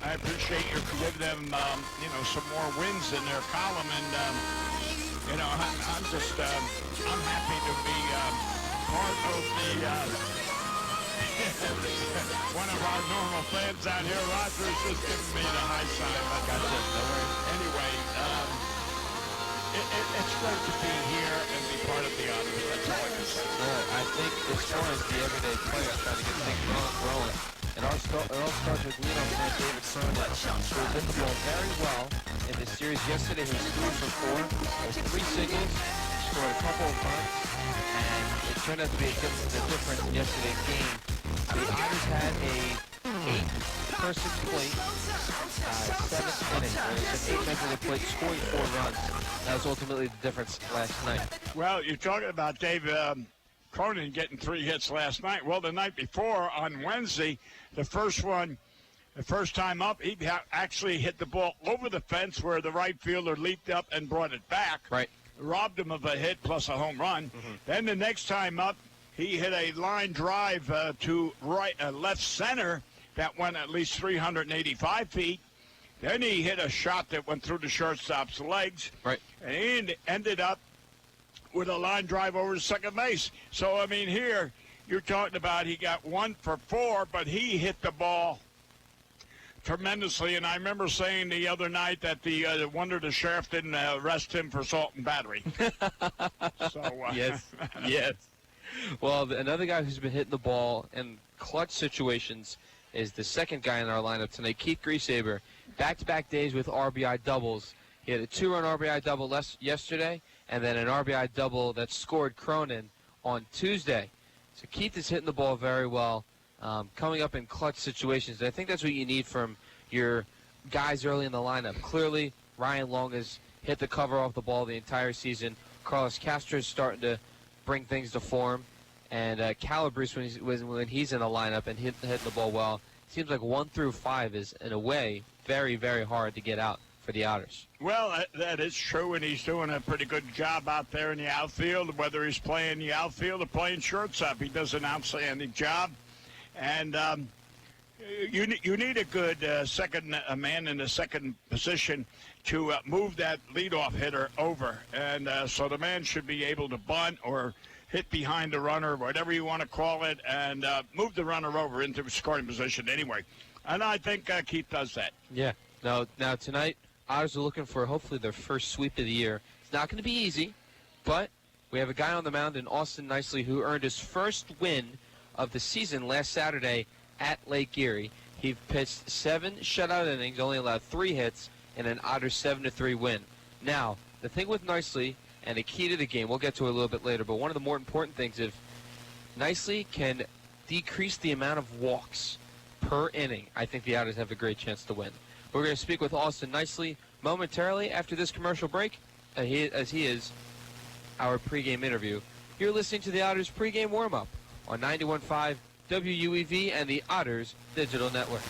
I appreciate you giving them, some more wins in their column. And, I'm just, I'm happy to be part of the, one of our normal fans out here. Roger's just giving me the high sign. Anyway, it's great to be here and be part of the Otters. That's all I can say. I think as far as the everyday players trying to get things rolling, it all starts with leadoff man David Cronin, who's been doing very well in this series. Yesterday he was 3 for 4, with 3 singles, scored a couple of runs, and it turned out to be a different yesterday's game. The Otters had a 8-person plate, 7th inning, where it's an 8-man to the plate, scoring 4 runs. That was ultimately the difference last night. Well, you're talking about Dave Cronin getting 3 hits last night. Well, the night before, on Wednesday, the first time up, he actually hit the ball over the fence where the right fielder leaped up and brought it back. Right. Robbed him of a hit plus a home run. Mm-hmm. Then the next time up, he hit a line drive to left center that went at least 385 feet. Then he hit a shot that went through the shortstop's legs. Right. And he ended up with a line drive over to second base. So, I mean, here you're talking about he got 1 for 4, but he hit the ball tremendously. And I remember saying the other night that the wonder the sheriff didn't arrest him for assault and battery. Yes. Well, another guy who's been hitting the ball in clutch situations is the second guy in our lineup tonight, Keith Griesaber. Back-to-back days with RBI doubles. He had a 2-run RBI double yesterday, and then an RBI double that scored Cronin on Tuesday. So Keith is hitting the ball very well, coming up in clutch situations. And I think that's what you need from your guys early in the lineup. Clearly, Ryan Long has hit the cover off the ball the entire season. Carlos Castro is starting to bring things to form. And Calabrese, when he's in the lineup and hitting the ball well, seems like 1 through 5 is, in a way, very, very hard to get out for the Otters. Well, that is true, and he's doing a pretty good job out there in the outfield. Whether he's playing the outfield or playing shortstop, he does an outstanding job. And you need a good second man in the second position to move that leadoff hitter over. And so the man should be able to bunt or hit behind the runner, whatever you want to call it, and move the runner over into scoring position anyway. And I think Keith does that. Yeah. Now tonight, Otters are looking for hopefully their first sweep of the year. It's not going to be easy, but we have a guy on the mound in Austin Nicely who earned his first win of the season last Saturday at Lake Erie. He pitched 7 shutout innings, only allowed 3 hits, and an Otters 7-3 win. Now, the thing with Nicely, and the key to the game, we'll get to it a little bit later, but one of the more important things, if Nicely can decrease the amount of walks per inning, I think the Otters have a great chance to win. We're going to speak with Austin Nicely momentarily after this commercial break, as he is our pregame interview. You're listening to the Otters pregame warm-up on 91.5 WUEV and the Otters Digital Network.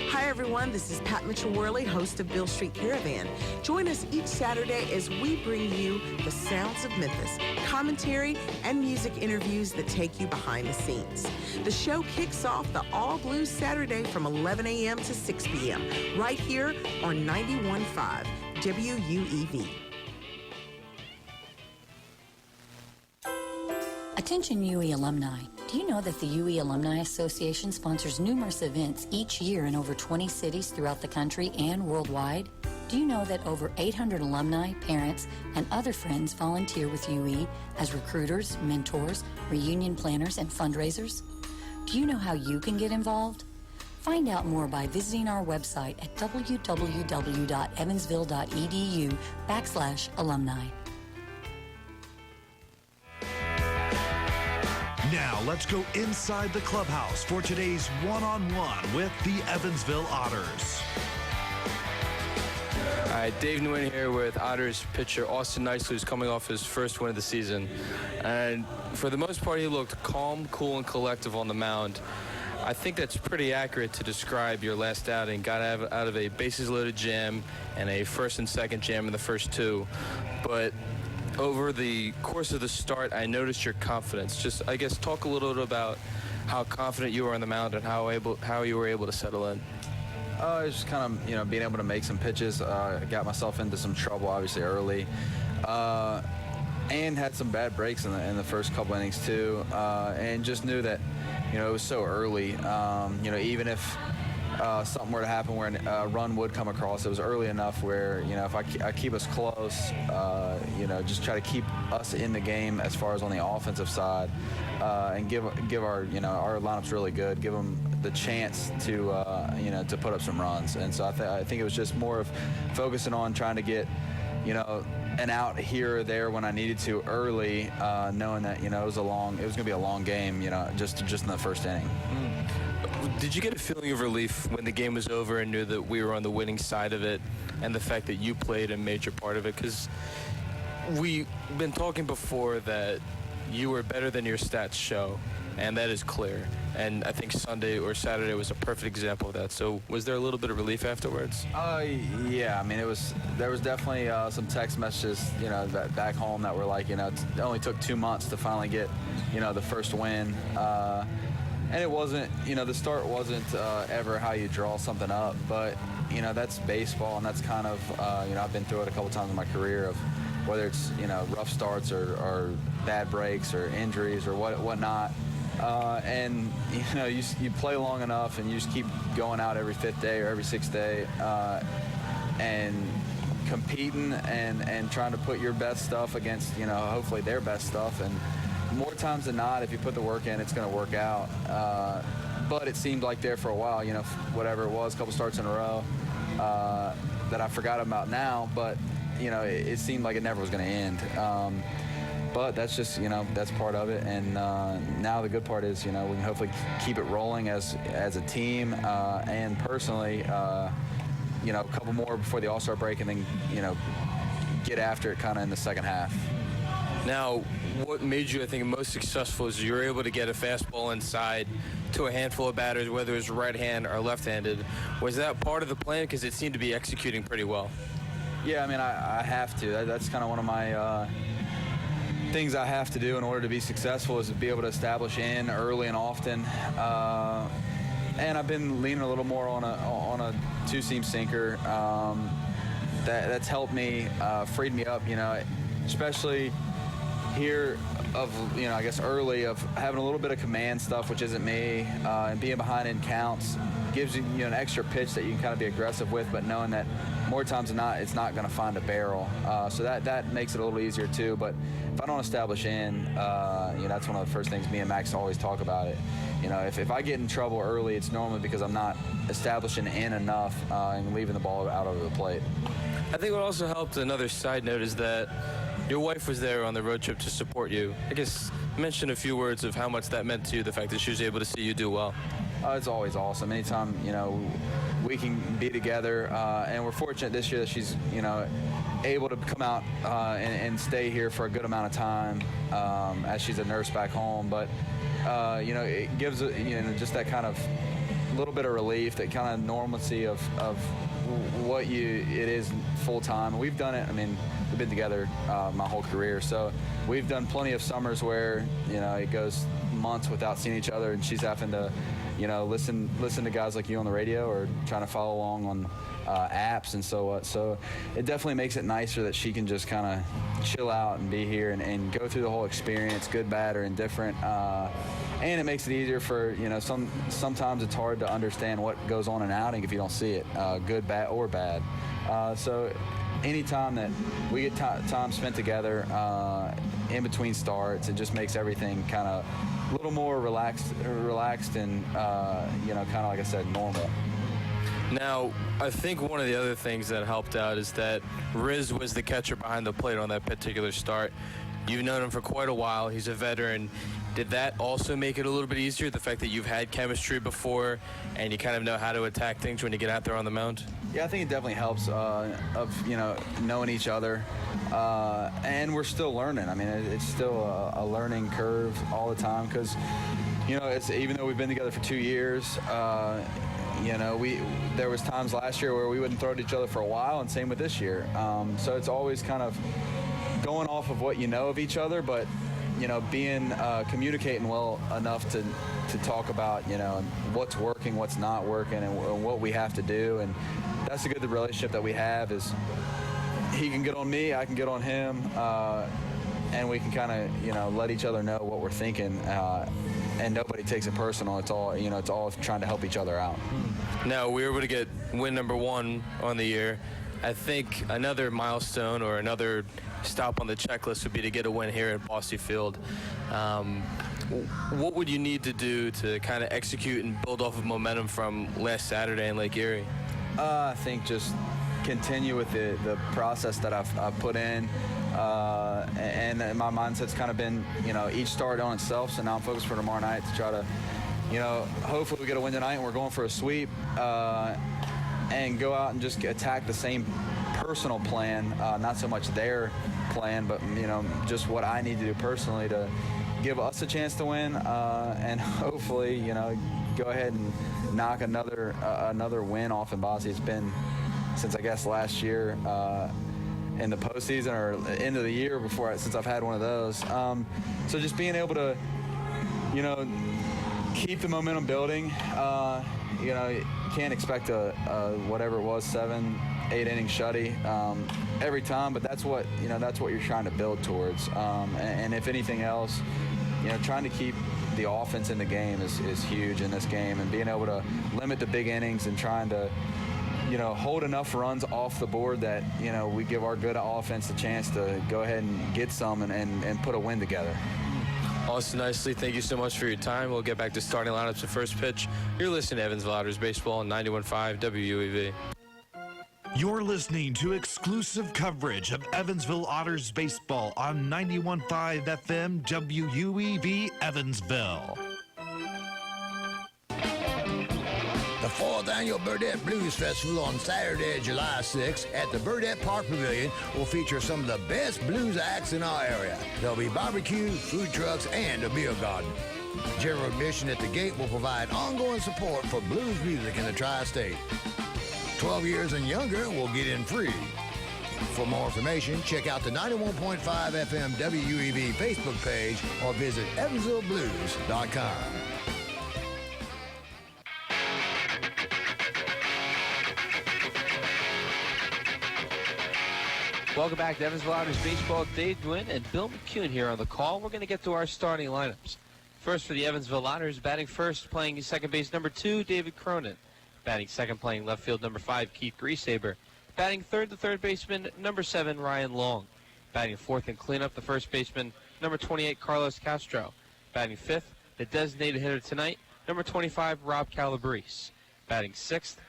Hi everyone, this is Pat Mitchell-Worley, host of Bill Street Caravan. Join us each Saturday as we bring you the sounds of Memphis, commentary, and music interviews that take you behind the scenes. The show kicks off the All Blues Saturday from 11 a.m. to 6 p.m. right here on 91.5 WUEV. Attention UE alumni. Do you know that the UE Alumni Association sponsors numerous events each year in over 20 cities throughout the country and worldwide? Do you know that over 800 alumni, parents, and other friends volunteer with UE as recruiters, mentors, reunion planners, and fundraisers? Do you know how you can get involved? Find out more by visiting our website at www.evansville.edu/alumni. Now let's go inside the clubhouse for today's one-on-one with the Evansville Otters. All right, Dave Nguyen here with Otters pitcher Austin Nicely, who's coming off his first win of the season. And for the most part, he looked calm, cool, and collective on the mound. I think that's pretty accurate to describe your last outing. Got out of a bases-loaded jam and a first and second jam in the first 2. But Over the course of the start, I noticed your confidence. Just, I guess, talk a little bit about how confident you were on the mound and how you were able to settle in. It's just kind of, being able to make some pitches. Got myself into some trouble, obviously, early. And had some bad breaks in the first couple innings, too. And just knew that, it was so early. Even if something were to happen where a run would come across, it was early enough where, if I keep us close, just try to keep us in the game as far as on the offensive side, and give our lineup's really good, give them the chance to put up some runs. And so I think it was just more of focusing on trying to get, an out here or there when I needed to early, knowing that, it was going to be a long game, just in the first inning. Did you get a feeling of relief when the game was over and knew that we were on the winning side of it, and the fact that you played a major part of it? Because we've been talking before that you were better than your stats show, and that is clear. And I think Sunday or Saturday was a perfect example of that. So was there a little bit of relief afterwards? Yeah. I mean, there was definitely some text messages, back home that were like, it only took 2 months to finally get, the first win. And it wasn't, the start wasn't ever how you draw something up, but, that's baseball, and that's kind of, I've been through it a couple times in my career of whether it's, rough starts or bad breaks or injuries or whatnot. And, you play long enough and you just keep going out every 5th day or every 6th day and competing and trying to put your best stuff against, hopefully their best stuff. And more times than not, if you put the work in, it's going to work out. But it seemed like there for a while, whatever it was, a couple starts in a row that I forgot about now. But, it seemed like it never was going to end. But that's just, that's part of it. And now the good part is, we can hopefully keep it rolling as a team and personally, a couple more before the All-Star break and then, get after it kind of in the second half. Now, what made you, I think, most successful is you were able to get a fastball inside to a handful of batters, whether it was right-hand or left-handed. Was that part of the plan? Because it seemed to be executing pretty well. Yeah, I mean, I have to. That's kind of one of my things I have to do in order to be successful is to be able to establish in early and often. And I've been leaning a little more on a two-seam sinker. That's helped me, freed me up, especially here I guess early of having a little bit of command stuff, which isn't me, and being behind in counts gives you, an extra pitch that you can kind of be aggressive with, but knowing that more times than not, it's not going to find a barrel. So that makes it a little easier too. But if I don't establish in, that's one of the first things me and Max always talk about it. If I get in trouble early, it's normally because I'm not establishing in enough and leaving the ball out over the plate. I think what also helped, another side note, is that your wife was there on the road trip to support you. I guess mention a few words of how much that meant to you, the fact that she was able to see you do well. It's always awesome. Anytime, we can be together, and we're fortunate this year that she's, able to come out and stay here for a good amount of time as she's a nurse back home. But, it gives, just that kind of little bit of relief, that kind of normalcy of what it is full time. We've done it. I mean, we've been together my whole career, so we've done plenty of summers where it goes months without seeing each other, and she's having to listen to guys like you on the radio or trying to follow along on apps and so what. So it definitely makes it nicer that she can just kind of chill out and be here and go through the whole experience, good, bad, or indifferent. And it makes it easier for, sometimes it's hard to understand what goes on in an outing if you don't see it, good, bad, or bad. So anytime that we get time spent together in between starts, it just makes everything kind of a little more relaxed and, kind of like I said, normal. Now, I think one of the other things that helped out is that Riz was the catcher behind the plate on that particular start. You've known him for quite a while. He's a veteran. Did that also make it a little bit easier, the fact that you've had chemistry before and you kind of know how to attack things when you get out there on the mound? Yeah, I think it definitely helps knowing each other. And we're still learning. I mean, it's still a learning curve all the time because, it's even though we've been together for 2 years, there was times last year where we wouldn't throw at each other for a while, and same with this year. So it's always kind of going off of what you know of each other, but being communicating well enough to talk about what's working, what's not working, and what we have to do. And that's the good relationship that we have is he can get on me, I can get on him, and we can kind of let each other know what we're thinking. And nobody takes it personal. It's all trying to help each other out. Now, we were able to get win number 1 on the year. I think another milestone or another stop on the checklist would be to get a win here at Bosse Field. What would you need to do to kind of execute and build off of momentum from last Saturday in Lake Erie? I think just continue with the process that I've put in. And my mindset's kind of been, each start on itself. So now I'm focused for tomorrow night to try to, hopefully we get a win tonight and we're going for a sweep and go out and just attack the same personal plan, not so much their plan, but, just what I need to do personally to give us a chance to win and hopefully, go ahead and knock another win off in Bosse. It's been since, I guess, last year in the postseason or end of the year since I've had one of those. So just being able to, keep the momentum building. You can't expect a whatever it was, 7-8 inning shutty every time, but that's what you're trying to build towards. And if anything else, trying to keep the offense in the game is huge in this game, and being able to limit the big innings and trying to hold enough runs off the board that, we give our good offense a chance to go ahead and get some and put a win together. Austin Nicely, thank you so much for your time. We'll get back to starting lineups at first pitch. You're listening to Evansville Otters Baseball on 91.5 WUEV. You're listening to exclusive coverage of Evansville Otters Baseball on 91.5 FM WUEV Evansville. The 4th Annual Burdette Blues Festival on Saturday, July 6th at the Burdette Park Pavilion will feature some of the best blues acts in our area. There'll be barbecue, food trucks, and a beer garden. General admission at the gate will provide ongoing support for blues music in the tri-state. 12 years and younger will get in free. For more information, check out the 91.5 FM WUEV Facebook page or visit evansvilleblues.com. Welcome back to Evansville Otters Baseball. Dave Gwynn and Bill McCune here on the call. We're going to get to our starting lineups. First for the Evansville Otters, batting first, playing second base number 2, David Cronin. Batting second, playing left field number 5, Keith Griesaber. Batting third, the third baseman, number 7, Ryan Long. Batting fourth and cleanup, the first baseman, number 28, Carlos Castro. Batting fifth, the designated hitter tonight, number 25, Rob Calabrese. Batting sixth,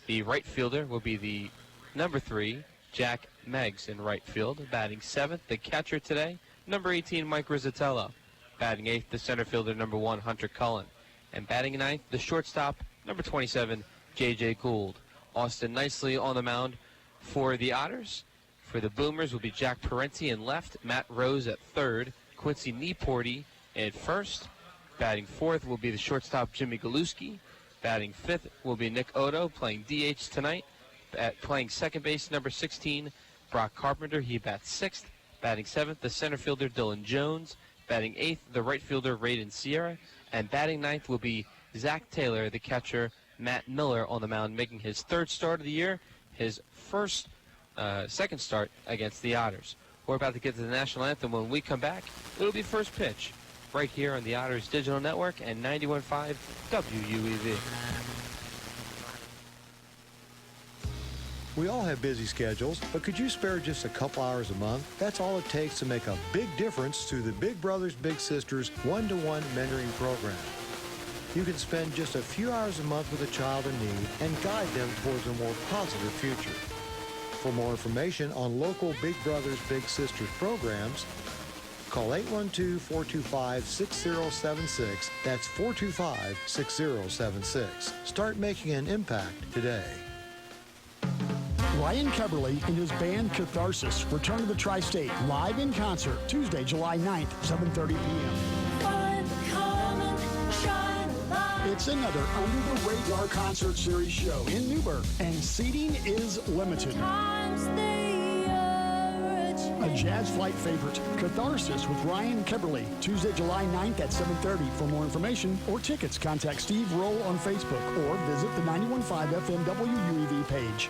the right fielder will be the number 3, Jack Meggs in right field. Batting seventh, the catcher today, number 18, Mike Rizzatello. Batting eighth, the center fielder, number 1, Hunter Cullen. And batting ninth, the shortstop, number 27, J.J. Gould. Austin Nicely on the mound for the Otters. For the Boomers will be Jack Parenti in left, Matt Rose at third, Quincy Nieporty at first. Batting fourth will be the shortstop, Jimmy Galuski. Batting fifth will be Nick Odo, playing DH tonight. Playing second base, number 16, Brock Carpenter. He bats sixth. Batting seventh, the center fielder, Dylan Jones. Batting eighth, the right fielder, Raiden Sierra. And batting ninth will be Zach Taylor, the catcher, Matt Miller on the mound, making his third start of the year, his second start against the Otters. We're about to get to the national anthem. When we come back, it'll be first pitch right here on the Otters Digital Network and 91.5 WUEV. We all have busy schedules, but could you spare just a couple hours a month? That's all it takes to make a big difference through the Big Brothers Big Sisters one-to-one mentoring program. You can spend just a few hours a month with a child in need and guide them towards a more positive future. For more information on local Big Brothers Big Sisters programs, call 812-425-6076. That's 425-6076. Start making an impact today. Ryan Keberly and his band Catharsis return to the Tri-State live in concert Tuesday, July 9th, 7:30 p.m. It's another Under the Radar concert series show in Newburgh, and seating is limited. A Jazz Flight favorite, Catharsis with Ryan Keberly, Tuesday, July 9th at 7:30. For more information or tickets, contact Steve Roll on Facebook or visit the 91.5 FM WUEV page.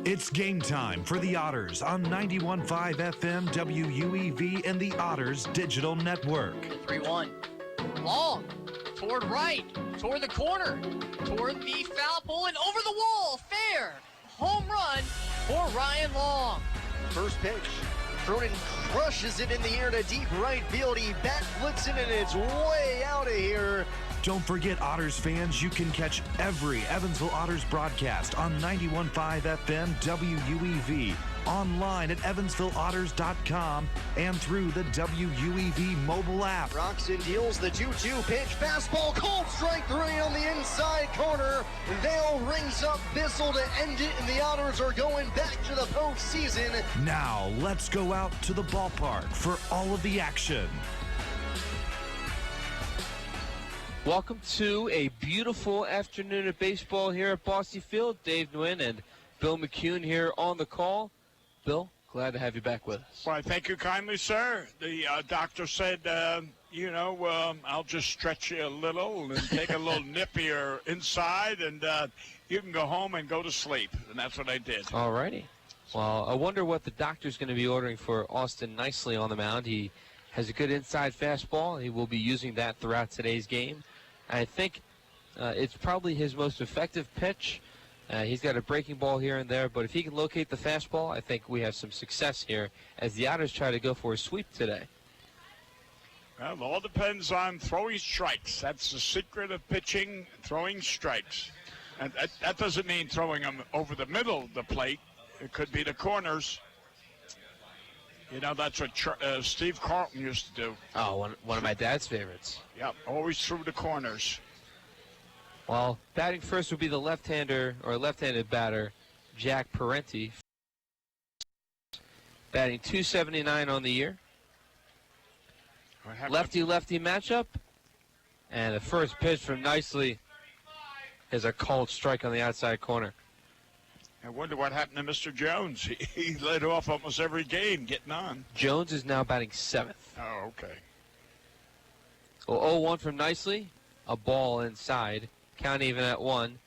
It's game time for the Otters on 91.5 FM WUEV and the Otters Digital Network. 3-1. Long. Toward right. Toward the corner. Toward the foul pole and over the wall. Fair. Home run for Ryan Long. First pitch. Cronin crushes it in the air to deep right field. He bat flips it and it's way out of here. Don't forget, Otters fans, you can catch every Evansville Otters broadcast on 91.5 FM WUEV, online at evansvilleotters.com, and through the WUEV mobile app. Roxon deals the 2-2 pitch. Fastball called strike 3 on the inside corner. Vail rings up Bissell to end it, and the Otters are going back to the postseason. Now, let's go out to the ballpark for all of the action. Welcome to a beautiful afternoon of baseball here at Bosse Field. Dave Nguyen and Bill McCune here on the call. Bill, glad to have you back with us. Why, thank you kindly, sir. The doctor said, I'll just stretch you a little and take a little nip here inside, and you can go home and go to sleep. And that's what I did. All righty. Well, I wonder what the doctor's going to be ordering for Austin Nicely on the mound. He has a good inside fastball. He will be using that throughout today's game. I think it's probably his most effective pitch. He's got a breaking ball here and there, but if he can locate the fastball, I think we have some success here as the Otters try to go for a sweep today. Well, it all depends on throwing strikes. That's the secret of pitching, throwing strikes. And that doesn't mean throwing them over the middle of the plate. It could be the corners. You know, that's what Steve Carlton used to do. Oh, one of my dad's favorites. Yep, always through the corners. Well, batting first would be the left-hander or left-handed batter, Jack Parenti. Batting .279 on the year. Lefty-lefty matchup. And the first pitch from Nicely is a cold strike on the outside corner. I wonder what happened to Mr. Jones. He led off almost every game getting on. Jones is now batting 7th. Oh, okay. Well, 0-1 from Nicely. A ball inside. Count even at 1.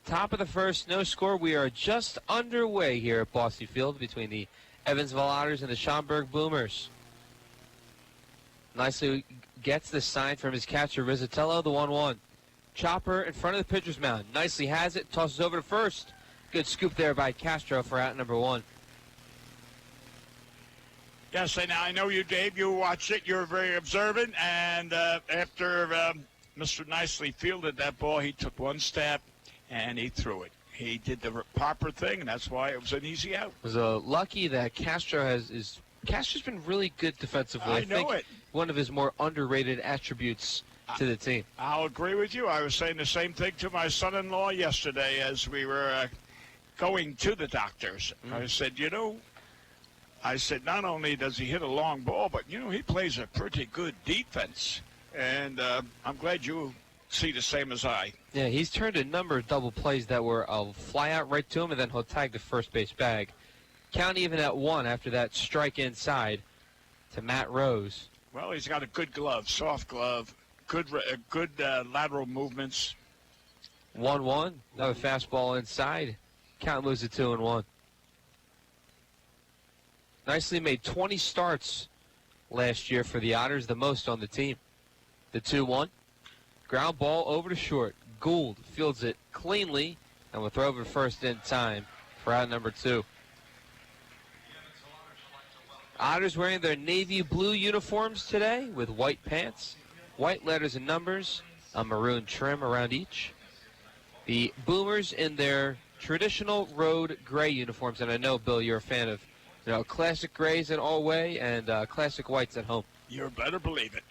Top of the first, no score. We are just underway here at Bosse Field between the Evansville Otters and the Schaumburg Boomers. Nicely gets the sign from his catcher, Rizzatello, the 1-1. Chopper in front of the pitcher's mound. Nicely has it, tosses over to first. Good scoop there by Castro for out number 1. Yes, and I know you, Dave. You watched it. You were very observant. And after Mr. Nicely fielded that ball, he took one step and he threw it. He did the proper thing, and that's why it was an easy out. It was lucky that Castro Castro's been really good defensively. I know it. One of his more underrated attributes to the team. I'll agree with you. I was saying the same thing to my son-in-law yesterday as we were going to the doctors. I said, not only does he hit a long ball, but, he plays a pretty good defense. And I'm glad you see the same as I. Yeah, he's turned a number of double plays that were a fly out right to him, and then he'll tag the first base bag. Count even at 1 after that strike inside to Matt Rose. Well, he's got a good glove, soft glove, good lateral movements. 1-1, another fastball inside. Count moves to 2-1. Nicely made 20 starts last year for the Otters, the most on the team. The 2-1. Ground ball over to short. Gould fields it cleanly and will throw over first in time for out number 2. Otters wearing their navy blue uniforms today with white pants. white letters and numbers, a maroon trim around each. The Boomers in their traditional road gray uniforms, and I know, Bill, you're a fan of classic grays at Allway and classic whites at home. You better believe it.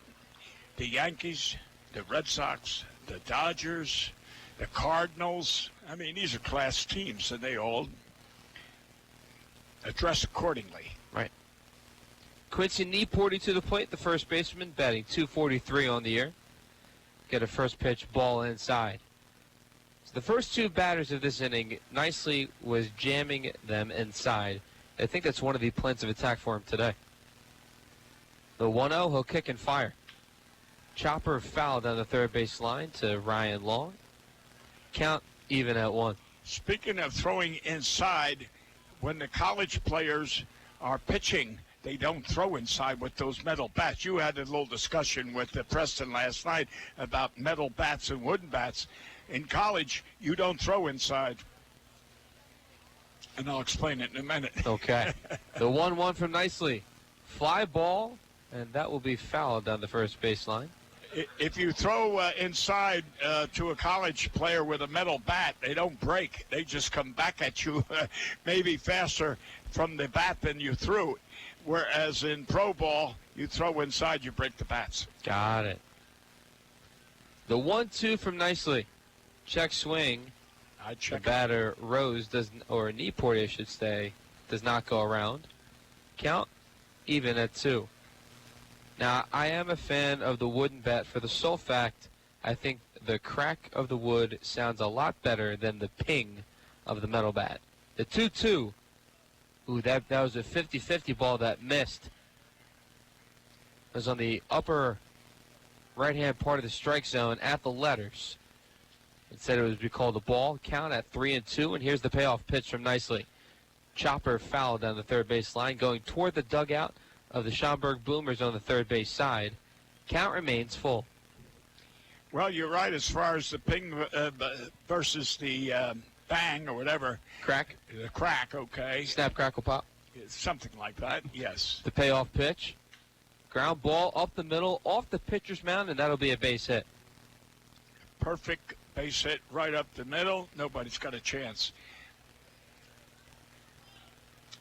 The Yankees, the Red Sox, the Dodgers, the Cardinals. I mean, these are class teams, and they all address accordingly. Right. Quincy Nieporty to the plate, the first baseman, batting .243 on the year. Get a first pitch ball inside. So the first two batters of this inning, Nicely was jamming them inside. I think that's one of the plans of attack for him today. The 1-0, he'll kick and fire. Chopper foul down the third base line to Ryan Long. Count even at 1. Speaking of throwing inside, when the college players are pitching, they don't throw inside with those metal bats. You had a little discussion with Preston last night about metal bats and wooden bats. In college, you don't throw inside. And I'll explain it in a minute. Okay. The 1-1 from Nicely. Fly ball, and that will be fouled down the first baseline. If you throw inside to a college player with a metal bat, they don't break. They just come back at you maybe faster from the bat than you threw. Whereas in pro ball, you throw inside, you break the bats. Got it. The 1-2 from Nicely. Check swing. The batter, Rose, or Nieporty, I should say, does not go around. Count even at 2. Now, I am a fan of the wooden bat for the sole fact I think the crack of the wood sounds a lot better than the ping of the metal bat. The 2-2, ooh, that was a 50-50 ball that missed. It was on the upper right-hand part of the strike zone at the letters. It said it would be called a ball. Count at 3-2, and here's the payoff pitch from Nicely. Chopper foul down the third base line, going toward the dugout of the Schaumburg Boomers on the third base side. Count remains full. Well, you're right as far as the ping versus the bang or whatever. Crack. The crack, okay. Snap, crackle, pop. Something like that, yes. The payoff pitch. Ground ball up the middle, off the pitcher's mound, and that'll be a base hit. Perfect base hit right up the middle. Nobody's got a chance.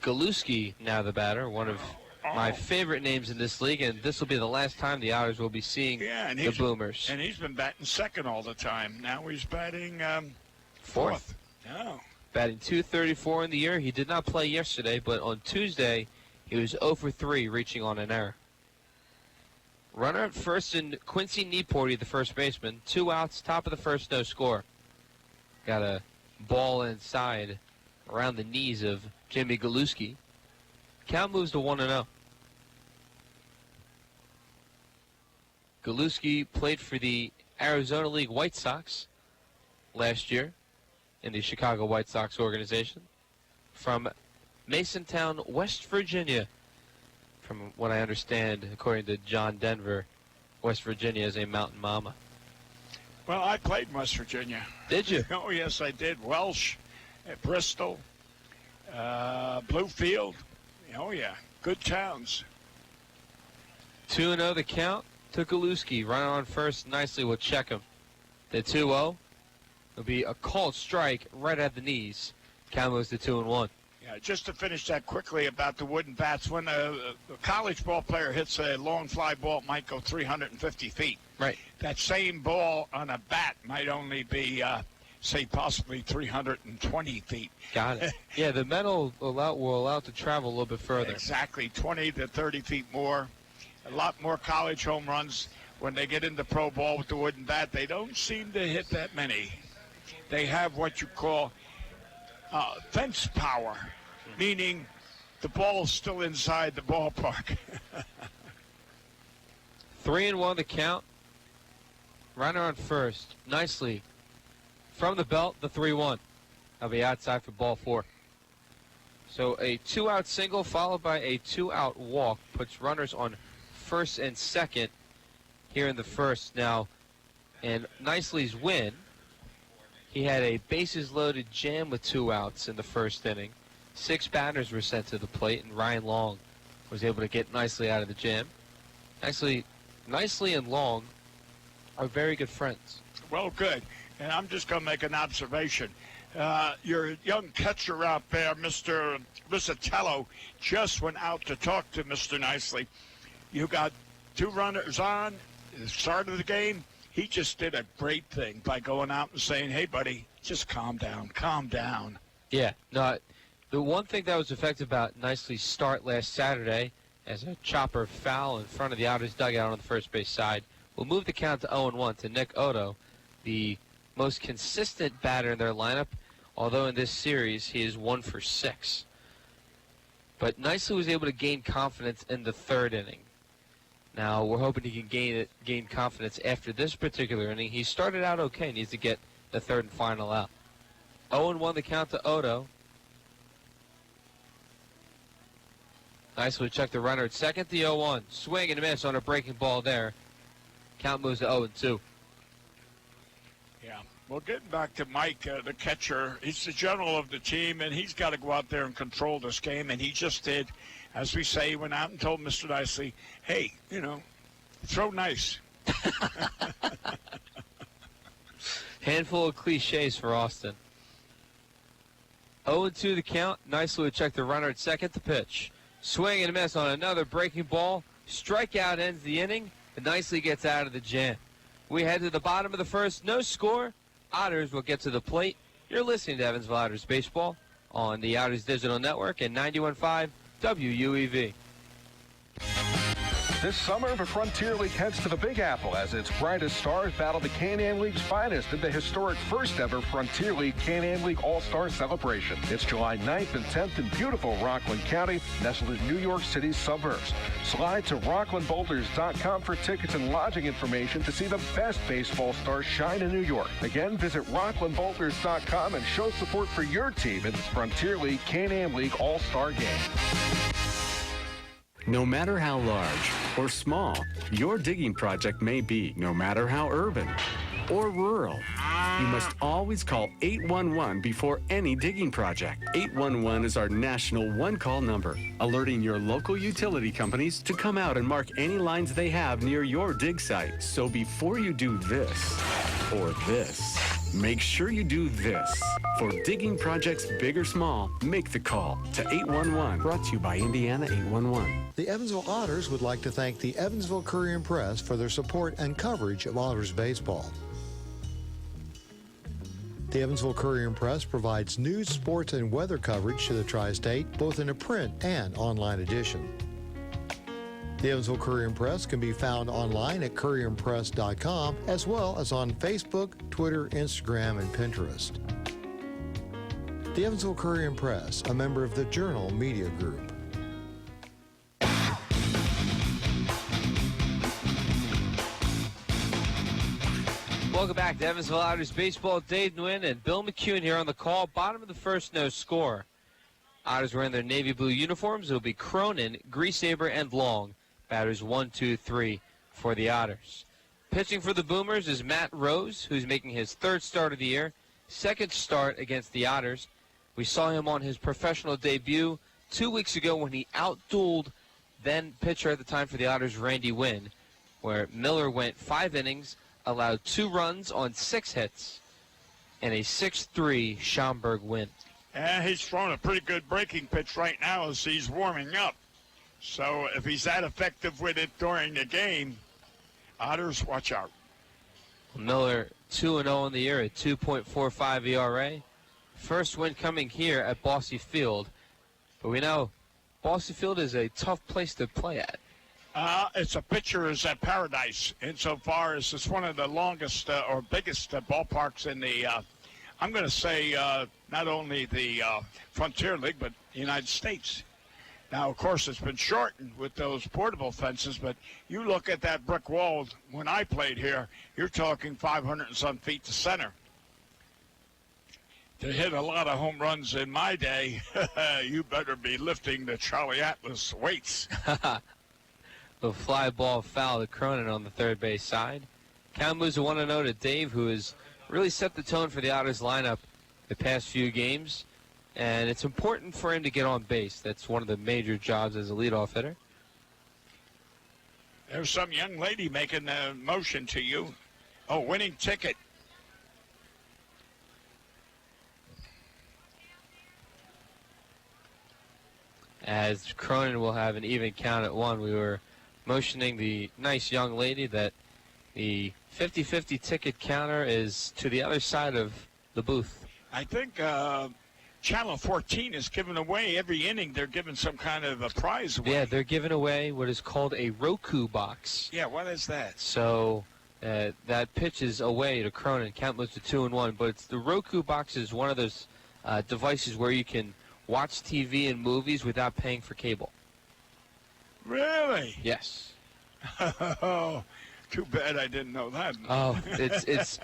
Galuski now the batter, one of my favorite names in this league, and this will be the last time the Otters will be seeing the Boomers. And he's been batting second all the time. Now he's batting fourth. Oh. Batting .234 in the year. He did not play yesterday, but on Tuesday he was 0 for 3, reaching on an error. Runner at first in Quincy Nieporty, the first baseman. 2 outs, top of the first, no score. Got a ball inside around the knees of Jimmy Galuski. Count moves to 1-0. Galuski played for the Arizona League White Sox last year in the Chicago White Sox organization. From Masontown, West Virginia. From what I understand, according to John Denver, West Virginia is a mountain mama. Well, I played in West Virginia. Did you? Oh, yes, I did. Welsh, at Bristol, Bluefield. Oh, yeah. Good towns. 2-0 the count to Galuski. Runner on first, Nicely will check him. The 2-0 will be a called strike right at the knees. Count moves to 2-1. Yeah, just to finish that quickly about the wooden bats, when a college ball player hits a long fly ball, it might go 350 feet. Right. That same ball on a bat might only be, say, possibly 320 feet. Got it. Yeah, the metal will allow it to travel a little bit further. Exactly, 20 to 30 feet more. A lot more college home runs. When they get into pro ball with the wooden bat, they don't seem to hit that many. They have what you call fence power, meaning the ball's still inside the ballpark. 3-1 the count. Runner on first. Nicely. From the belt, the 3-1. I'll be outside for ball 4. So a 2-out single followed by a 2-out walk puts runners on first and second here in the first. Now, and Nicely's win, he had a bases-loaded jam with 2 outs in the first inning. 6 batters were sent to the plate, and Ryan Long was able to get Nicely out of the jam. Actually, Nicely and Long are very good friends. Well, good. And I'm just going to make an observation. Your young catcher out there, Mr. Risatello, just went out to talk to Mr. Nicely. You got 2 runners on at the start of the game. He just did a great thing by going out and saying, hey, buddy, just calm down, calm down. Yeah, no, the one thing that was effective about Nicely's start last Saturday as a chopper foul in front of the Otters dugout on the first base side will move the count to 0-1 to Nick Otto, the most consistent batter in their lineup, although in this series he is 1 for 6. But Nicely was able to gain confidence in the 3rd inning. Now, we're hoping he can gain confidence after this particular inning. He started out okay, needs to get the 3rd and final out. 0-1 the count to Otto. Nicely check the runner at second, the 0-1. Swing and a miss on a breaking ball there. Count moves to 0-2. Yeah. Well, getting back to Mike, the catcher, he's the general of the team, and he's got to go out there and control this game, and he just did. As we say, he went out and told Mr. Nicely, hey, throw nice. Handful of cliches for Austin. 0-2 the count. Nicely would check the runner at second to pitch. Swing and a miss on another breaking ball. Strikeout ends the inning, and Nicely gets out of the jam. We head to the bottom of the first. No score. Otters will get to the plate. You're listening to Evansville Otters Baseball on the Otters Digital Network and 91.5 WUEV. This summer, the Frontier League heads to the Big Apple as its brightest stars battle the Can-Am League's finest in the historic first-ever Frontier League Can-Am League All-Star Celebration. It's July 9th and 10th in beautiful Rockland County, nestled in New York City's suburbs. Slide to rocklandboulders.com for tickets and lodging information to see the best baseball stars shine in New York. Again, visit rocklandboulders.com and show support for your team in the Frontier League Can-Am League All-Star Game. No matter how large or small your digging project may be, no matter how urban or rural, you must always call 811 before any digging project. 811 is our national one-call number, alerting your local utility companies to come out and mark any lines they have near your dig site. So before you do this or this, make sure you do this. For digging projects big or small, make the call to 811. Brought to you by Indiana 811. The Evansville Otters would like to thank the Evansville Courier and Press for their support and coverage of Otters baseball. The Evansville Courier and Press provides news, sports, and weather coverage to the Tri-State, both in a print and online edition. The Evansville Courier and Press can be found online at courierandpress.com, as well as on Facebook, Twitter, Instagram, and Pinterest. The Evansville Courier and Press, a member of the Journal Media Group. Welcome back to Evansville Otters Baseball. Dave Nguyen and Bill McCune here on the call. Bottom of the first, no score. Otters wearing their navy blue uniforms. It will be Cronin, Griesaber, and Long. Batters 1, 2, 3 for the Otters. Pitching for the Boomers is Matt Rose, who's making his 3rd start of the year. 2nd start against the Otters. We saw him on his professional debut 2 weeks ago when he outdueled then pitcher at the time for the Otters, Randy Wynn, where Miller went 5 innings, allowed 2 runs on 6 hits, and a 6-3 Schaumburg win. And he's throwing a pretty good breaking pitch right now as he's warming up. So if he's that effective with it during the game, Otters, watch out. Miller 2-0 in the year at 2.45 ERA. First win coming here at Bosse Field. But we know Bosse Field is a tough place to play at. It's a pitcher's paradise insofar as it's one of the longest or biggest ballparks in the, I'm going to say, not only the Frontier League, but the United States. Now, of course, it's been shortened with those portable fences, but you look at that brick wall, when I played here, you're talking 500 and some feet to center. To hit a lot of home runs in my day, you better be lifting the Charlie Atlas weights. The fly ball foul to Cronin on the 3rd base side. Count moves to 1-0 to Dave, who has really set the tone for the Otters lineup the past few games. And it's important for him to get on base. That's one of the major jobs as a leadoff hitter. There's some young lady making a motion to you. Oh, winning ticket. As Cronin will have an even count at 1. We were motioning the nice young lady that the 50-50 ticket counter is to the other side of the booth. I think Channel 14 is giving away every inning. They're giving some kind of a prize away. Yeah, they're giving away what is called a Roku box. Yeah, what is that? So that pitch is away to Cronin. Count moves to 2-1. But the Roku box is one of those devices where you can watch TV and movies without paying for cable. Really? Yes. Oh, too bad I didn't know that. Oh, it's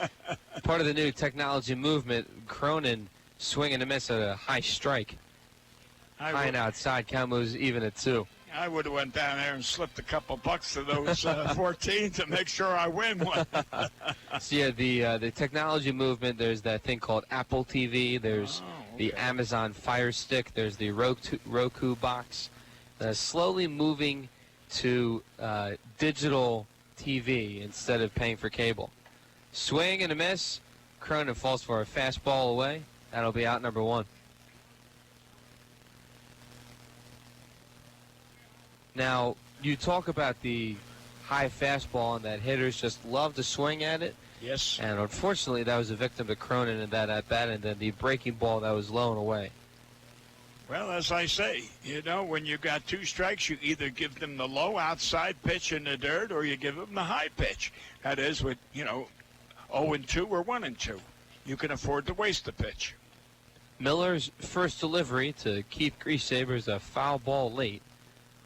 part of the new technology movement. Cronin swinging a miss at a high strike. High and outside. Count moves even at 2. I would have went down there and slipped a couple bucks to those 14 to make sure I win one. So yeah, the technology movement. There's that thing called Apple TV. There's the Amazon Fire Stick. There's the Roku box. Slowly moving to digital TV instead of paying for cable. Swing and a miss. Cronin falls for a fastball away. That'll be out number 1. Now, you talk about the high fastball and that hitters just love to swing at it. Yes. And unfortunately, that was a victim to Cronin in that at-bat, and then the breaking ball that was low and away. Well, as I say, when you got 2 strikes, you either give them the low outside pitch in the dirt or you give them the high pitch. That is with, 0-2 or 1-2. You can afford to waste the pitch. Miller's first delivery to Keith Griesaber is a foul ball late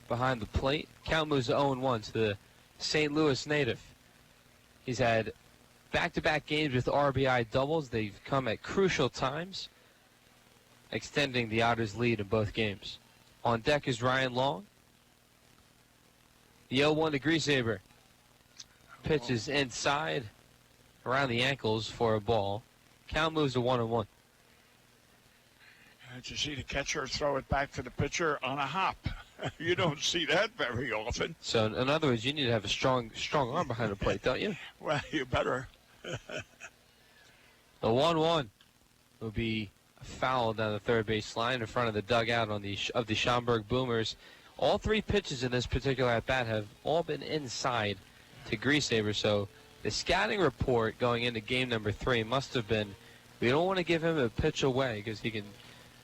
behind the plate. Count moves to 0-1 to the St. Louis native. He's had back-to-back games with RBI doubles. They've come at crucial times, extending the Otters' lead in both games. On deck is Ryan Long. The 0-1 to Griesaber. Pitch is inside, around the ankles for a ball. Count moves to 1-1. Did you see the catcher throw it back to the pitcher on a hop? You don't see that very often. So, in other words, you need to have a strong arm behind the plate, don't you? Well, you better. The 1-1 will be a foul down the third base line in front of the dugout of the Schaumburg Boomers. All 3 pitches in this particular at-bat have all been inside to Griesaber. So the scouting report going into game number 3 must have been, we don't want to give him a pitch away because he can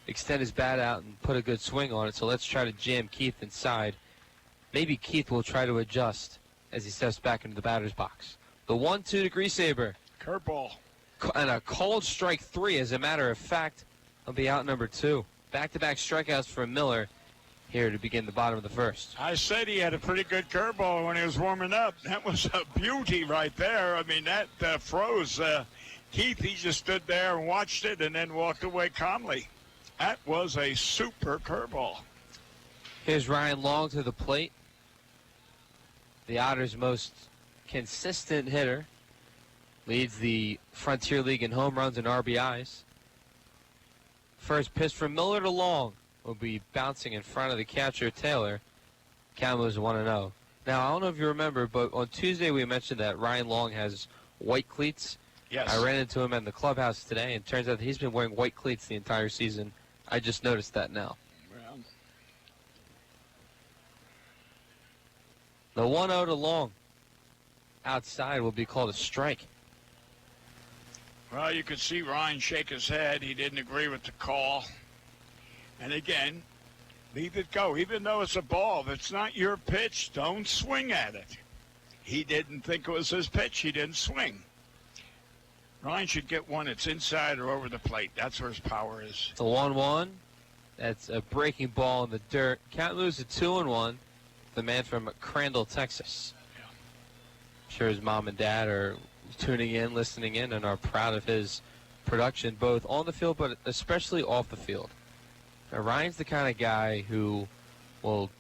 extend his bat out and put a good swing on it, so let's try to jam Keith inside. Maybe Keith will try to adjust as he steps back into the batter's box. The 1-2 to Griesaber. Curveball. And a cold strike 3, as a matter of fact, will be out number 2. Back-to-back strikeouts for Miller here to begin the bottom of the first. I said he had a pretty good curveball when he was warming up. That was a beauty right there. I mean, that froze Keith. He just stood there and watched it and then walked away calmly. That was a super curveball. Here's Ryan Long to the plate. The Otters' most consistent hitter. Leads the Frontier League in home runs and RBIs. First pitch from Miller to Long will be bouncing in front of the catcher, Taylor. Count moves 1-0. Now, I don't know if you remember, but on Tuesday we mentioned that Ryan Long has white cleats. Yes. I ran into him in the clubhouse today, and it turns out that he's been wearing white cleats the entire season. I just noticed that now. Well, the 1-0 to Long. Outside will be called a strike. Well, you could see Ryan shake his head. He didn't agree with the call. And again, leave it go. Even though it's a ball, if it's not your pitch, don't swing at it. He didn't think it was his pitch. He didn't swing. Ryan should get one that's inside or over the plate. That's where his power is. It's a 1-1. That's a breaking ball in the dirt. Count moves to 2-1. The man from Crandall, Texas. Yeah. I'm sure his mom and dad are tuning in, listening in, and are proud of his production, both on the field but especially off the field. Now, Ryan's the kind of guy who will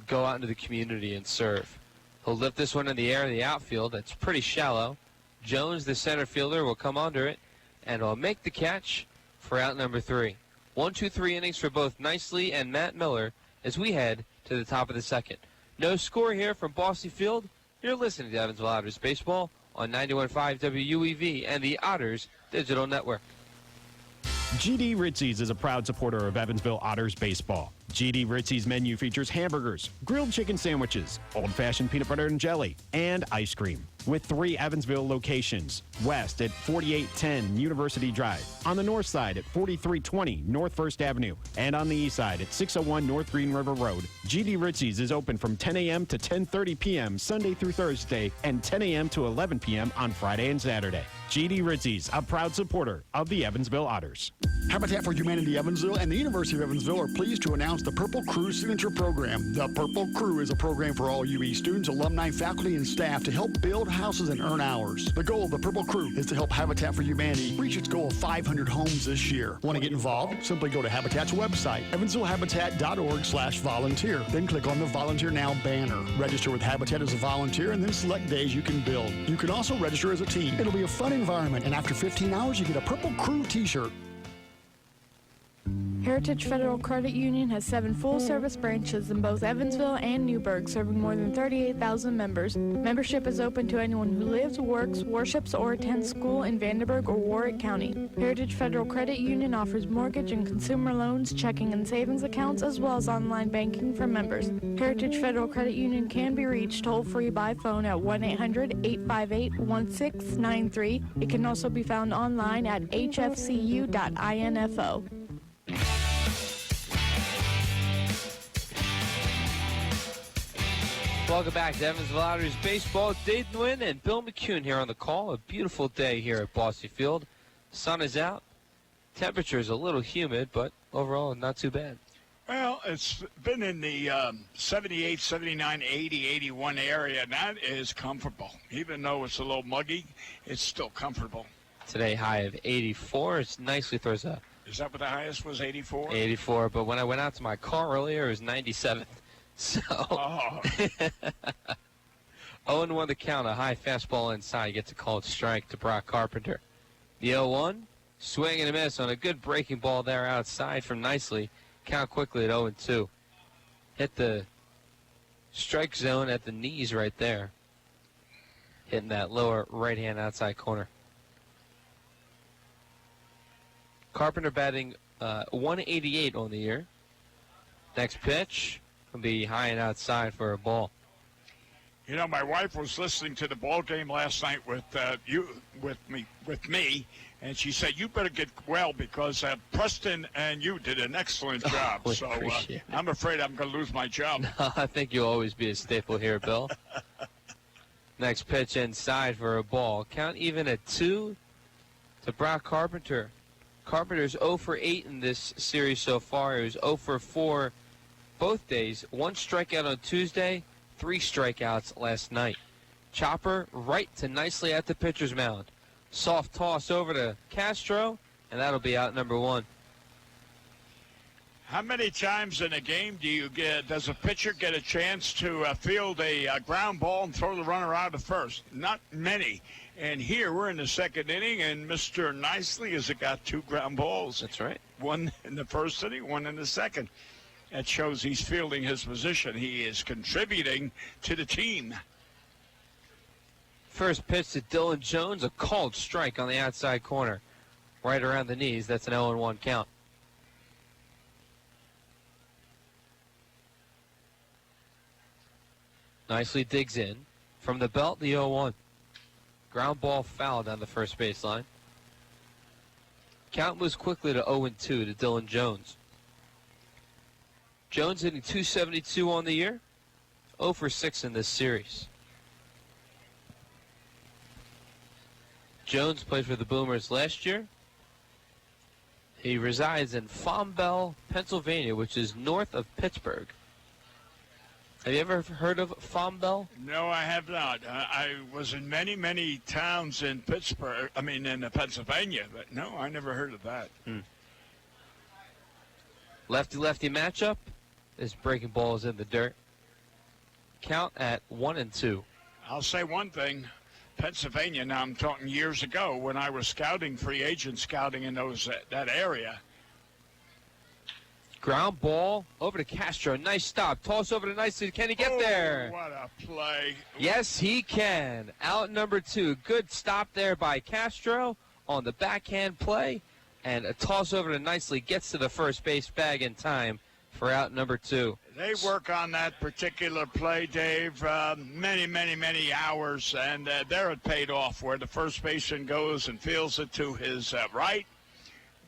go out into the community and serve. He'll lift this one in the air in the outfield. That's pretty shallow. Jones, the center fielder, will come under it and will make the catch for out number 3. 1, 2, 3 innings for both Nicely and Matt Miller as we head to the top of the second. No score here from Bossy Field. You're listening to Evansville Otters Baseball on 91.5 WUEV and the Otters Digital Network. GD Ritzy's is a proud supporter of Evansville Otters baseball. GD Ritzy's menu features hamburgers, grilled chicken sandwiches, old-fashioned peanut butter and jelly, and ice cream. With 3 Evansville locations, west at 4810 University Drive, on the north side at 4320 North 1st Avenue, and on the east side at 601 North Green River Road. GD Ritzy's is open from 10 a.m. to 10:30 p.m. Sunday through Thursday and 10 a.m. to 11 p.m. on Friday and Saturday. GD Ritzy's, a proud supporter of the Evansville Otters. Habitat for Humanity Evansville and the University of Evansville are pleased to announce the Purple Crew Signature Program. The Purple Crew is a program for all UE students, alumni, faculty, and staff to help build houses and earn hours. The goal of the Purple Crew is to help Habitat for Humanity reach its goal of 500 homes this year. Want to get involved? Simply go to Habitat's website, evansvillehabitat.org/volunteer. Then click on the Volunteer Now banner. Register with Habitat as a volunteer and then select days you can build. You can also register as a team. It'll be a fun environment, and after 15 hours, you get a Purple Crew t-shirt. Heritage Federal Credit Union has 7 full-service branches in both Evansville and Newburgh, serving more than 38,000 members. Membership is open to anyone who lives, works, worships, or attends school in Vanderburgh or Warwick County. Heritage Federal Credit Union offers mortgage and consumer loans, checking and savings accounts, as well as online banking for members. Heritage Federal Credit Union can be reached toll-free by phone at 1-800-858-1693. It can also be found online at hfcu.info. Welcome back to Evansville Otters Baseball. Dayton Wynn and Bill McCune here on the call. A beautiful day here at Bossy Field. Sun is out. Temperature is a little humid, but overall not too bad. Well, it's been in the 78, 79, 80, 81 area, and that is comfortable. Even though it's a little muggy, it's still comfortable. Today, high of 84. It's nicely throws a... Is that what the highest was, 84? 84, but when I went out to my car earlier, it was 97. So, 0-1 the count, a high fastball inside. Gets a called strike to Brock Carpenter. The 0-1, swing and a miss on a good breaking ball there outside from Nicely. Count quickly at 0-2. Hit the strike zone at the knees right there. Hitting that lower right-hand outside corner. Carpenter batting 188 on the year. Next pitch will be high and outside for a ball. You know, my wife was listening to the ball game last night with me, and she said, "You better get well because Preston and you did an excellent job." So I'm afraid I'm going to lose my job. No, I think you'll always be a staple here, Bill. Next pitch inside for a ball. Count even at 2 to Brock Carpenter. Carpenter's 0 for 8 in this series so far. He was 0 for 4 both days. 1 strikeout on Tuesday, 3 strikeouts last night. Chopper right to Nicely at the pitcher's mound. Soft toss over to Castro, and that'll be out number 1. How many times in a game does a pitcher get a chance to field a ground ball and throw the runner out at first? Not many. And here we're in the second inning, and Mr. Nicely has got 2 ground balls. That's right. 1 in the first inning, 1 in the second. That shows he's fielding his position. He is contributing to the team. First pitch to Dylan Jones, a called strike on the outside corner. Right around the knees. That's an 0-1 count. Nicely digs in. From the belt, the 0-1. Ground ball foul down the first baseline. Count moves quickly to 0-2 to Dylan Jones. Jones hitting .272 on the year. 0 for 6 in this series. Jones played for the Boomers last year. He resides in Fombell, Pennsylvania, which is north of Pittsburgh. Have you ever heard of Fombell? No, I have not. I was in many, many towns in Pittsburgh, in Pennsylvania, but no, I never heard of that. Lefty-lefty matchup. This breaking ball is in the dirt. Count at 1-2. I'll say one thing. Pennsylvania, now I'm talking years ago when I was scouting, free agent scouting in that area. Ground ball over to Castro. Nice stop. Toss over to Nicely. Can he get there? What a play. Yes, he can. Out number 2. Good stop there by Castro on the backhand play. And a toss over to Nicely gets to the first base bag in time for out number 2. They work on that particular play, Dave, many hours, and there it paid off where the first baseman goes and fields it to his right.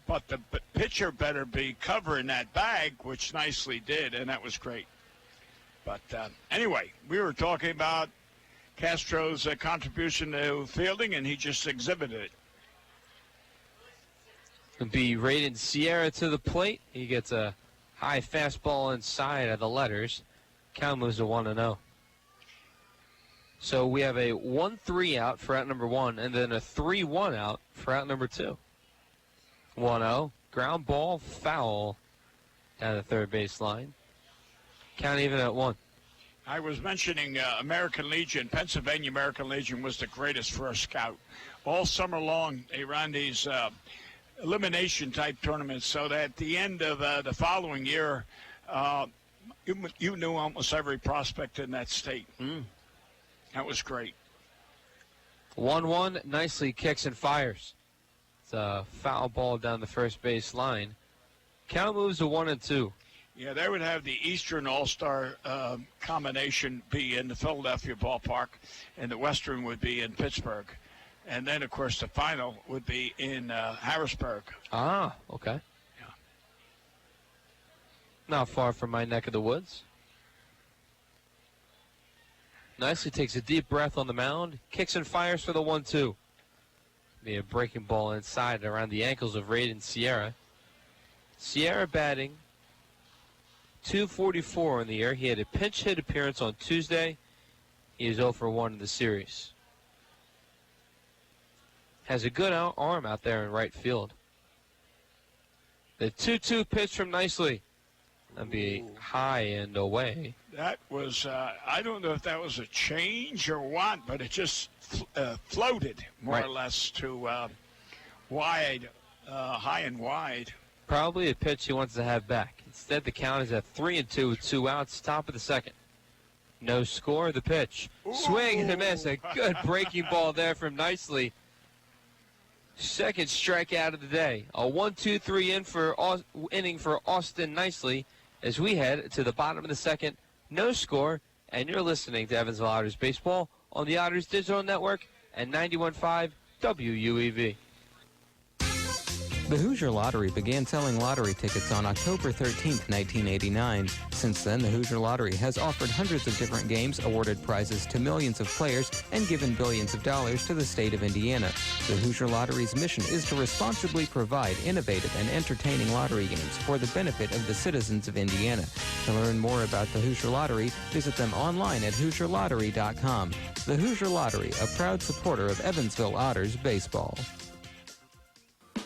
But the pitcher better be covering that bag, which Nicely did, and that was great. But anyway, we were talking about Castro's contribution to fielding, and he just exhibited it. It'll be Raiden Sierra to the plate. He gets a high fastball inside of the letters. Count moves to 1-0. So we have a 1-3 out for out number 1, and then a 3-1 out for out number 2. 1-0. Ground ball, foul down the third base line. Count even at 1. I was mentioning American Legion. Pennsylvania American Legion was the greatest for a scout. All summer long, they ran these elimination-type tournaments so that at the end of the following year, you knew almost every prospect in that state. That was great. 1-1, Nicely kicks and fires. It's a foul ball down the first base line. Count moves to 1-2. Yeah, they would have the Eastern All-Star combination be in the Philadelphia ballpark, and the Western would be in Pittsburgh. And then, of course, the final would be in Harrisburg. Ah, okay. Yeah. Not far from my neck of the woods. Nicely takes a deep breath on the mound, kicks and fires for the 1-2. Be a breaking ball inside around the ankles of Raiden Sierra. Sierra batting .244 in the year. He had a pinch hit appearance on Tuesday. He is 0 for 1 in the series. Has a good arm out there in right field. The 2-2 pitch from Nicely. That'd be high and away. That was, I don't know if that was a change or what, but it just floated more or less to wide, high and wide. Probably a pitch he wants to have back. Instead, the count is at 3-2 with 2 outs, top of the second. No score, the pitch. Swing and a miss. A good breaking ball there from Nicely. Second strikeout of the day. A 1-2-3 inning for Austin Nicely as we head to the bottom of the second. No score, and you're listening to Evansville Otters Baseball on the Otters Digital Network and 91.5 WUEV. The Hoosier Lottery began selling lottery tickets on October 13, 1989. Since then, the Hoosier Lottery has offered hundreds of different games, awarded prizes to millions of players, and given billions of dollars to the state of Indiana. The Hoosier Lottery's mission is to responsibly provide innovative and entertaining lottery games for the benefit of the citizens of Indiana. To learn more about the Hoosier Lottery, visit them online at HoosierLottery.com. The Hoosier Lottery, a proud supporter of Evansville Otters baseball.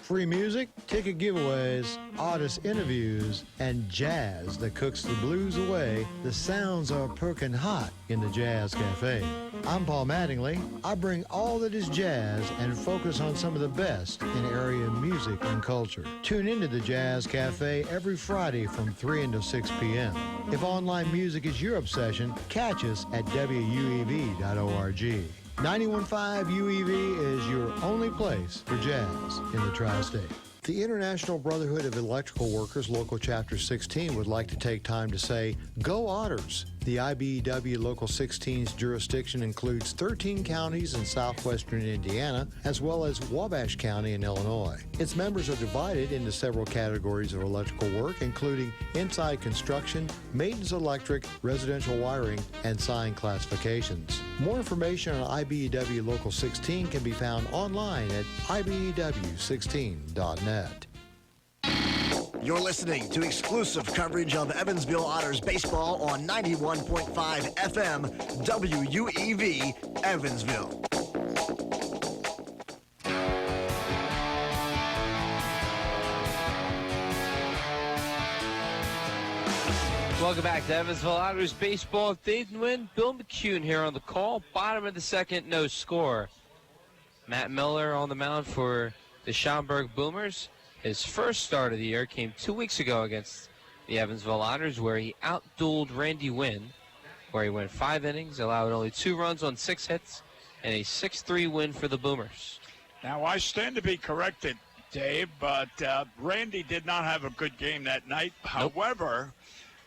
Free music, ticket giveaways, artist interviews, and jazz that cooks the blues away. The sounds are perking hot in the Jazz Cafe. I'm Paul Mattingly. I bring all that is jazz and focus on some of the best in area music and culture. Tune into the Jazz Cafe every Friday from 3 until 6 p.m. If online music is your obsession, catch us at WUEV.org. 91.5 UEV is your only place for jazz in the Tri-State. The International Brotherhood of Electrical Workers, Local Chapter 16, would like to take time to say, Go Otters! The IBEW Local 16's jurisdiction includes 13 counties in southwestern Indiana, as well as Wabash County in Illinois. Its members are divided into several categories of electrical work, including inside construction, maintenance electric, residential wiring, and sign classifications. More information on IBEW Local 16 can be found online at IBEW16.net. You're listening to exclusive coverage of Evansville Otters baseball on 91.5 FM WUEV Evansville. Welcome back to Evansville Otters baseball. Dave Nguyen, Bill McCune here on the call. Bottom of the second, no score. Matt Miller on the mound for the Schaumburg Boomers. His first start of the year came 2 weeks ago against the Evansville Otters, where he outdueled Randy Wynn, where he went 5 innings, allowed only 2 runs on 6 hits, and a 6-3 win for the Boomers. Now, I stand to be corrected, Dave, but Randy did not have a good game that night. Nope. However,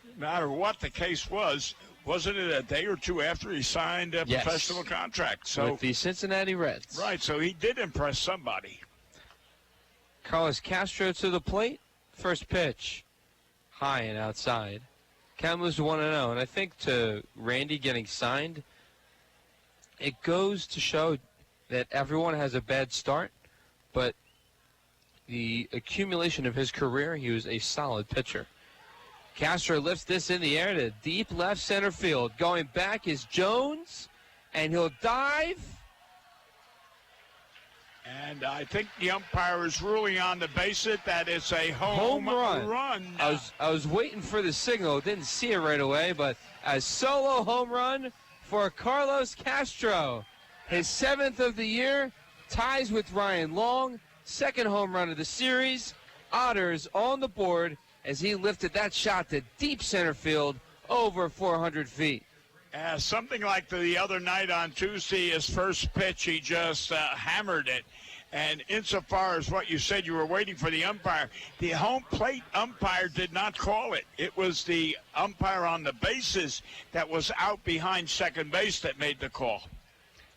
no matter what the case was, wasn't it a day or two after he signed a Yes. professional contract? So, with the Cincinnati Reds. right, so he did impress somebody. Carlos Castro to the plate. First pitch, high and outside. Count moves to 1-0, and I think to Randy getting signed, it goes to show that everyone has a bad start, but the accumulation of his career, he was a solid pitcher. Castro lifts this in the air to deep left center field. Going back is Jones, and he'll dive. And I think the umpire is ruling on the base hit that it's a home run. I was waiting for the signal. Didn't see it right away, but a solo home run for Carlos Castro. His 7th of the year, ties with Ryan Long. 2nd home run of the series. Otters on the board as he lifted that shot to deep center field over 400 feet. Something like the other night on Tuesday, his first pitch, he just hammered it. And insofar as what you said, you were waiting for the umpire. The home plate umpire did not call it. It was the umpire on the bases that was out behind second base that made the call.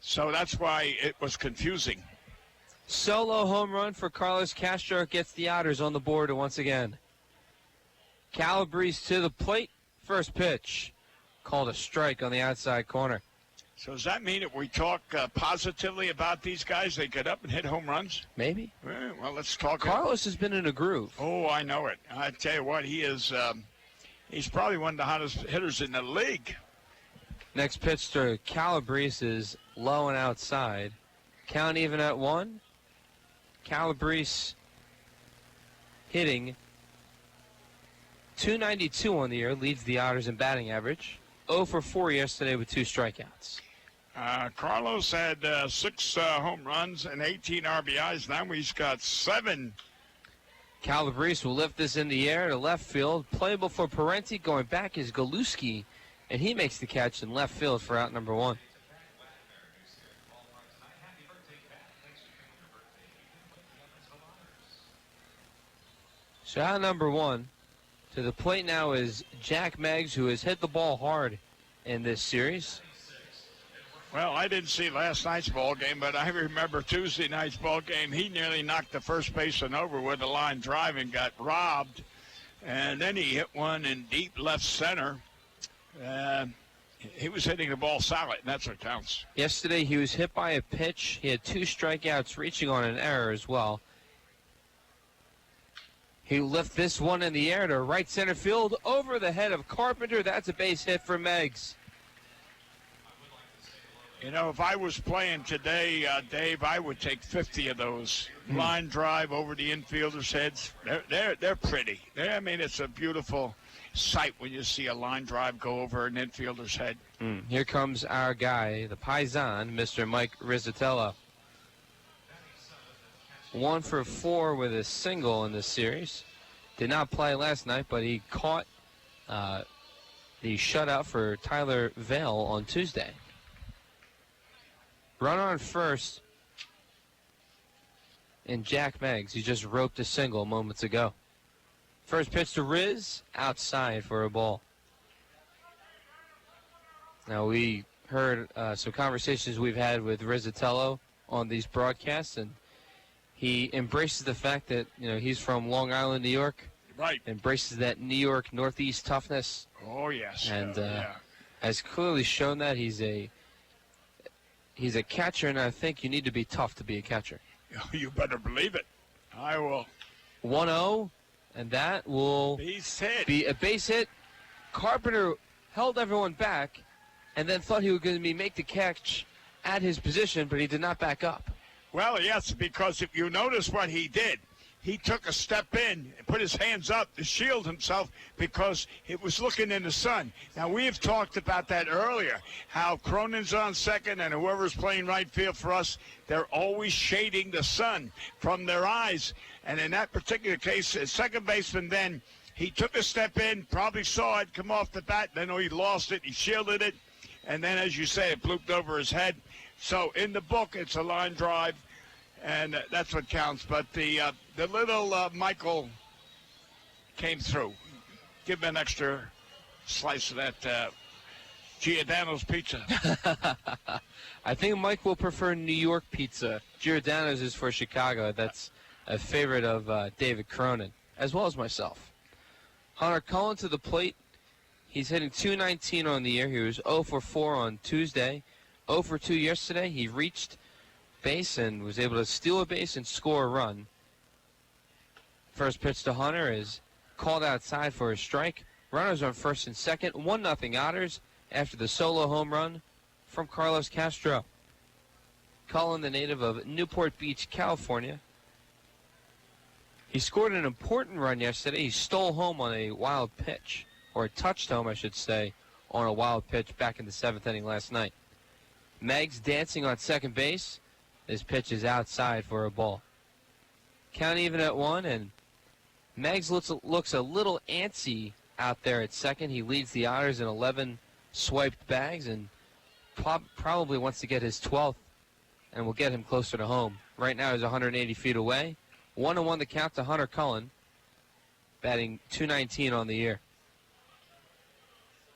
So that's why it was confusing. Solo home run for Carlos Castro gets the Otters on the board once again. Calabrese to the plate. First pitch. Called a strike on the outside corner. So does that mean that we talk positively about these guys? They get up and hit home runs? Maybe. Well, let's talk. Carlos has been in a groove. Oh, I know it. I tell you what, he is. He's probably one of the hottest hitters in the league. Next pitch to Calabrese is low and outside. Count even at 1. Calabrese hitting .292 on the year, leads the Otters in batting average. 0 for 4 yesterday with 2 strikeouts. Carlos had 6 home runs and 18 RBIs. Now he's got 7. Calabrese will lift this in the air to left field. Playable for Parenti. Going back is Galuski, and he makes the catch in left field for out number 1. So out number 1. To the plate now is Jack Meggs, who has hit the ball hard in this series. Well, I didn't see last night's ball game, but I remember Tuesday night's ball game. He nearly knocked the first baseman over with a line drive and got robbed. And then he hit one in deep left center. He was hitting the ball solid, and that's what counts. Yesterday he was hit by a pitch. He had 2 strikeouts, reaching on an error as well. He lifted this one in the air to right center field over the head of Carpenter. That's a base hit for Meggs. You know, if I was playing today, Dave, I would take 50 of those. Line drive over the infielders' heads. They're pretty. I mean, it's a beautiful sight when you see a line drive go over an infielder's head. Here comes our guy, the Paisan, Mr. Mike Rizzatello. 1 for 4 with a single in this series. Did not play last night, but he caught the shutout for Tyler Vale on Tuesday. Runner on first in Jack Meggs. He just roped a single moments ago. First pitch to Riz, outside for a ball. Now we heard some conversations we've had with Rizzatello on these broadcasts, and he embraces the fact that, you know, he's from Long Island, New York. Right. Embraces that New York Northeast toughness. Oh, yes. And has clearly shown that he's a catcher, and I think you need to be tough to be a catcher. You better believe it. I will. 1-0, and that will be a base hit. Carpenter held everyone back and then thought he was going to make the catch at his position, but he did not back up. Well, yes, because if you notice what he did, he took a step in and put his hands up to shield himself because it was looking in the sun. Now, we have talked about that earlier, how Cronin's on second and whoever's playing right field for us, they're always shading the sun from their eyes. And in that particular case, the second baseman then he took a step in, probably saw it come off the bat, then he lost it, he shielded it, and then, as you say, it blooped over his head. So in the book, it's a line drive, and that's what counts. But the little Michael came through. Give him an extra slice of that Giordano's pizza. I think Mike will prefer New York pizza. Giordano's is for Chicago. That's a favorite of David Cronin, as well as myself. Hunter Cullen to the plate. He's hitting .219 on the year. He was 0 for 4 on Tuesday, 0 for 2 yesterday. He reached base and was able to steal a base and score a run. First pitch to Hunter is called outside for a strike. Runners on first and second. 1-0 Otters after the solo home run from Carlos Castro. Cullen, the native of Newport Beach, California. He scored an important run yesterday. He stole home on a wild pitch, or touched home, I should say, on a wild pitch back in the 7th inning last night. Meggs dancing on second base. This pitch is outside for a ball. Count even at 1, and Meggs looks a little antsy out there at second. He leads the Otters in 11 swiped bags and probably wants to get his 12th and will get him closer to home. Right now he's 180 feet away. 1-1 the count to Hunter Cullen, batting .219 on the year.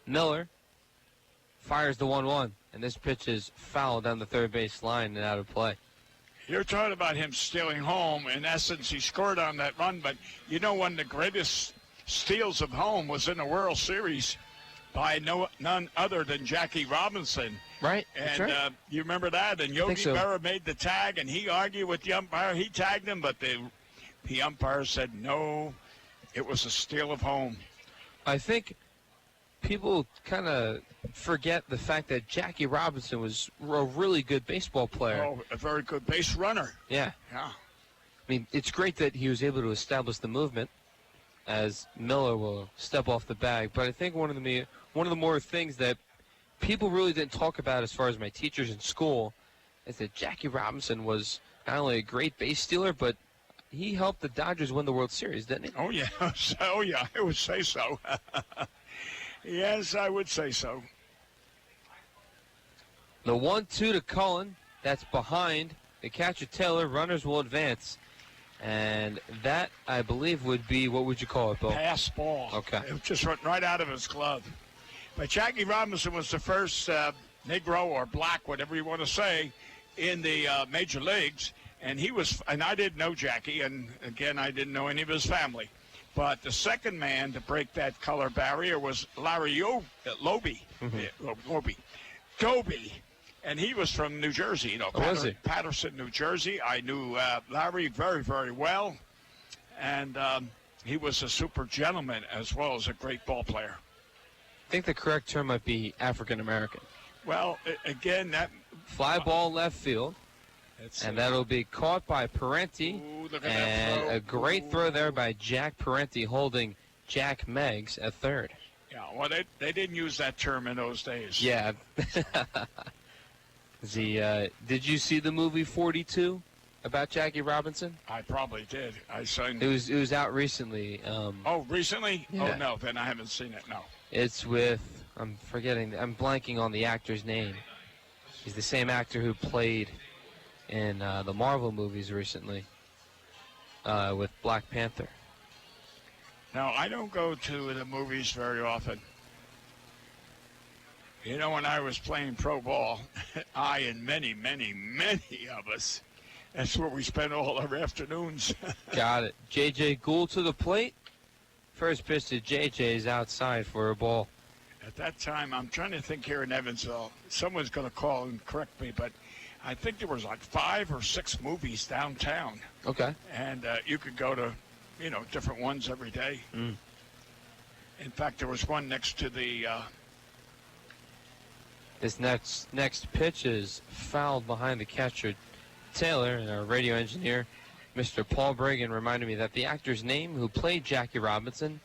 Miller fires the 1-1, and this pitch is foul down the third base line and out of play. You're talking about him stealing home. In essence, he scored on that run, but you know one of the greatest steals of home was in the World Series by none other than Jackie Robinson. Right, and that's right. You remember that? And Yogi Berra made the tag, and he argued with the umpire. He tagged him, but the umpire said no, it was a steal of home. I think people kind of forget the fact that Jackie Robinson was a really good baseball player. Oh, a very good base runner. Yeah. Yeah. I mean, it's great that he was able to establish the movement as Miller will step off the bag. But I think one of the more things that people really didn't talk about as far as my teachers in school is that Jackie Robinson was not only a great base stealer, but he helped the Dodgers win the World Series, didn't he? Oh, yeah. Oh, yeah. I would say so. Yes, I would say so. The 1-2 to Cullen. That's behind the catcher Taylor. Runners will advance. And that, I believe, would be, what would you call it, Bill? Pass ball. Okay. It just went right out of his glove. But Jackie Robinson was the first Negro or black, whatever you want to say, in the major leagues. And I didn't know Jackie, and again, I didn't know any of his family. But the second man to break that color barrier was Larry Doby. And he was from New Jersey, Patterson, New Jersey. I knew Larry very, very well. And he was a super gentleman as well as a great ball player. I think the correct term might be African-American. Well, again, that... Fly ball left field. And that'll be caught by Parenti. Ooh, look at and that throw. A great throw there by Jack Parenti holding Jack Meggs at third. Yeah, well, they didn't use that term in those days. Yeah. Did you see the movie 42 about Jackie Robinson? I probably did. It was out recently. Recently? Yeah. Oh, no, then I haven't seen it, no. It's with, I'm blanking on the actor's name. He's the same actor who played in the Marvel movies recently with Black Panther. Now, I don't go to the movies very often. You know, when I was playing pro ball, I and many, many, many of us, that's where we spent all our afternoons. Got it. J.J. Gould to the plate. First pitch to J.J. is outside for a ball. At that time, I'm trying to think here in Evansville. Someone's going to call and correct me, but I think there was like 5 or 6 movies downtown. Okay. And you could go to, different ones every day. Mm. In fact, there was one next to the... This next pitch is fouled behind the catcher, Taylor, and our radio engineer, Mr. Paul Bregan, reminded me that the actor's name who played Jackie Robinson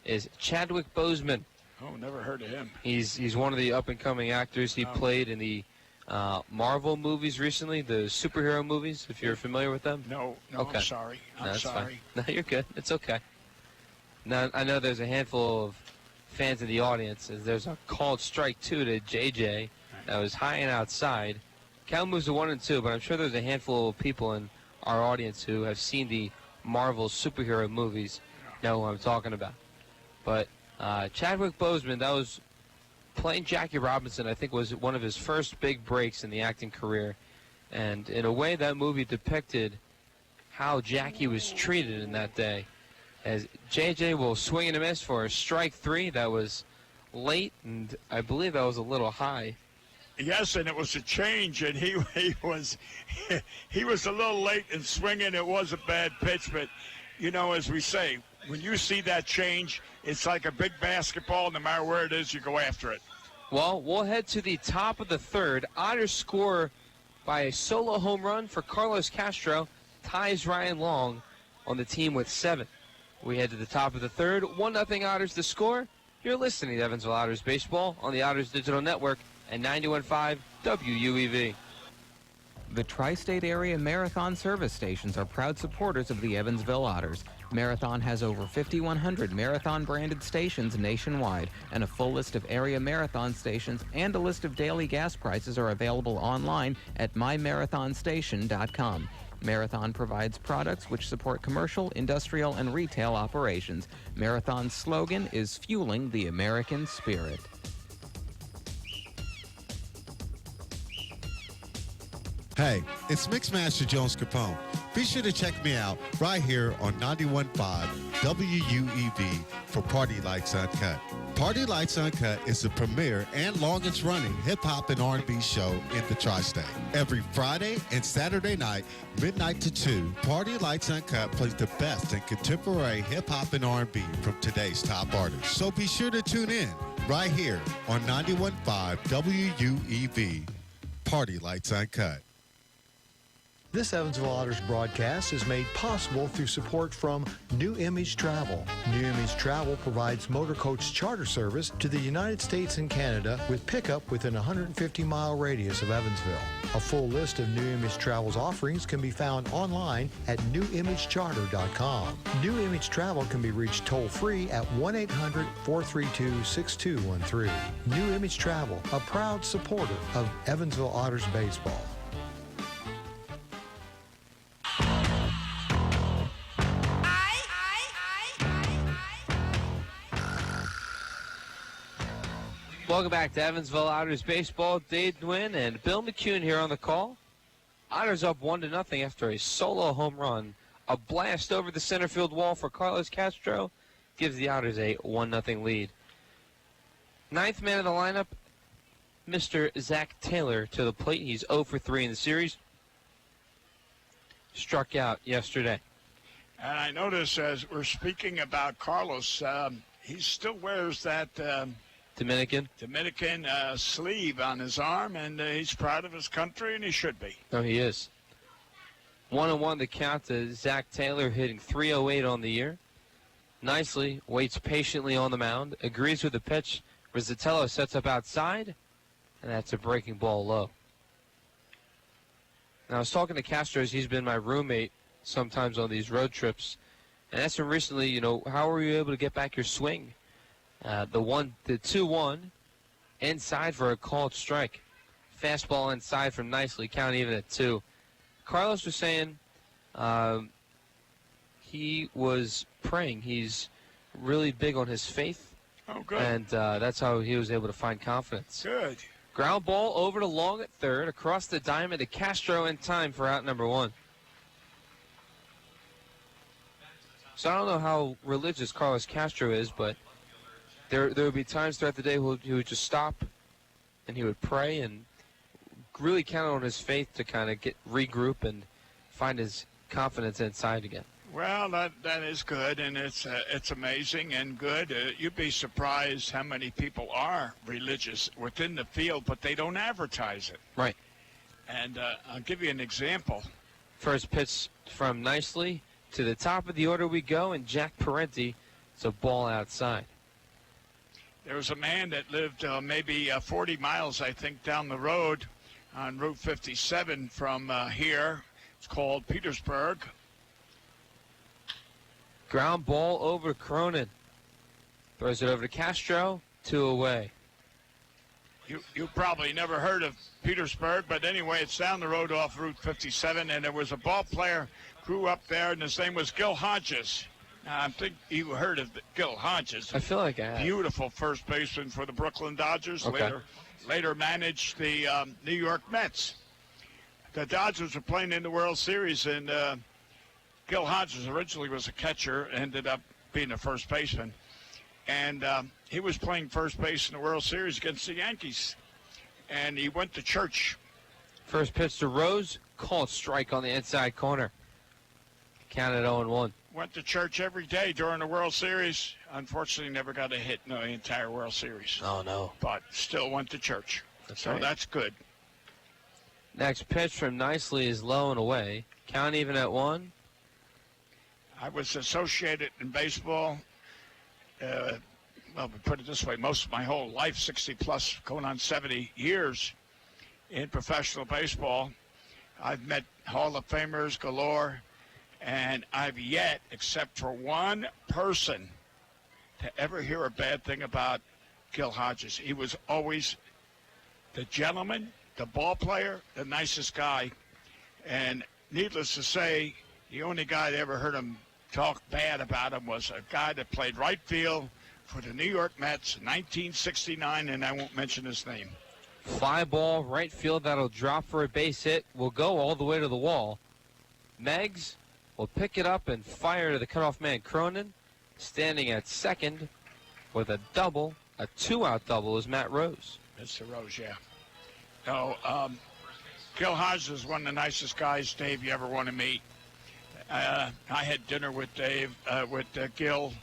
is Chadwick Boseman. Oh, never heard of him. He's one of the up-and-coming actors. He played in the Marvel movies recently, the superhero movies, if you're familiar with them. No, okay. I'm sorry. I'm sorry. Fine. No, you're good. It's okay. Now, I know there's a handful of fans in the audience. As there's a called strike 2 to JJ that was high and outside. Count moves to 1-2, but I'm sure there's a handful of people in our audience who have seen the Marvel superhero movies, know who I'm talking about. But Chadwick Boseman, that was playing Jackie Robinson, I think was one of his first big breaks in the acting career. And in a way, that movie depicted how Jackie was treated in that day. As JJ will swing and a miss for a strike 3 that was late, and I believe that was a little high. Yes, and it was a change, and he was a little late in swinging. It was a bad pitch, but you know, as we say, when you see that change, it's like a big basketball. No matter where it is, you go after it. Well, we'll head to the top of the third. Otters score by a solo home run for Carlos Castro, ties Ryan Long on the team with 7. We head to the top of the third. 1-0 Otters to score. You're listening to Evansville Otters Baseball on the Otters Digital Network and 91.5 WUEV. The Tri-State Area Marathon service stations are proud supporters of the Evansville Otters. Marathon has over 5,100 Marathon-branded stations nationwide, and a full list of area Marathon stations and a list of daily gas prices are available online at myMarathonStation.com. Marathon provides products which support commercial, industrial, and retail operations. Marathon's slogan is Fueling the American Spirit. Hey, it's Mixmaster Jones Capone. Be sure to check me out right here on 91.5 WUEV for Party Lights Uncut. Party Lights Uncut is the premier and longest-running hip-hop and R&B show in the Tri-State. Every Friday and Saturday night, midnight to 2, Party Lights Uncut plays the best in contemporary hip-hop and R&B from today's top artists. So be sure to tune in right here on 91.5 WUEV. Party Lights Uncut. This Evansville Otters broadcast is made possible through support from New Image Travel. New Image Travel provides motor coach charter service to the United States and Canada with pickup within a 150-mile radius of Evansville. A full list of New Image Travel's offerings can be found online at newimagecharter.com. New Image Travel can be reached toll-free at 1-800-432-6213. New Image Travel, a proud supporter of Evansville Otters baseball. Welcome back to Evansville Otters Baseball. Dave Nguyen and Bill McCune here on the call. Otters up 1-0 after a solo home run. A blast over the center field wall for Carlos Castro gives the Otters a 1-0 lead. Ninth man of the lineup, Mr. Zach Taylor to the plate. He's 0 for 3 in the series. Struck out yesterday. And I notice as we're speaking about Carlos, he still wears that Dominican sleeve on his arm, and he's proud of his country, and he should be. Oh, he is. 1-1 the count to Zach Taylor, hitting .308 on the year. Nicely, waits patiently on the mound, agrees with the pitch. Rizzatello sets up outside, and that's a breaking ball low. Now, I was talking to Castro, he's been my roommate sometimes on these road trips, and asked him recently, how were you able to get back your swing? The 2-1 inside for a called strike. Fastball inside from Nicely, count even at 2. Carlos was saying he was praying. He's really big on his faith. Oh, good. And that's how he was able to find confidence. Good. Ground ball over to Long at third, across the diamond to Castro in time for out number 1. So I don't know how religious Carlos Castro is, but there would be times throughout the day he would just stop and he would pray and really count on his faith to kind of regroup and find his confidence inside again. Well, that is good, and it's amazing and good. You'd be surprised how many people are religious within the field, but they don't advertise it. Right. And I'll give you an example. First pitch from Nicely. To the top of the order we go, and Jack Parenti, it's a ball outside. There was a man that lived maybe 40 miles, I think, down the road on Route 57 from here. It's called Petersburg. Ground ball over to Cronin. Throws it over to Castro. 2 away. You probably never heard of Petersburg, but anyway, it's down the road off Route 57, and there was a ball player grew up there, and his name was Gil Hodges. Now, I think you heard of Gil Hodges. I feel like I have. Beautiful first baseman for the Brooklyn Dodgers. Okay. Later managed the New York Mets. The Dodgers were playing in the World Series, and Gil Hodges originally was a catcher, ended up being a first baseman. And he was playing first base in the World Series against the Yankees. And he went to church. First pitch to Rose. Called strike on the inside corner. Counted 0-1. Went to church every day during the World Series. Unfortunately, never got a hit in the entire World Series. Oh, no. But still went to church. So right. that's good. Next pitch from Nicely is low and away. Count even at 1. I was associated in baseball, well, we put it this way, most of my whole life, 60 plus, going on 70 years in professional baseball. I've met Hall of Famers galore, and I've yet, except for one person, to ever hear a bad thing about Gil Hodges. He was always the gentleman, the ball player, the nicest guy. And needless to say, the only guy that ever heard him talk bad about him was a guy that played right field for the New York Mets in 1969, and I won't mention his name. Fly ball, right field, that'll drop for a base hit. Will go all the way to the wall. Meggs will pick it up and fire to the cutoff man, Cronin. Standing at second with a double, a 2-out double is Matt Rose. Mr. Rose, yeah. No, Gil Hodges is one of the nicest guys, Dave, you ever want to meet. I had dinner with Gil,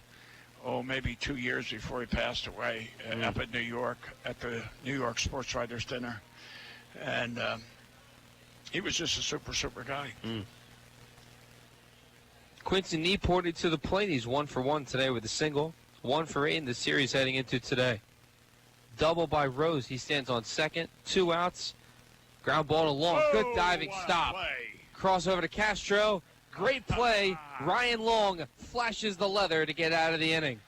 maybe 2 years before he passed away, up in New York at the New York Sports Writers Dinner. And he was just a super guy. Quincy Nieporty to the plate. He's 1 for 1 today with a single. 1 for 8 in the series heading into today. Double by Rose. He stands on second. 2 outs. Ground ball to Long. Good diving stop. Crossover to Castro. Great play. Ryan Long flashes the leather to get out of the inning.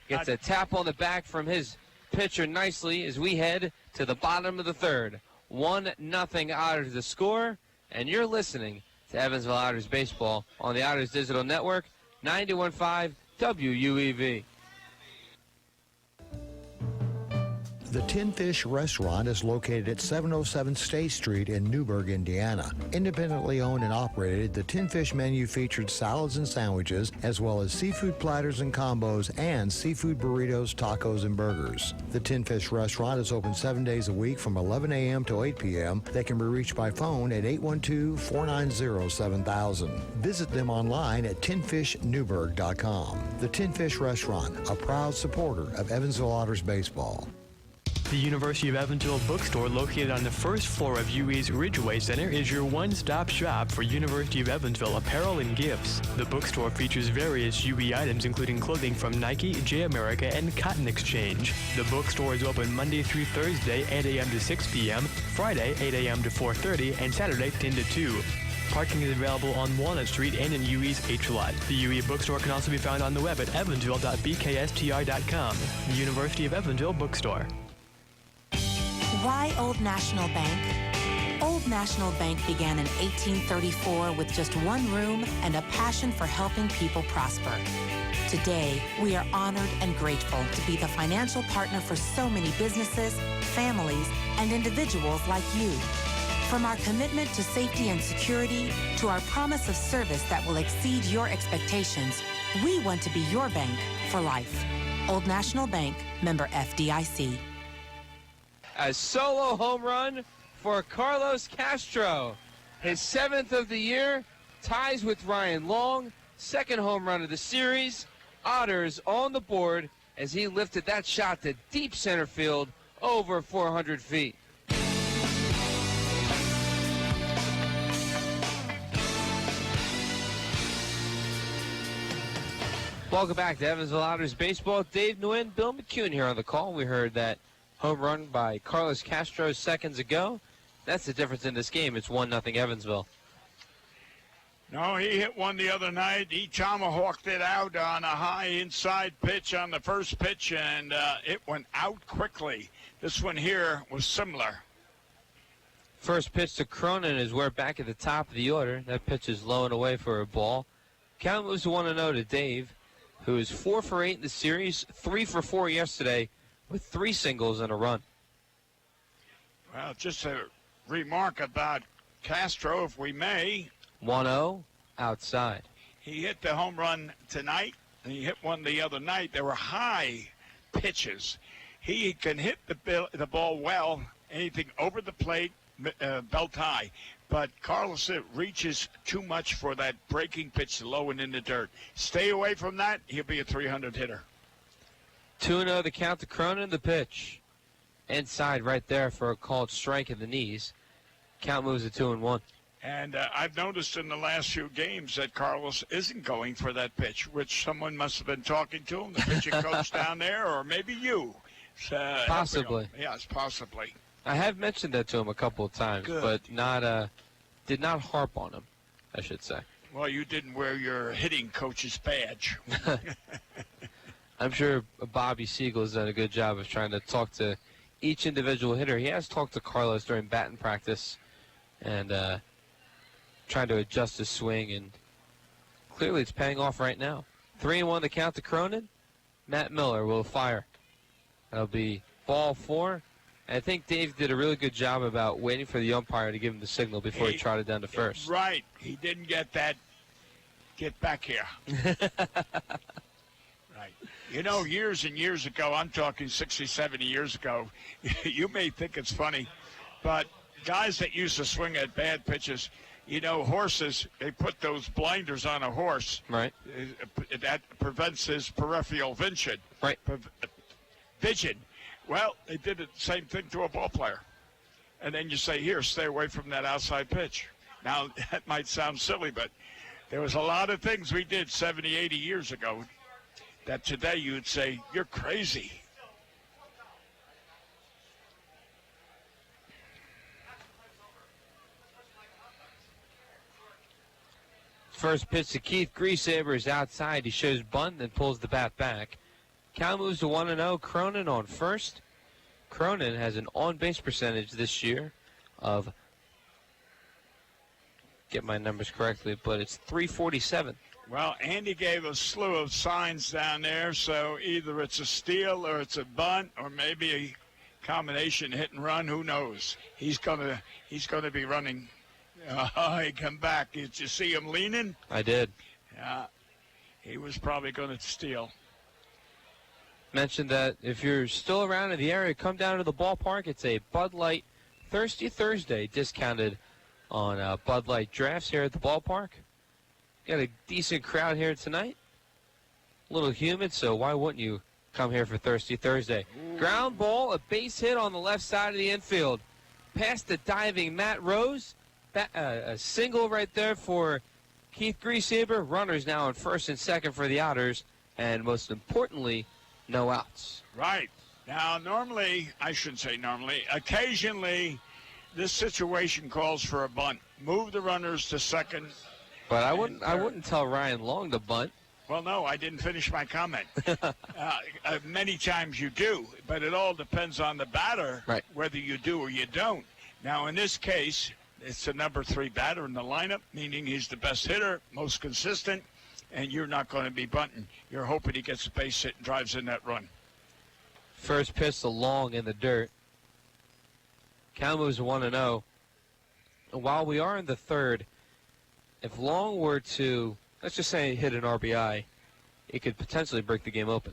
Gets a tap on the back from his pitcher Nicely as we head to the bottom of the third. 1-0 Otters to score. And you're listening to Evansville Otters Baseball on the Otters Digital Network, 91.5 WUEV. The Tin Fish Restaurant is located at 707 State Street in Newburgh, Indiana. Independently owned and operated, the Tin Fish menu featured salads and sandwiches, as well as seafood platters and combos, and seafood burritos, tacos, and burgers. The Tin Fish Restaurant is open 7 days a week from 11 a.m. to 8 p.m. They can be reached by phone at 812-490-7000. Visit them online at tinfishnewburgh.com. The Tin Fish Restaurant, a proud supporter of Evansville Otters baseball. The University of Evansville bookstore, located on the first floor of UE's Ridgeway Center, is your one-stop shop for University of Evansville apparel and gifts. The bookstore features various UE items, including clothing from Nike, J America, and Cotton Exchange. The bookstore is open Monday through Thursday, 8 a.m. to 6 p.m., Friday, 8 a.m. to 4:30, and Saturday, 10 to 2. Parking is available on Walnut Street and in UE's H-Lot. The UE bookstore can also be found on the web at evansville.bkstr.com. The University of Evansville bookstore. Why Old National Bank? Old National Bank began in 1834 with just one room and a passion for helping people prosper. Today, we are honored and grateful to be the financial partner for so many businesses, families, and individuals like you. From our commitment to safety and security to our promise of service that will exceed your expectations, we want to be your bank for life. Old National Bank, member FDIC. A solo home run for Carlos Castro. His 7th of the year, ties with Ryan Long. 2nd home run of the series. Otters on the board as he lifted that shot to deep center field over 400 feet. Welcome back to Evansville Otters Baseball. Dave Nguyen, Bill McCune here on the call. We heard that home run by Carlos Castro seconds ago. That's the difference in this game. It's 1-0 Evansville. No, he hit one the other night. He tomahawked it out on a high inside pitch on the first pitch, and it went out quickly. This one here was similar. First pitch to Cronin is we're back at the top of the order. That pitch is low and away for a ball. Count moves to 1-0 to Dave, who is 4 for 8 in the series, 3 for 4 yesterday with 3 singles and a run. Well, just a remark about Castro, if we may. 1-0 outside. He hit the home run tonight, and he hit one the other night. There were high pitches. He can hit the ball well, anything over the plate, belt high. But Carlos reaches too much for that breaking pitch low and in the dirt. Stay away from that. He'll be a 300 hitter. 2-0 the count to Cronin. The pitch inside right there for a called strike in the knees. Count moves to 2-1. And I've noticed in the last few games that Carlos isn't going for that pitch, which someone must have been talking to him, the pitching coach down there, or maybe you. Possibly. Yes, possibly. I have mentioned that to him a couple of times, but did not harp on him, I should say. Well, you didn't wear your hitting coach's badge. I'm sure Bobby Siegel has done a good job of trying to talk to each individual hitter. He has talked to Carlos during batting practice and trying to adjust his swing, and clearly it's paying off right now. 3-1 the count to Cronin. Matt Miller will fire. That'll be ball 4. I think Dave did a really good job about waiting for the umpire to give him the signal before he trotted down to first. Right. He didn't get that. Get back here. Right. You know, years and years ago, I'm talking 60, 70 years ago, you may think it's funny, but guys that used to swing at bad pitches, you know, horses, they put those blinders on a horse. Right. That prevents his peripheral vision. Right. Vision. Well, they did the same thing to a ball player. And then you say, here, stay away from that outside pitch. Now, that might sound silly, but there was a lot of things we did 70, 80 years ago that today you'd say, you're crazy. First pitch to Keith Griesaber is outside. He shows bunt, then pulls the bat back. Count moves to 1-0. Cronin on first. Cronin has an on-base percentage this year of, get my numbers correctly, but it's .347. Well, Andy gave a slew of signs down there, so either it's a steal or it's a bunt or maybe a combination hit and run. Who knows? He's gonna be running. He come back. Did you see him leaning? I did. Yeah, he was probably going to steal. Mentioned that if you're still around in the area, come down to the ballpark. It's a Bud Light Thirsty Thursday, discounted on Bud Light drafts here at the ballpark. Got a decent crowd here tonight. A little humid, so why wouldn't you come here for Thirsty Thursday? Ooh. Ground ball, a base hit on the left side of the infield. Past the diving Matt Rose. A single right there for Keith Griesaber. Runners now on first and second for the Otters. And most importantly, no outs. Right. Now, normally, I shouldn't say normally, occasionally this situation calls for a bunt. Move the runners to second. But I wouldn't tell Ryan Long to bunt. Well, no, I didn't finish my comment. Many times you do, but it all depends on the batter, right, whether you do or you don't. Now, in this case, it's the number 3 batter in the lineup, meaning he's the best hitter, most consistent, and you're not going to be bunting. You're hoping he gets a base hit and drives in that run. First pitch to Long in the dirt. Count moves 1-0. While we are in the third, if Long were to, let's just say, hit an RBI, it could potentially break the game open.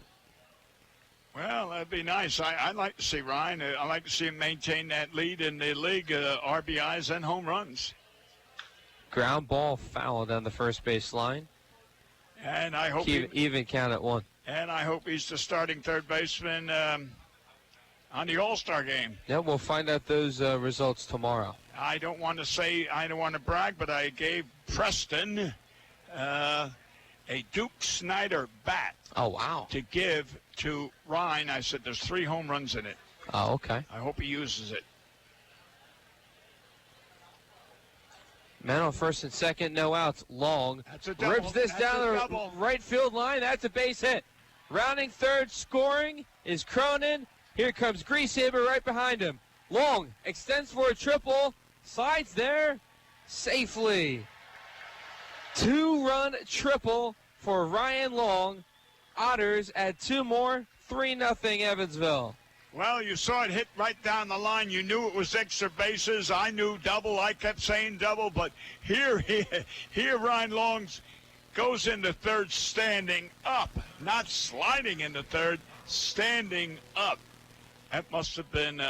Well, that'd be nice. I'd like to see Ryan. I'd like to see him maintain that lead in the league, RBIs and home runs. Ground ball foul down the first base line. And I hope even count at 1. And I hope he's the starting third baseman on the All-Star game. Yeah, we'll find out those results tomorrow. I don't want to brag, but I gave Preston a Duke Snyder bat. Oh, wow. To give to Ryan. I said there's 3 home runs in it. Oh, okay. I hope he uses it. Man on first and second, no outs. Long That's a double. rips this That's down a the double. right field line. That's a base hit. Rounding third, scoring is Cronin. Here comes Greasehaber right behind him. Long extends for a triple. Slides there safely. 2-run triple for Ryan Long. Otters add 2 more. 3-0 Evansville. Well, you saw it hit right down the line. You knew it was extra bases. I knew double. I kept saying double, but here Ryan Long goes into third standing up, not sliding into third, standing up. That must have been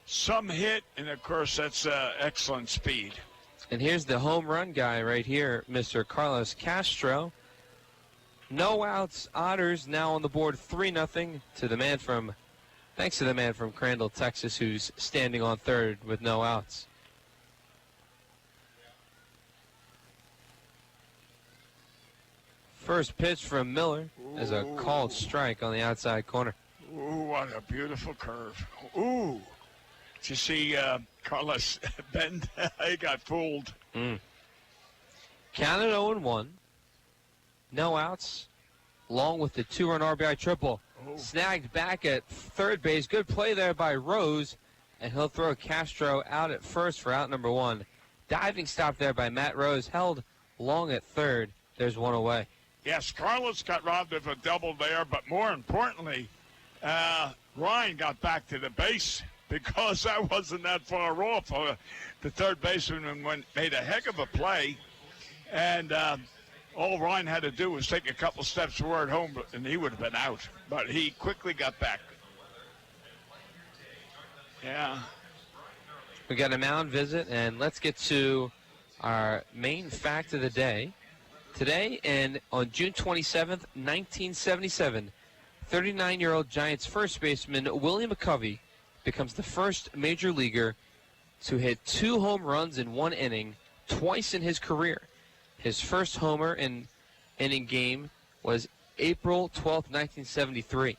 some hit, and of course that's excellent speed. And here's the home run guy right here, Mr. Carlos Castro. No outs. Otters now on the board 3-0 to the man from. Thanks to the man from Crandall, Texas, who's standing on third with no outs. First pitch from Miller is a called strike on the outside corner. Ooh, what a beautiful curve. Ooh. Did you see Carlos bend? He got fooled. Counted 0-1. No outs. Long with the 2-run RBI triple. Snagged back at third base. Good play there by Rose. And he'll throw Castro out at first for out number 1. Diving stop there by Matt Rose. Held Long at third. There's 1 away. Yes, Carlos got robbed of a double there, but more importantly, Ryan got back to the base because that wasn't that far off. The third baseman made a heck of a play, and all Ryan had to do was take a couple steps toward home, and he would have been out. But he quickly got back. Yeah. We got a mound visit, and let's get to our main fact of the day. Today, and on June 27th, 1977, 39-year-old Giants first baseman Willie McCovey becomes the first major leaguer to hit 2 home runs in 1 inning twice in his career. His first homer in inning game was April 12, 1973.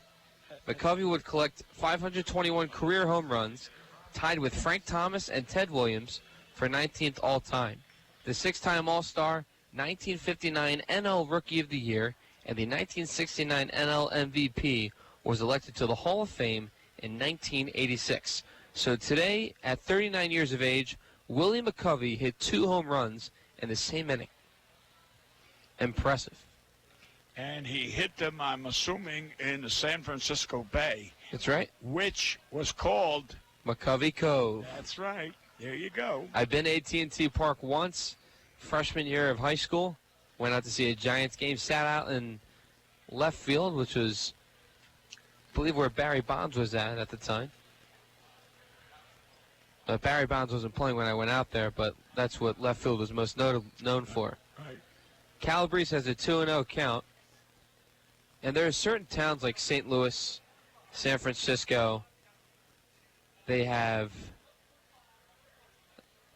McCovey would collect 521 career home runs, tied with Frank Thomas and Ted Williams for 19th all-time. The 6-time All-Star, 1959 NL Rookie of the Year, and the 1969 NL MVP was elected to the Hall of Fame in 1986. So today, at 39 years of age, Willie McCovey hit 2 home runs in the same inning. Impressive. And he hit them, I'm assuming, in the San Francisco Bay. That's right. Which was called McCovey Cove. That's right. There you go. I've been to AT&T Park once, freshman year of high school. Went out to see a Giants game. Sat out in left field, which was, I believe, where Barry Bonds was at the time. Barry Bonds wasn't playing when I went out there, but that's what left field was most known for. Right. Calabrese has a 2-0 count. And there are certain towns like St. Louis, San Francisco, they have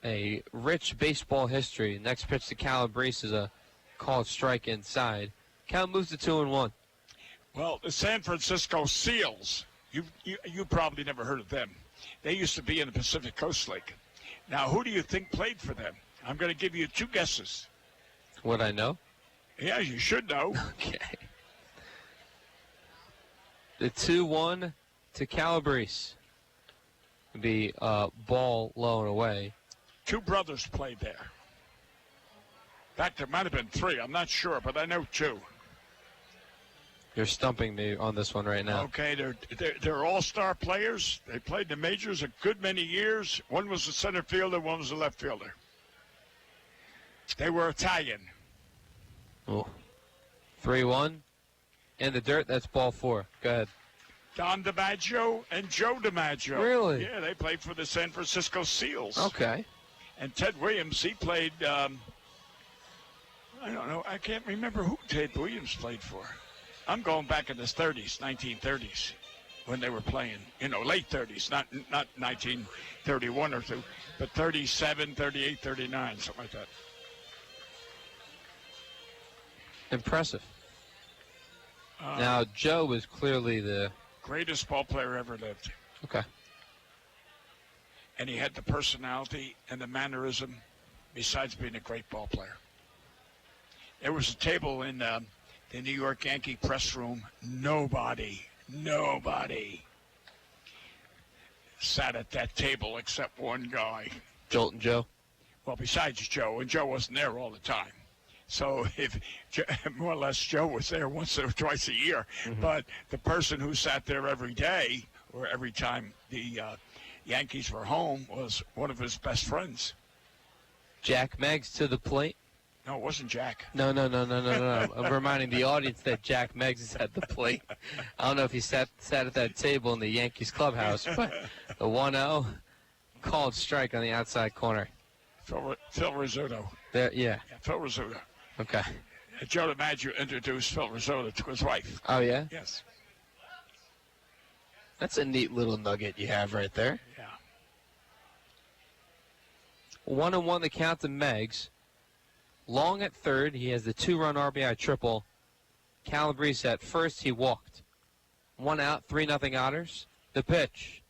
a rich baseball history. Next pitch to Calabrese is a called strike inside. Count moves to 2-1. Well, the San Francisco Seals, you probably never heard of them. They used to be in the Pacific Coast League. Now, who do you think played for them? I'm going to give you 2 guesses. Would I know? Yeah, you should know. Okay. The 2-1 to Calabrese would be ball low and away. 2 brothers played there. In fact, there might have been 3. I'm not sure, but I know 2. You're stumping me on this one right now. Okay, they're all-star players. They played the majors a good many years. One was a center fielder, one was a left fielder. They were Italian. Oh. 3-1. In the dirt, that's ball 4. Go ahead. Don DiMaggio and Joe DiMaggio. Really? Yeah, they played for the San Francisco Seals. Okay. And Ted Williams, he played, I don't know, I can't remember who Ted Williams played for. I'm going back in the 30s, 1930s, when they were playing, late 30s, not 1931 or 2, but 37, 38, 39, something like that. Impressive. Now, Joe was clearly the greatest ball player ever lived. Okay. And he had the personality and the mannerism. besides being a great ball player. There was a table in the New York Yankee press room. Nobody sat at that table except one guy. Jolton Joe? Well, besides Joe, and Joe wasn't there all the time. So if more or less Joe was there once or twice a year, but the person who sat there every day or every time the Yankees were home was one of his best friends. Jack Meggs to the plate. No, it wasn't Jack. No. I'm reminding the audience that Jack Meggs is at the plate. I don't know if he sat at that table in the Yankees clubhouse, but the 1-0 called strike on the outside corner. Phil Rizzuto. Yeah. Phil Rizzuto. Okay. Joe DiMaggio introduced Phil Rizzuto to his wife. Oh, yeah? Yes. That's a neat little nugget you have right there. Yeah. 1-1 the count to Meggs. Long at third. He has the 2-run RBI triple. Calabrese at first. He walked. 1 out, 3-0 Otters. The pitch.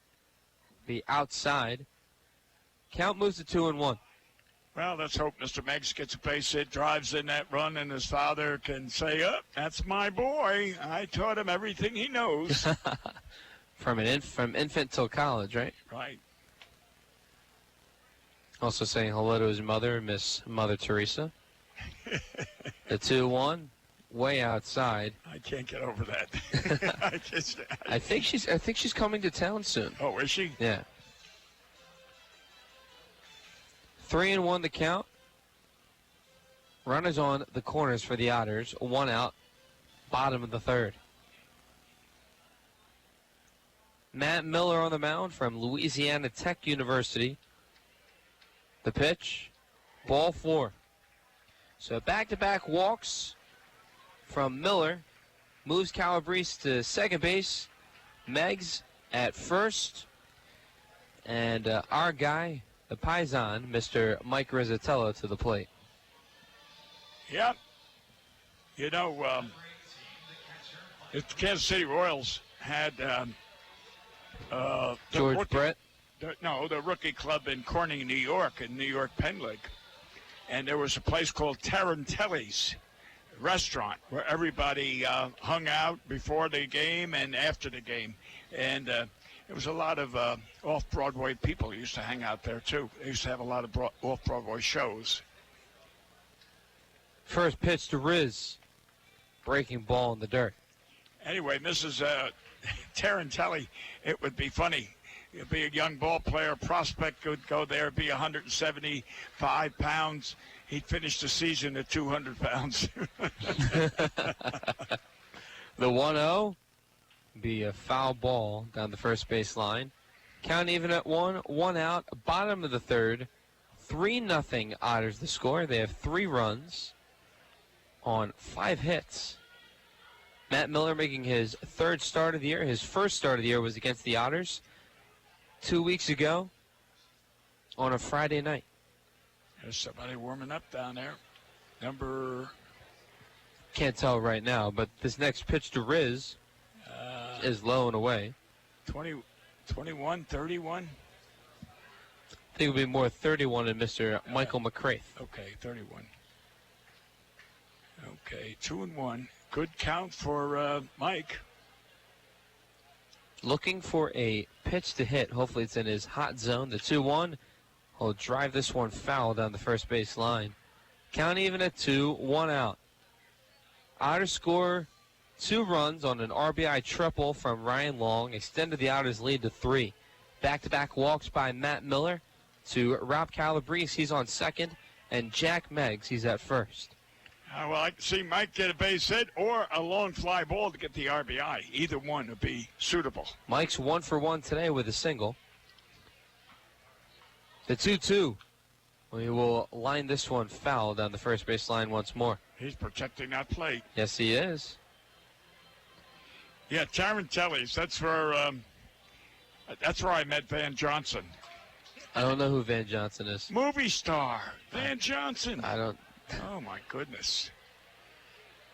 The outside. Count moves to 2-1. Well, let's hope Mr. Meggs gets a base hit, drives in that run, and his father can say, "Oh, that's my boy. I taught him everything he knows." From infant till college, right? Right. Also saying hello to his mother, Miss Mother Teresa. The 2-1, way outside. I can't get over that. I think she's coming to town soon. Oh, is she? Yeah. 3-1 the count. Runners on the corners for the Otters. 1 out. Bottom of the third. Matt Miller on the mound from Louisiana Tech University. The pitch. Ball 4. So back-to-back walks from Miller. Moves Calabrese to second base. Meggs at first. And our guy, the Paisan, Mr. Mike Rizzatello, to the plate. Yep. You know, the Kansas City Royals had George Brett? The rookie club in Corning, New York, in New York Penn League. And there was a place called Tarantelli's restaurant where everybody hung out before the game and after the game. And there was a lot of off-Broadway people who used to hang out there, too. They used to have a lot of off-Broadway shows. First pitch to Riz. Breaking ball in the dirt. Anyway, Mrs. Tarantelli, it would be funny. You'd be a young ball player, prospect would go there, be 175 pounds. He'd finish the season at 200 pounds. The 1-0 be a foul ball down the first base line. Count even at 1 out, bottom of the third. 3-0 Otters the score. They have 3 runs on 5 hits. Matt Miller making his 3rd start of the year. His first start of the year was against the Otters 2 weeks ago on a Friday night. There's somebody warming up down there. Number... Can't tell right now, but this next pitch to Riz is low and away. 21, 31? I think it would be more 31 than Mr. Michael McCraith. Okay, 31. Okay, 2-1. Good count for Mike. Looking for a pitch to hit. Hopefully it's in his hot zone. The 2-1 will drive this one foul down the first base line. Count even at 2, 1 out. Otters score 2 runs on an RBI triple from Ryan Long. Extended the Otters lead to 3. Back-to-back walks by Matt Miller to Rob Calabrese. He's on second. And Jack Meggs, he's at first. Well, I can see Mike get a base hit or a long fly ball to get the RBI. Either one would be suitable. Mike's 1 for 1 today with a single. The 2-2. We will line this one foul down the first base line once more. He's protecting that plate. Yes, he is. Yeah, Tarantelli's. That's where I met Van Johnson. I don't know who Van Johnson is. Movie star Van Johnson. I don't. Oh my goodness.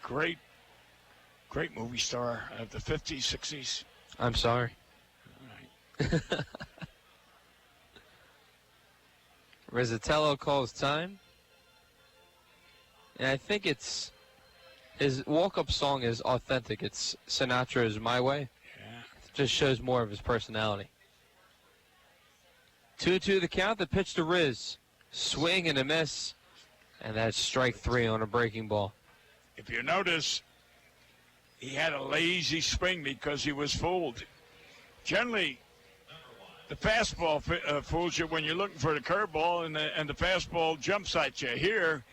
Great movie star of the 50s, 60s. I'm sorry. All right. Rizzatello calls time. And I think his walk-up song is authentic. It's Sinatra's My Way. Yeah. It just shows more of his personality. 2-2 the count. The pitch to Riz. Swing and a miss. And that's strike 3 on a breaking ball. If you notice, he had a lazy swing because he was fooled. Generally, the fastball fools you when you're looking for the curveball, and the fastball jumps at you. Here,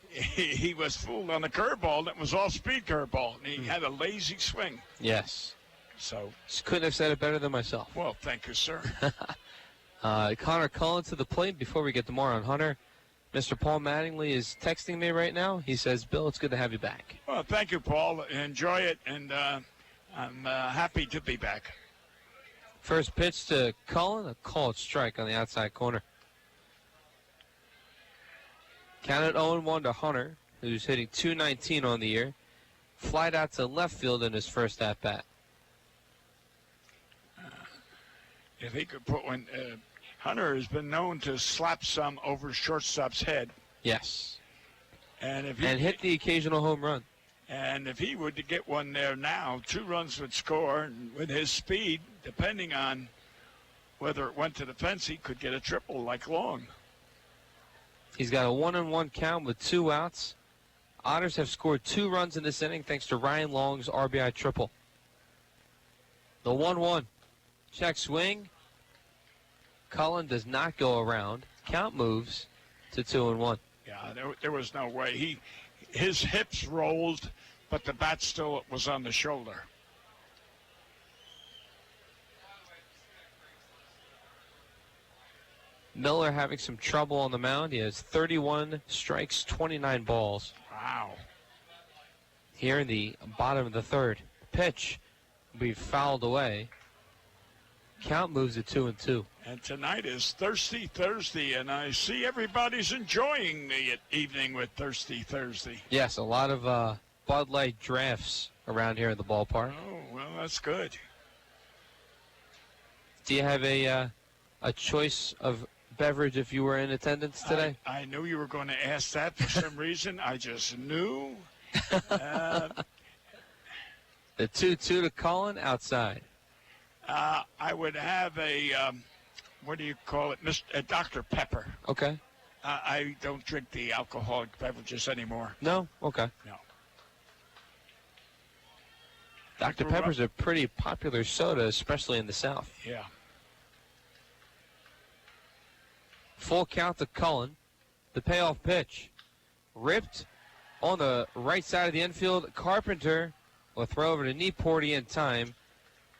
he was fooled on the curveball. That was off-speed curveball, and he had a lazy swing. Yes. So just couldn't have said it better than myself. Well, thank you, sir. Connor Cullen to the plate before we get to more on Hunter. Mr. Paul Mattingly is texting me right now. He says, Bill, it's good to have you back. Well, thank you, Paul. Enjoy it, and I'm happy to be back. First pitch to Cullen, a called strike on the outside corner. Counted 0-1 to Hunter, who's hitting .219 on the year. Flied out to left field in his first at-bat. If he could put one... Hunter has been known to slap some over shortstop's head. Yes. And hit the occasional home run. And if he were to get one there now, 2 runs would score. And with his speed, depending on whether it went to the fence, he could get a triple like Long. He's got a 1-1 count with 2 outs. Otters have scored 2 runs in this inning thanks to Ryan Long's RBI triple. The 1-1. Check swing. Cullen does not go around. Count moves to 2-1. Yeah, there was no way. His hips rolled, but the bat still was on the shoulder. Miller having some trouble on the mound. He has 31 strikes, 29 balls. Wow. Here in the bottom of the third. Pitch will be fouled away. Count moves to 2-2. And tonight is Thirsty Thursday, and I see everybody's enjoying the evening with Thirsty Thursday. Yes, a lot of Bud Light drafts around here at the ballpark. Oh, well, that's good. Do you have a choice of beverage if you were in attendance today? I knew you were going to ask that for some reason. I just knew. The 2-2 to Cullen outside. I would have a, what do you call it, a Dr. Pepper. Okay. I don't drink the alcoholic beverages anymore. No? Okay. No. Dr. Pepper's a pretty popular soda, especially in the South. Yeah. Full count to Cullen. The payoff pitch. Ripped on the right side of the infield. Carpenter will throw over to Nieporty in time.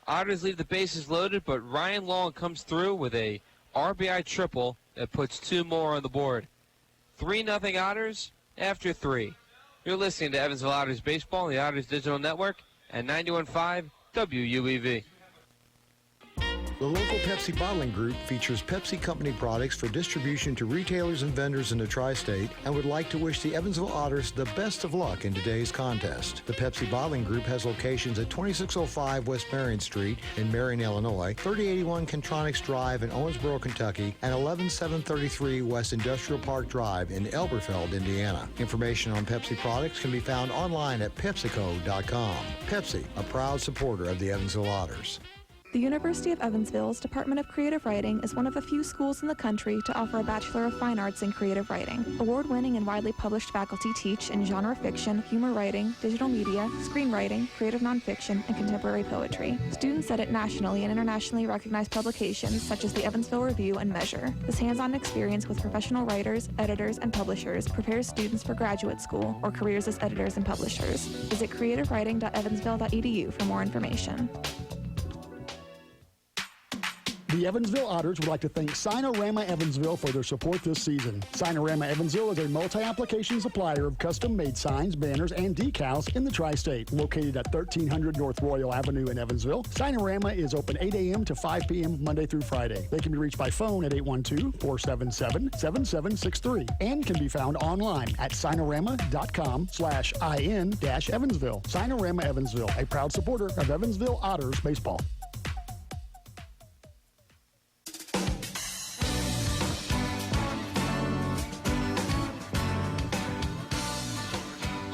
Otters leave the bases loaded, but Ryan Long comes through with a RBI triple that puts 2 more on the board. 3-0 Otters after 3. You're listening to Evansville Otters Baseball on the Otters Digital Network at 91.5 WUEV. The local Pepsi bottling group features Pepsi Company products for distribution to retailers and vendors in the tri-state and would like to wish the Evansville Otters the best of luck in today's contest. The Pepsi bottling group has locations at 2605 West Marion Street in Marion, Illinois, 3081 Contronics Drive in Owensboro, Kentucky, and 11733 West Industrial Park Drive in Elberfeld, Indiana. Information on Pepsi products can be found online at PepsiCo.com. Pepsi, a proud supporter of the Evansville Otters. The University of Evansville's Department of Creative Writing is one of a few schools in the country to offer a Bachelor of Fine Arts in Creative Writing. Award-winning and widely published faculty teach in genre fiction, humor writing, digital media, screenwriting, creative nonfiction, and contemporary poetry. Students edit nationally and internationally recognized publications such as the Evansville Review and Measure. This hands-on experience with professional writers, editors, and publishers prepares students for graduate school or careers as editors and publishers. Visit creativewriting.evansville.edu for more information. The Evansville Otters would like to thank Sinorama Evansville for their support this season. Sinorama Evansville is a multi-application supplier of custom-made signs, banners, and decals in the tri-state. Located at 1300 North Royal Avenue in Evansville, Sinorama is open 8 a.m. to 5 p.m. Monday through Friday. They can be reached by phone at 812-477-7763 and can be found online at sinorama.com/in-Evansville. Sinorama Evansville, a proud supporter of Evansville Otters baseball.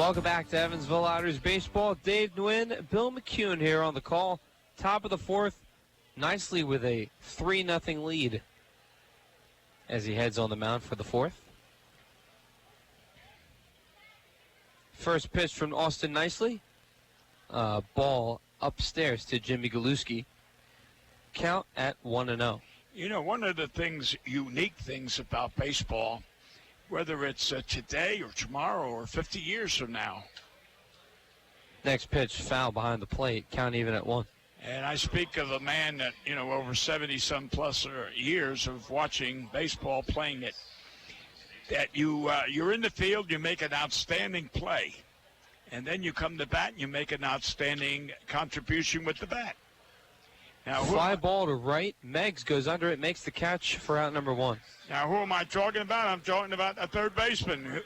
Welcome back to Evansville Otters Baseball. Dave Nguyen, Bill McCune here on the call. Top of the fourth, nicely with a 3-0 lead as he heads on the mound for the fourth. First pitch from Austin Nicely. Ball upstairs to Jimmy Galuski. Count at 1-0. You know, one of the unique things about baseball, whether it's today or tomorrow or 50 years from now. Next pitch, foul behind the plate. Count even at 1. And I speak of a man that, over 70-some plus years of watching baseball, playing it, that you're in the field, you make an outstanding play. And then you come to bat and you make an outstanding contribution with the bat. Now, fly ball to right. Meggs goes under it, makes the catch for out number 1. Now, who am I talking about? I'm talking about a third baseman.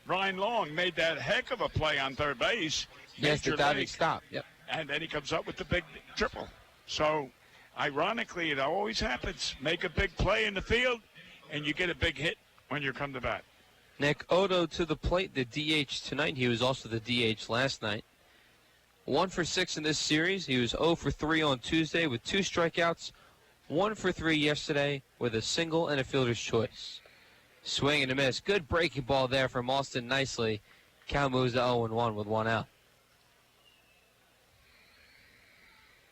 Ryan Long made that heck of a play on third base. Yes, the diving stop. Yep. And then he comes up with the big triple. So, ironically, it always happens. Make a big play in the field, and you get a big hit when you come to bat. Nick Odo to the plate, the DH tonight. He was also the DH last night. 1 for 6 in this series. He was 0 for 3 on Tuesday with 2 strikeouts. 1 for 3 yesterday with a single and a fielder's choice. Swing and a miss. Good breaking ball there from Austin Nicely. Count moves to 0-1 with 1 out.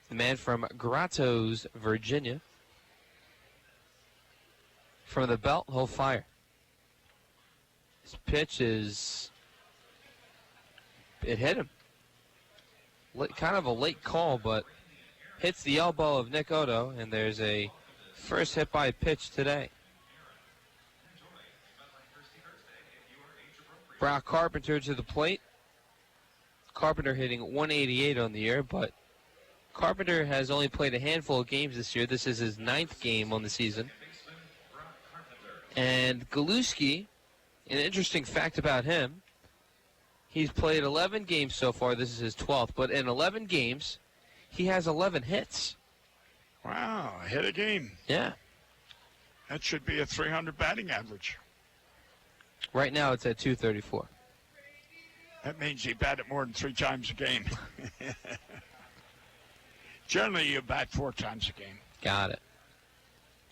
The man from Grottoes, Virginia. From the belt, he'll fire. This pitch it hit him. Kind of a late call, but hits the elbow of Nick Odo, and there's a first hit by pitch today. Brock Carpenter to the plate. Carpenter hitting 188 on the year, but Carpenter has only played a handful of games this year. This is his 9th game on the season. And Galuski, an interesting fact about him, he's played 11 games so far. This is his 12th. But in 11 games, he has 11 hits. Wow, a hit a game. Yeah. That should be a 300 batting average. Right now it's at 234. That means he batted more than 3 times a game. Generally, you bat 4 times a game. Got it.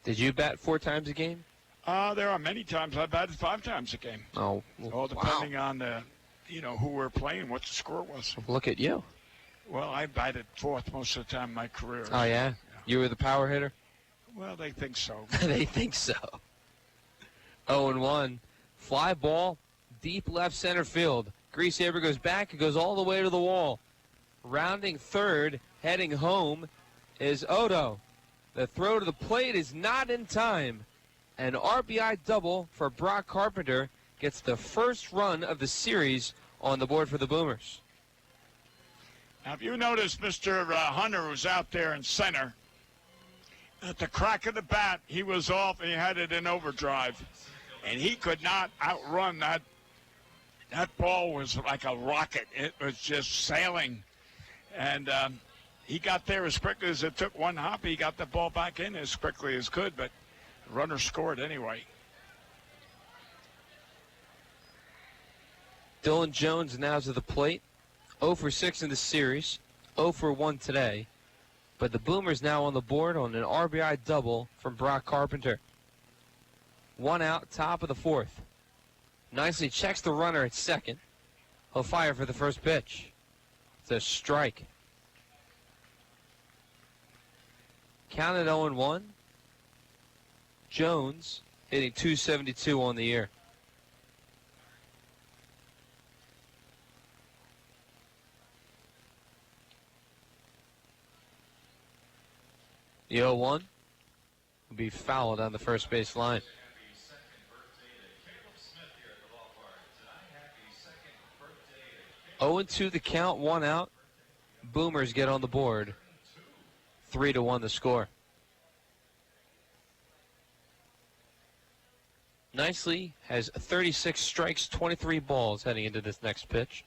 Did you bat 4 times a game? There are many times I batted 5 times a game. Oh, all depending on who we're playing, what the score was. Look at you. Well, I batted 4th most of the time in my career. Oh, yeah? You were the power hitter? Well, they think so. They think so. 0-1. Fly ball, deep left center field. Grease Saber goes back. It goes all the way to the wall. Rounding third, heading home, is Odo. The throw to the plate is not in time. An RBI double for Brock Carpenter gets the first run of the series on the board for the Boomers. Now, if you notice Mr. Hunter was out there in center, at the crack of the bat, he was off and he had it in overdrive. And he could not outrun that. That ball was like a rocket. It was just sailing. And he got there as quickly as it took one hop. He got the ball back in as quickly as could, but the runner scored anyway. Dylan Jones now to the plate. 0 for 6 in the series. 0 for 1 today. But the Boomers now on the board on an RBI double from Brock Carpenter. 1 out, top of the 4th. Nicely checks the runner at second. He'll fire for the first pitch. It's a strike. Counted 0-1. Jones hitting .272 on the year. The 0-1 will be fouled on the first base line. Oh, 0-2 the count, 1 out. Boomers get on the board. 3-1 the score. Nicely has 36 strikes, 23 balls heading into this next pitch.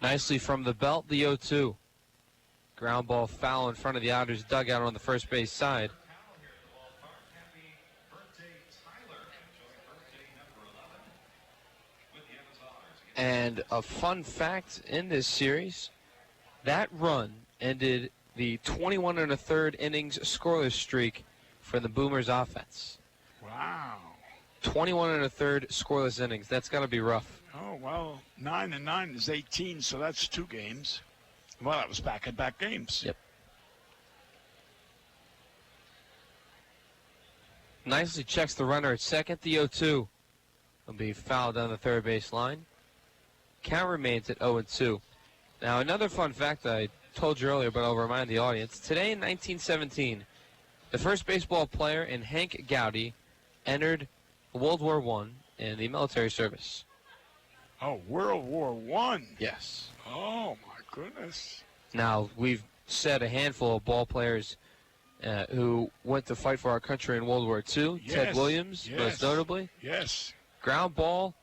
Nicely from the belt, the 0-2. Ground ball foul in front of the Otters dugout on the first base side. And a fun fact in this series, that run ended the 21 1/3 innings scoreless streak for the Boomers offense. Wow. 21 1/3 scoreless innings. That's got to be rough. Oh, well, 9 and 9 is 18, so that's 2 games. Well, that was back-to-back games. Yep. Nicely checks the runner at second. The 0-2 will be fouled down the third base line. Count remains at 0-2. Now, another fun fact I told you earlier, but I'll remind the audience. Today in 1917, the first baseball player in Hank Gowdy entered World War I in the military service. Oh, World War I? Yes. Oh, my goodness. Now, we've said a handful of ball players who went to fight for our country in World War II. Yes, Ted Williams, yes, most notably. Yes. Ground ball,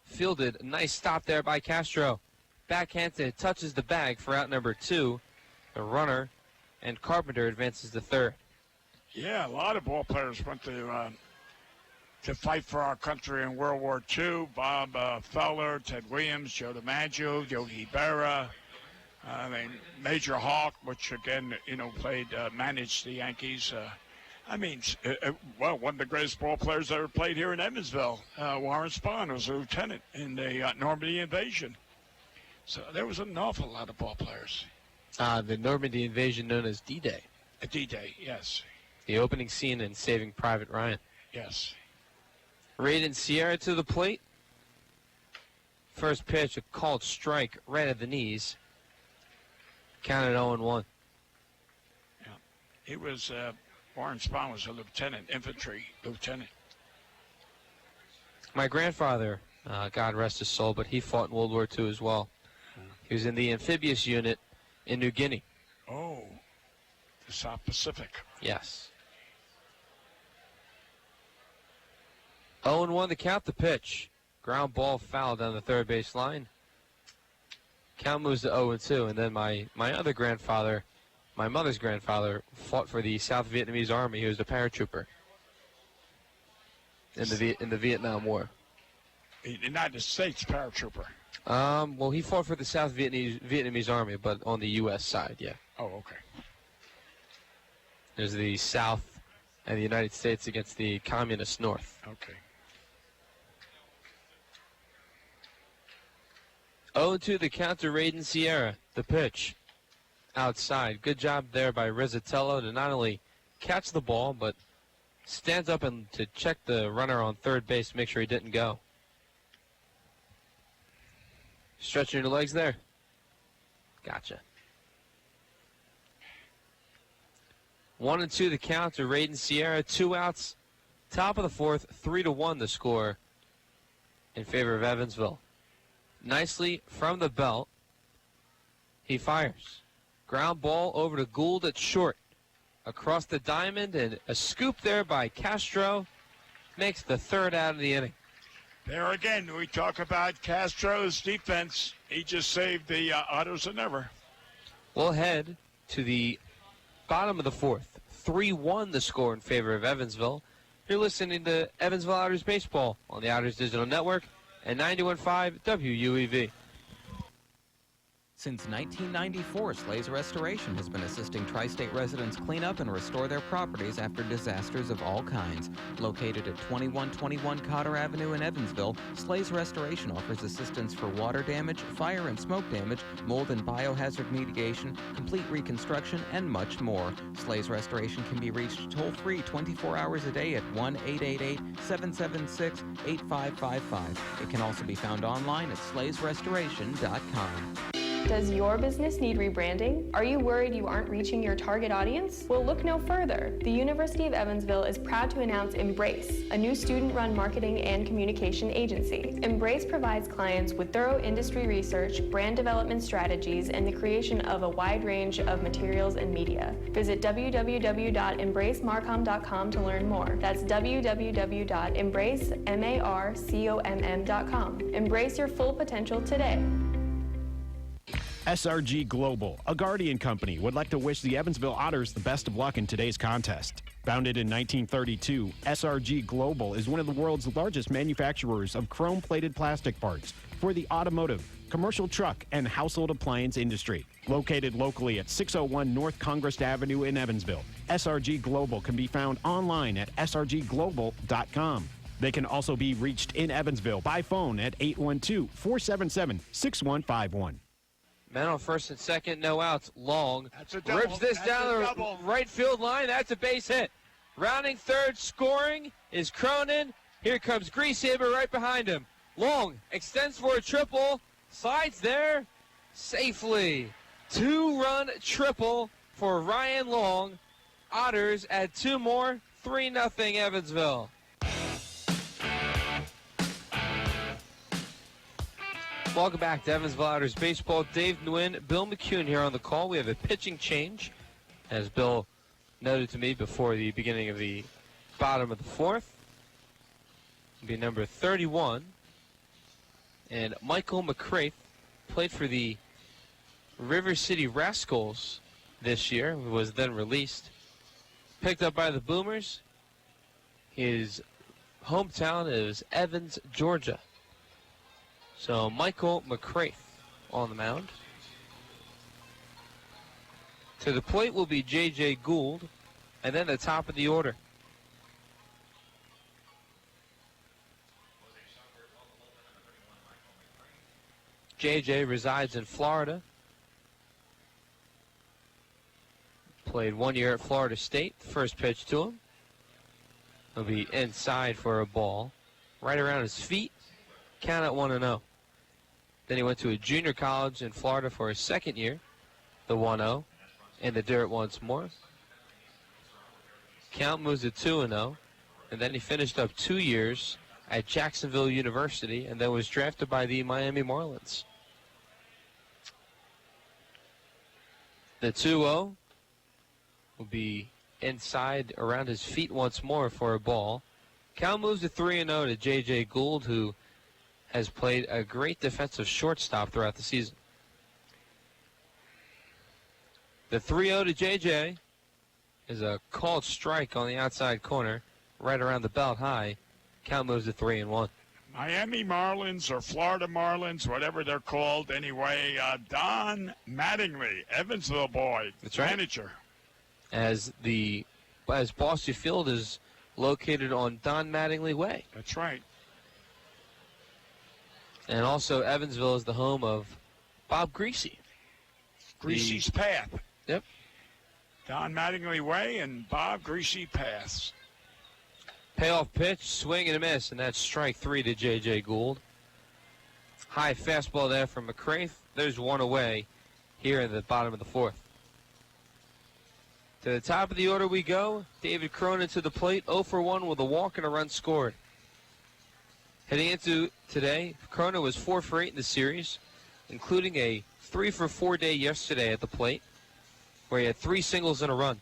fielded. Nice stop there by Castro. Backhanded, touches the bag for out number 2. The runner and Carpenter advances to third. Yeah, a lot of ball players went to fight for our country in World War II. Bob Feller, Ted Williams, Joe DiMaggio, Yogi Berra, Major Hawk, which again, managed the Yankees. One of the greatest ball players ever played here in Evansville, Warren Spahn, was a lieutenant in the Normandy invasion. So there was an awful lot of ball players. The Normandy invasion known as D-Day. D-Day, yes. The opening scene in Saving Private Ryan. Yes. Raiden Sierra to the plate. First pitch, a called strike right at the knees. Counted 0-1. Yeah. He was, Warren Spahn was a lieutenant, infantry lieutenant. My grandfather, God rest his soul, but he fought in World War II as well. He was in the amphibious unit in New Guinea. Oh, the South Pacific. Yes. 0-1 to count, the pitch. Ground ball foul down the third base line. Count moves to 0-2, and then my other grandfather, my mother's grandfather, fought for the South Vietnamese Army. He was a paratrooper in the Vietnam War. The United States paratrooper. Well, he fought for the South Vietnamese Army, but on the U.S. side, yeah. Oh, okay. There's the South and the United States against the Communist North. Okay. 0-2 the count to Raiden Sierra. The pitch. Outside. Good job there by Rizzatello to not only catch the ball, but stands up and to check the runner on third base to make sure he didn't go. Stretching your legs there. Gotcha. 1-2 the count to Raiden Sierra. 2 outs. Top of the fourth. 3-1 the score in favor of Evansville. Nicely from the belt. He fires. Ground ball over to Gould at short. Across the diamond, and a scoop there by Castro makes the third out of the inning. There again, we talk about Castro's defense. He just saved the Otters and never. We'll head to the bottom of the fourth. 3-1 the score in favor of Evansville. You're listening to Evansville Otters Baseball on the Otters Digital Network and 91.5 WUEV. Since 1994, Slays Restoration has been assisting tri-state residents clean up and restore their properties after disasters of all kinds. Located at 2121 Cotter Avenue in Evansville, Slays Restoration offers assistance for water damage, fire and smoke damage, mold and biohazard mitigation, complete reconstruction, and much more. Slays Restoration can be reached toll-free 24 hours a day at 1-888-776-8555. It can also be found online at slaysrestoration.com. Does your business need rebranding? Are you worried you aren't reaching your target audience? Well, look no further. The University of Evansville is proud to announce Embrace, a new student-run marketing and communication agency. Embrace provides clients with thorough industry research, brand development strategies, and the creation of a wide range of materials and media. Visit www.embracemarcom.com to learn more. That's www.embracemarcom.com. Embrace your full potential today. SRG Global, a Guardian company, would like to wish the Evansville Otters the best of luck in today's contest. Founded in 1932, SRG Global is one of the world's largest manufacturers of chrome-plated plastic parts for the automotive, commercial truck, and household appliance industry. Located locally at 601 North Congress Avenue in Evansville, SRG Global can be found online at srgglobal.com. They can also be reached in Evansville by phone at 812-477-6151. Men on first and second, no outs. Long double. rips this That's down a the double. right field line. That's a base hit. Rounding third, scoring is Cronin. Here comes Greasehaber right behind him. Long extends for a triple. Slides there safely. 2-run triple for Ryan Long. Otters add 2 more. 3-0 Evansville. Welcome back to Evansville Otters Baseball. Dave Nguyen, Bill McCune here on the call. We have a pitching change, as Bill noted to me before the beginning of the bottom of the fourth. It'll be number 31. And Michael McCraith played for the River City Rascals this year, was then released. Picked up by the Boomers. His hometown is Evans, Georgia. So Michael McCraith on the mound. To the plate will be J.J. Gould, and then the top of the order. J.J. resides in Florida. Played 1 year at Florida State. First pitch to him. He'll be inside for a ball. Right around his feet. Count at 1-0. Then he went to a junior college in Florida for his second year. The 1-0. In the dirt once more. Count moves to 2-0. And then he finished up 2 years at Jacksonville University and then was drafted by the Miami Marlins. The 2-0 will be inside around his feet once more for a ball. Count moves to 3-0 to J.J. Gould, who has played a great defensive shortstop throughout the season. The 3-0 to J.J. is a called strike on the outside corner, right around the belt high. Count moves to 3-1. Miami Marlins or Florida Marlins, whatever they're called. Anyway, Don Mattingly, Evansville boy, That's right. manager. As Bossy Field is located on Don Mattingly Way. That's right. And also, Evansville is the home of Bob Greasy. Greasy's Path. Yep. Don Mattingly Way and Bob Greasy Paths. Payoff pitch, swing and a miss, and that's strike 3 to J.J. Gould. High fastball there from McCraith. There's one away here in the bottom of the fourth. To the top of the order we go. David Cronin to the plate, 0 for 1 with a walk and a run scored. Heading into today, Cronin was 4 for 8 in the series, including a 3 for 4 day yesterday at the plate, where he had 3 singles and a run.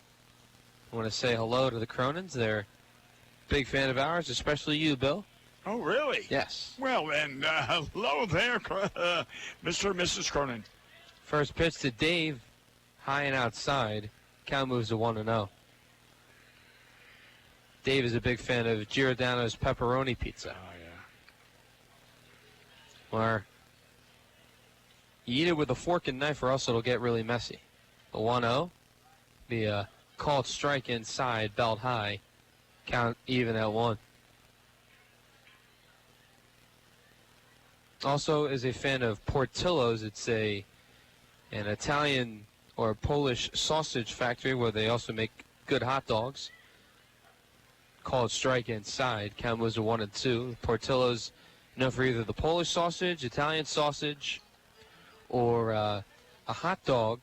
I want to say hello to the Cronins. They're a big fan of ours, especially you, Bill. Oh, really? Yes. Well, then, hello there, Mr. and Mrs. Cronin. First pitch to Dave, high and outside. Count moves to 1-0. Dave is a big fan of Giordano's pepperoni pizza. Oh, yeah. Where you eat it with a fork and knife or else it'll get really messy. The 1-0, be a called strike inside, belt high, count even at 1. Also is a fan of Portillo's. It's an Italian or Polish sausage factory where they also make good hot dogs. Called strike inside, count was a 1-2. Portillo's known for either the Polish sausage, Italian sausage, or a hot dog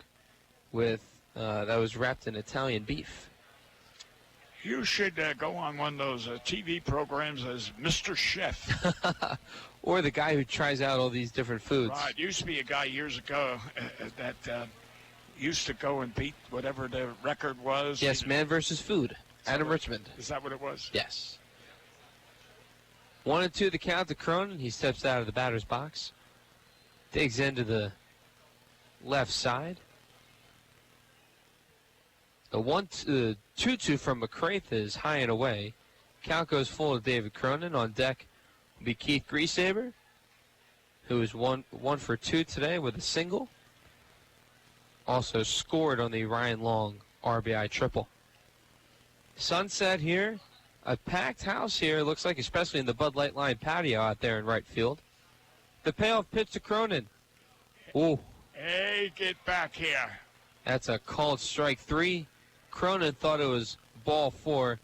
with that was wrapped in Italian beef. You should go on one of those TV programs as Mr. Chef. Or the guy who tries out all these different foods. Right. Used to be a guy years ago that used to go and beat whatever the record was. Yes, Man versus Food. Adam Richmond. Is that what it was? Yes. 1-2 the count to Cronin. He steps out of the batter's box. Digs into the left side. The 2-2 from McCraith is high and away. Count goes full to David Cronin. On deck will be Keith Griesaber, who is one for 2 today with a single. Also scored on the Ryan Long RBI triple. Sunset here. A packed house here, looks like, especially in the Bud Light Line patio out there in right field. The payoff pitch to Cronin. Ooh. Hey, get back here. That's a called strike 3. Cronin thought it was ball 4.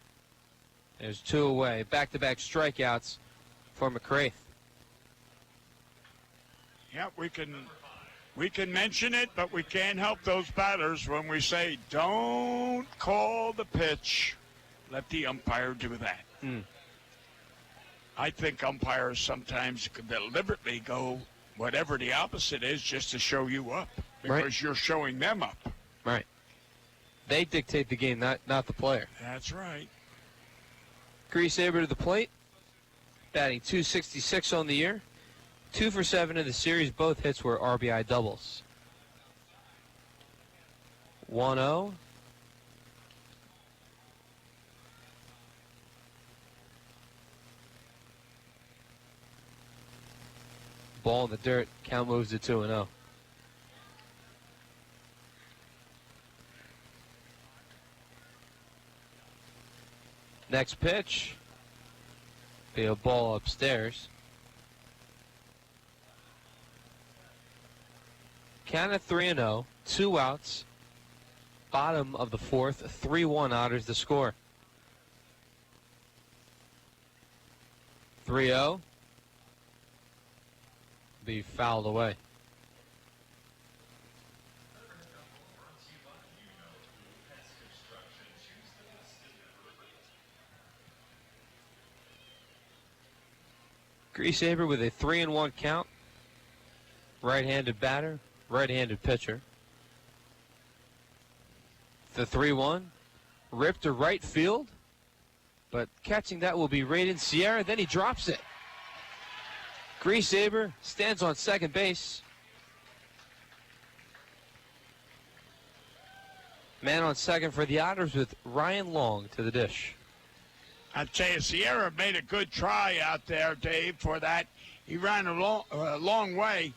There's 2 away. Back-to-back strikeouts for McCraith. Yeah, we can mention it, but we can't help those batters when we say, don't call the pitch. Let the umpire do that. I think umpires sometimes deliberately go whatever the opposite is just to show you up because you're showing them up. Right. They dictate the game, not the player. That's right. Griesaber to the plate. Batting .266 on the year. 2 for 7 in the series. Both hits were RBI doubles. 1-0. Ball in the dirt. Count moves to 2-0. Next pitch. Be a ball upstairs. Count at 3-0. 2 outs. Bottom of the 4th. 3-1 Otters the score. 3-0. Be fouled away. Griesaber with a 3-1 count. Right-handed batter, right-handed pitcher. The 3-1 ripped to right field, but catching that will be Raiden Sierra. Then he drops it. Griesaber stands on second base. Man on second for the Otters with Ryan Long to the dish. I'll tell you, Sierra made a good try out there, Dave, for that. He ran a long way.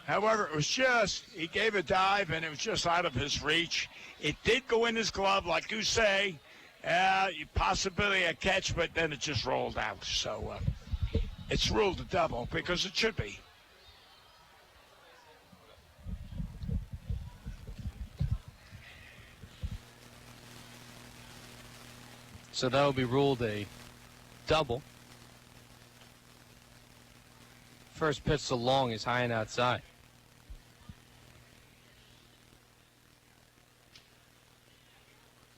However, it was just, he gave a dive, and it was just out of his reach. It did go in his glove, like you say. Possibility a catch, but then it just rolled out. So it's ruled a double because it should be. So that will be ruled a double. First pitch to Long is high and outside.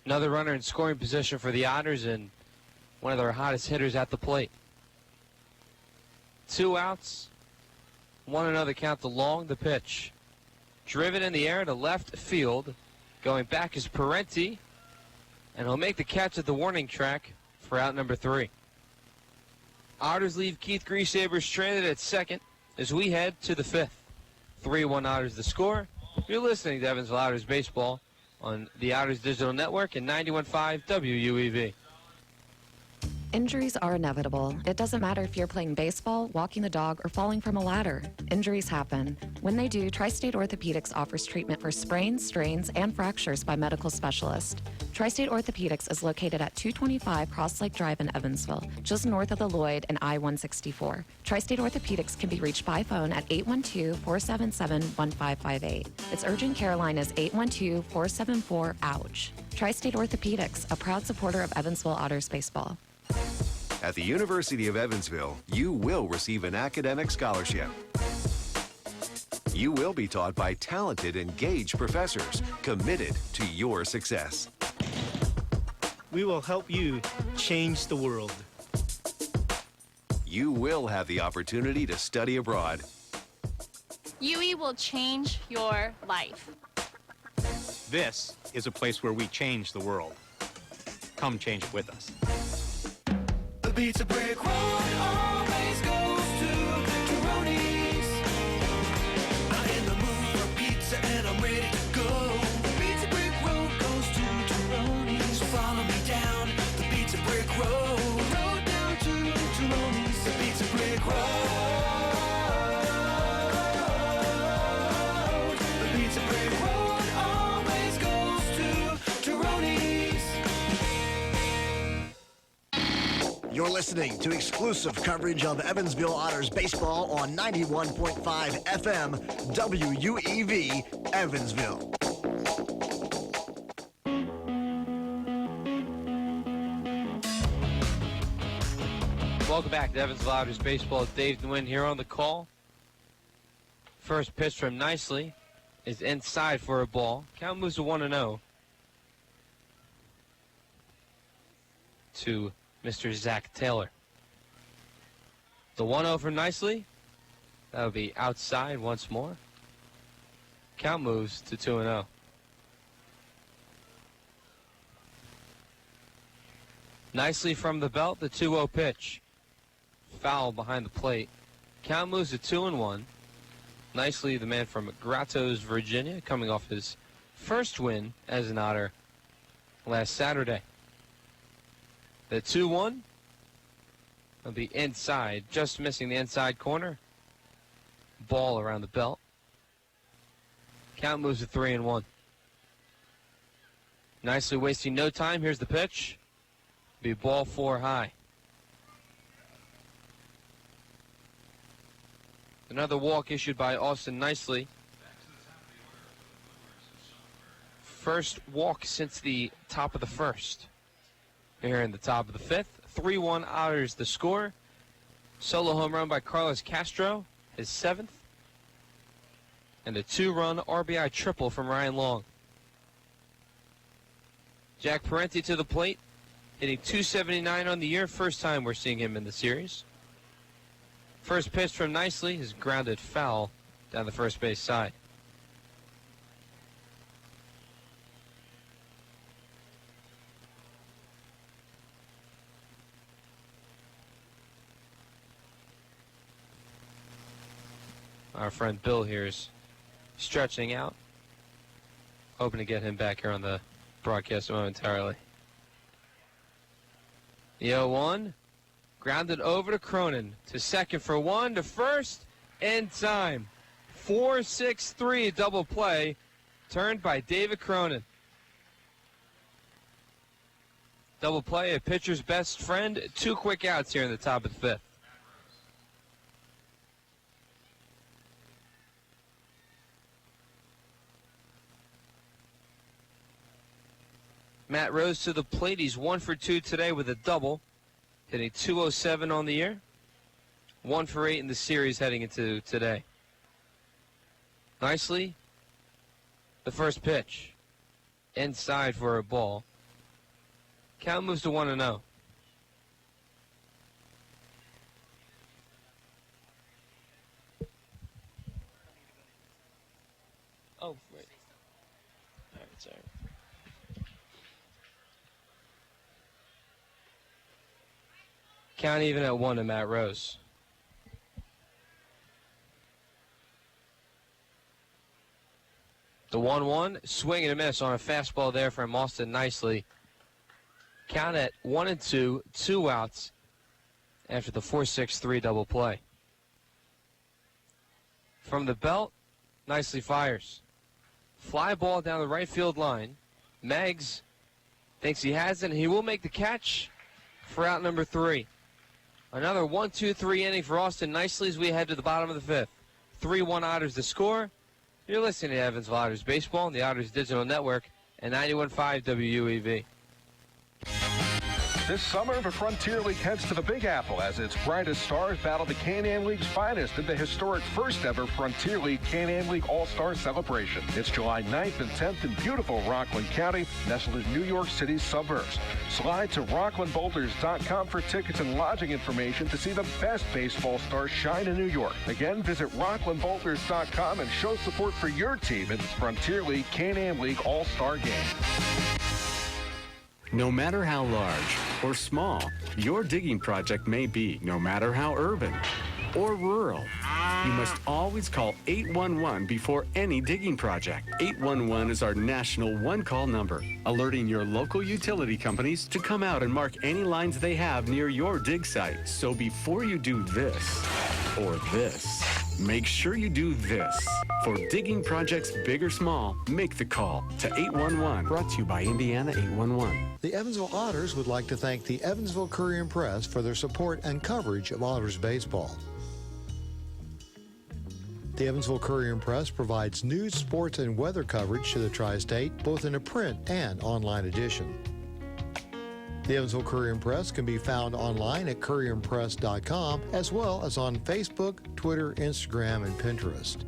Another runner in scoring position for the Otters and one of their hottest hitters at the plate. 2 outs. 1-0 count to Long, the pitch. Driven in the air to left field. Going back is Parenti. And he'll make the catch at the warning track for out number 3. Otters leave Keith Griesaber stranded at second as we head to the 5th. 3-1 Otters the score. You're listening to Evansville Otters Baseball on the Otters Digital Network and 91.5 WUEV. Injuries are inevitable. It doesn't matter if you're playing baseball, walking the dog, or falling from a ladder. Injuries happen. When they do, Tri-State Orthopedics offers treatment for sprains, strains, and fractures by medical specialists. Tri-State Orthopedics is located at 225 Cross Lake Drive in Evansville, just north of the Lloyd and I-164. Tri-State Orthopedics can be reached by phone at 812-477-1558. Its urgent care line is 812-474-OUCH. Tri-State Orthopedics, a proud supporter of Evansville Otters baseball. At the University of Evansville, you will receive an academic scholarship. You will be taught by talented, engaged professors committed to your success. We will help you change the world. You will have the opportunity to study abroad. UE will change your life. This is a place where we change the world. Come change it with us. The pizza brick road always goes to Tyroni's. Not in the mood for pizza and a You're listening to exclusive coverage of Evansville Otters baseball on 91.5 FM WUEV Evansville. Welcome back to Evansville Otters baseball. Dave Nguyen here on the call. First pitch from Nicely is inside for a ball. Count moves to 1-0 to Mr. Zach Taylor. The 1-0 from Nicely. That would be outside once more. Count moves to 2-0. Nicely from the belt, the 2-0 pitch. Foul behind the plate. Count moves to 2-1. Nicely, the man from Grottoes, Virginia, coming off his first win as an Otter last Saturday. The 2-1 will be inside, just missing the inside corner. Ball around the belt. Count moves to 3-1. Nicely wasting no time. Here's the pitch. Be ball 4 high. Another walk issued by Austin Nicely. First walk since the top of the first. Here in the top of the fifth. 3-1 Otters the score. Solo home run by Carlos Castro, his 7th. And a 2-run RBI triple from Ryan Long. Jack Parenti to the plate, hitting .279 on the year. First time we're seeing him in the series. First pitch from Nicely is grounded foul down the first base side. Our friend Bill here is stretching out. Hoping to get him back here on the broadcast momentarily. The 0-1. Grounded over to Cronin. To second for 1. To first. In time. 4-6-3 double play. Turned by David Cronin. Double play, a pitcher's best friend. 2 quick outs here in the top of the fifth. Matt Rose to the plate. He's 1 for 2 today with a double. Hitting .207 on the year. 1 for 8 in the series heading into today. Nicely. The first pitch. Inside for a ball. Count moves to 1-0. Oh, wait. All right, sorry. Count even at 1 to Matt Rose. The 1-1, swing and a miss on a fastball there from Austin Nicely. Count at 1-2, 2 outs after the 4-6-3 double play. From the belt, Nicely fires. Fly ball down the right field line. Meggs thinks he has it, and he will make the catch for out number 3. Another 1-2-3 inning for Austin Nicely as we head to the bottom of the fifth. 3-1 Otters to score. You're listening to Evansville Otters Baseball on the Otters Digital Network and 91.5 WUEV. This summer, the Frontier League heads to the Big Apple as its brightest stars battle the Can-Am League's finest in the historic first-ever Frontier League Can-Am League All-Star Celebration. It's July 9th and 10th in beautiful Rockland County, nestled in New York City's suburbs. Slide to rocklandboulders.com for tickets and lodging information to see the best baseball stars shine in New York. Again, visit rocklandboulders.com and show support for your team in this Frontier League Can-Am League All-Star game. No matter how large or small your digging project may be, no matter how urban or rural, you must always call 811 before any digging project. 811 is our national one-call number, alerting your local utility companies to come out and mark any lines they have near your dig site. So before you do this or this, make sure you do this. For digging projects big or small, make the call to 811. Brought to you by Indiana 811. The Evansville Otters would like to thank the Evansville Courier and Press for their support and coverage of Otters baseball. The Evansville Courier and Press provides news, sports, and weather coverage to the Tri-State, both in a print and online edition. The Evansville Courier and Press can be found online at courierandpress.com, as well as on Facebook, Twitter, Instagram, and Pinterest.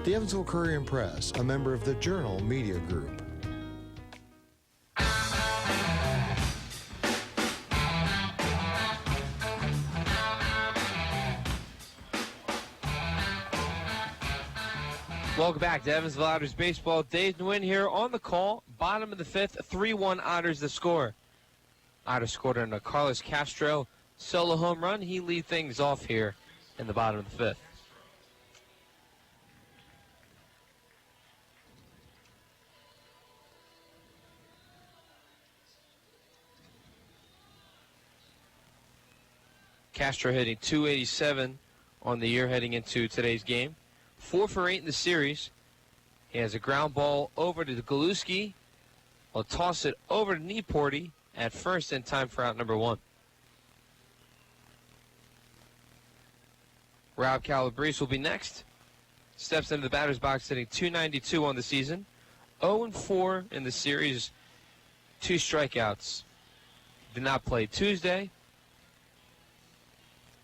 The Evansville Courier and Press, a member of the Journal Media Group. Welcome back to Evansville Otters baseball. Dave Nguyen here on the call. Bottom of the fifth, 3-1 Otters the score. Otters scored on a Carlos Castro solo home run. He lead things off here in the bottom of the fifth. Castro hitting .287 on the year heading into today's game. 4 for 8 in the series. He has a ground ball over to Galuski. Will toss it over to Nieporty at first in time for out number 1. Rob Calabrese will be next. Steps into the batter's box hitting .292 on the season. 0-4 in the series. 2 strikeouts. Did not play Tuesday.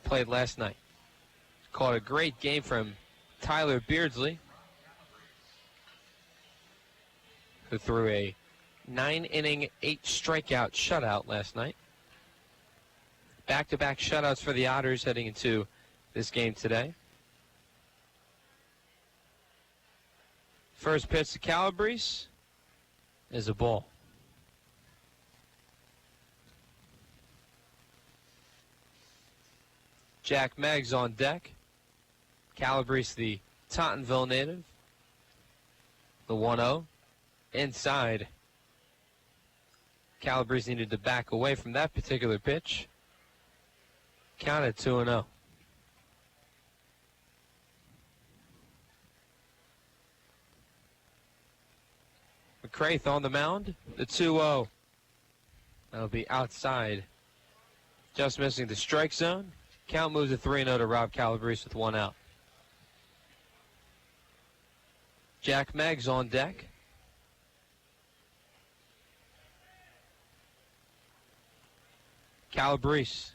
Played last night. Called a great game from Tyler Beardsley, who threw a 9-inning, 8-strikeout shutout last night. Back-to-back shutouts for the Otters heading into this game today. First pitch to Calabrese is a ball. Jack Meggs on deck. Calabrese, the Tottenville native. The 1-0. Inside. Calabrese needed to back away from that particular pitch. Counted 2-0. McCraith on the mound. The 2-0. That'll be outside. Just missing the strike zone. Count moves to 3-0 to Rob Calabrese with 1 out. Jack Meggs on deck. Calabrese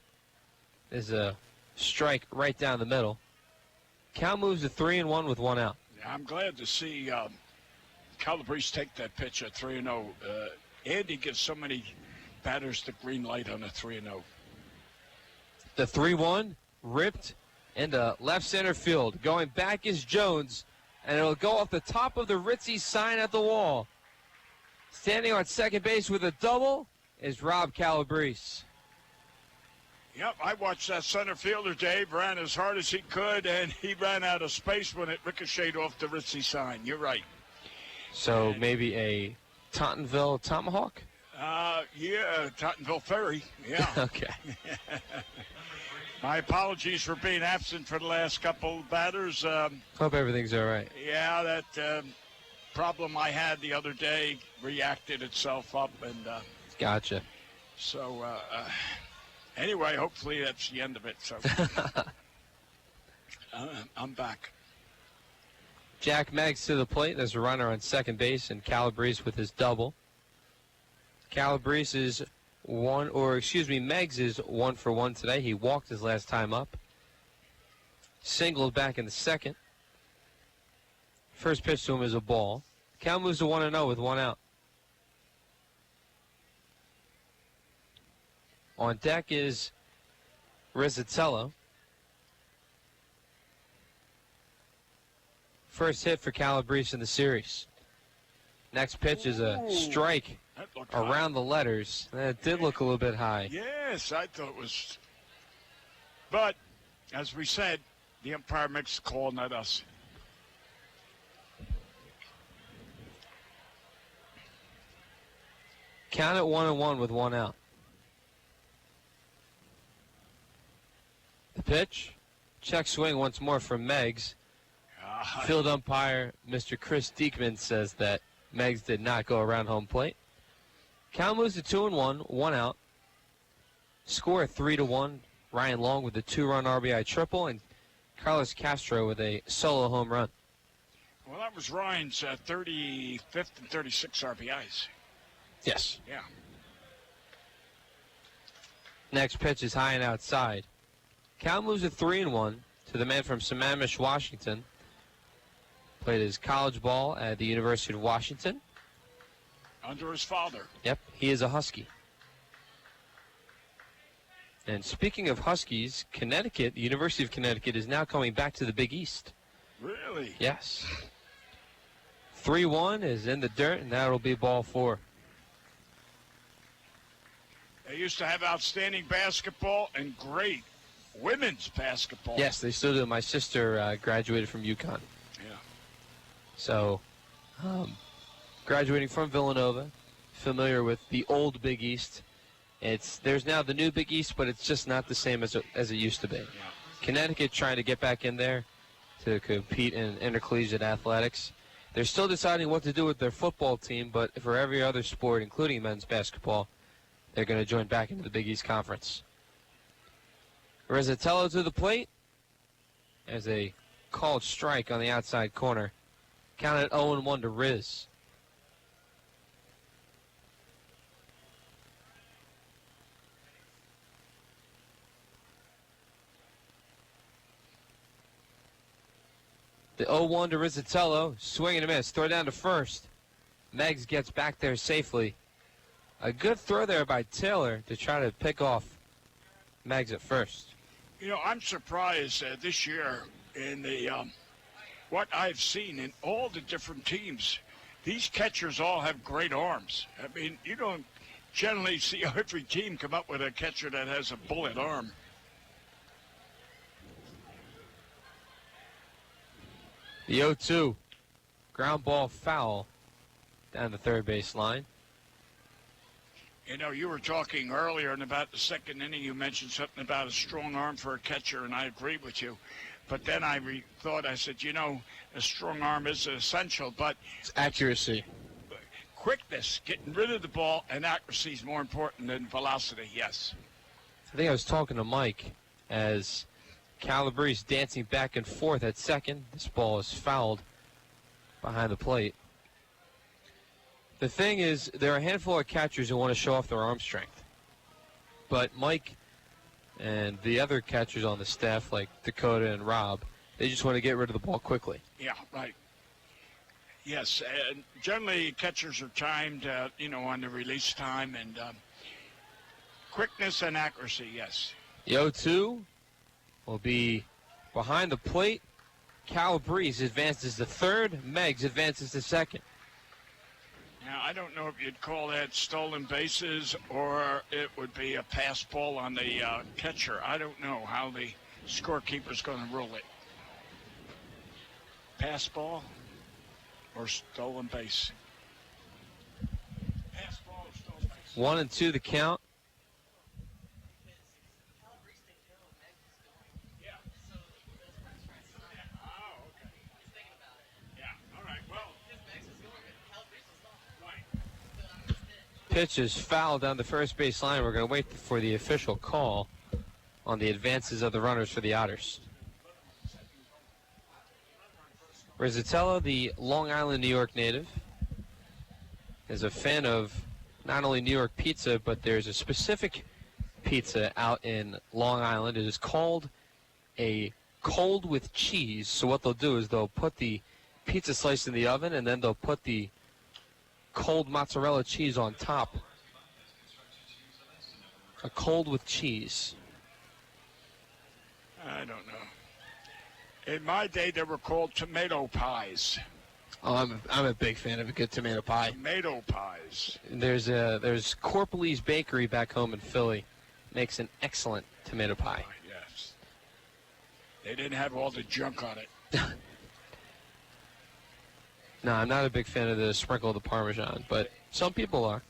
is a strike right down the middle. Count moves to 3-1 with 1 out. I'm glad to see Calabrese take that pitch at 3-0. Andy gives so many batters the green light on a 3-0. The 3-1 ripped into left center field. Going back is Jones, and it'll go off the top of the Ritzy sign at the wall. Standing on second base with a double is Rob Calabrese. Yep, I watched that center fielder, Dave, ran as hard as he could, and he ran out of space when it ricocheted off the Ritzy sign. You're right. So maybe a Tottenville Tomahawk? Yeah, Tottenville Ferry, yeah. Okay. My apologies for being absent for the last couple batters. Hope everything's all right. Yeah, that problem I had the other day reacted itself up, and Gotcha. So anyway, hopefully that's the end of it. So I'm back. Jack Meggs to the plate. There's a runner on second base, and Calabrese with his double. Calabrese is Meggs is 1 for 1 today. He walked his last time up. Singled back in the second. First pitch to him is a ball. Count moves to 1-0 with 1 out. On deck is Rizzatello. First hit for Calabrese in the series. Next pitch is a strike around the letters. That did look a little bit high. Yes, I thought it was. But, as we said, the umpire makes the call, not us. Count it 1-1 with 1 out. The pitch. Check swing once more from Meggs. Field umpire Mr. Chris Diekman says that Meggs did not go around home plate. Count moves to 2-1, 1 out. Score 3-1. Ryan Long with a 2-run RBI triple, and Carlos Castro with a solo home run. Well, that was Ryan's 35th and 36 RBIs. Yes. Yeah. Next pitch is high and outside. Count moves to 3-1 to the man from Sammamish, Washington. Played his college ball at the University of Washington. Under his father. Yep, he is a Husky. And speaking of Huskies, Connecticut, the University of Connecticut, is now coming back to the Big East. Really? Yes. 3-1 is in the dirt, and that'll be ball 4. They used to have outstanding basketball and great women's basketball. Yes, they still do. My sister graduated from UConn. Yeah. So, graduating from Villanova, familiar with the old Big East. There's now the new Big East, but it's just not the same as it used to be. Yeah. Connecticut trying to get back in there to compete in intercollegiate athletics. They're still deciding what to do with their football team, but for every other sport, including men's basketball, they're going to join back into the Big East Conference. Rizzatello to the plate as a called strike on the outside corner. Counted 0-1 to Riz. The 0-1 to Rizzatello. Swing and a miss. Throw down to first. Meggs gets back there safely. A good throw there by Taylor to try to pick off Meggs at first. You know, I'm surprised this year in the what I've seen in all the different teams. These catchers all have great arms. I mean, you don't generally see every team come up with a catcher that has a bullet arm. The 0-2. Ground ball foul down the third base line. You know, you were talking earlier in about the second inning. You mentioned something about a strong arm for a catcher, and I agree with you. But then I thought, I said, you know, a strong arm is essential, but it's accuracy. Quickness, getting rid of the ball, and accuracy is more important than velocity, yes. I think I was talking to Mike as Calabrese dancing back and forth at second. This ball is fouled behind the plate. The thing is, there are a handful of catchers who want to show off their arm strength. But Mike and the other catchers on the staff, like Dakota and Rob, they just want to get rid of the ball quickly. Yeah, right. Yes, and generally catchers are timed, you know, on the release time, and quickness and accuracy, yes. The 0-2 will be behind the plate. Calabrese advances to third. Meggs advances to second. Now, I don't know if you'd call that stolen bases or it would be a pass ball on the catcher. I don't know how the scorekeeper's going to rule it. Pass ball or stolen base? Pass ball or stolen base? 1-2 the count. Pitch is fouled down the first base line. We're going to wait for the official call on the advances of the runners for the Otters. Rizzatello, the Long Island, New York native, is a fan of not only New York pizza, but there's a specific pizza out in Long Island. It is called a cold with cheese. So what they'll do is they'll put the pizza slice in the oven, and then they'll put the cold mozzarella cheese on top. A cold with cheese. I don't know. In my day, they were called tomato pies. Oh, I'm a big fan of a good tomato pie. Tomato pies. There's Corpley's Bakery back home in Philly. Makes an excellent tomato pie. Yes. They didn't have all the junk on it. No, I'm not a big fan of the sprinkle of the Parmesan, but some people are.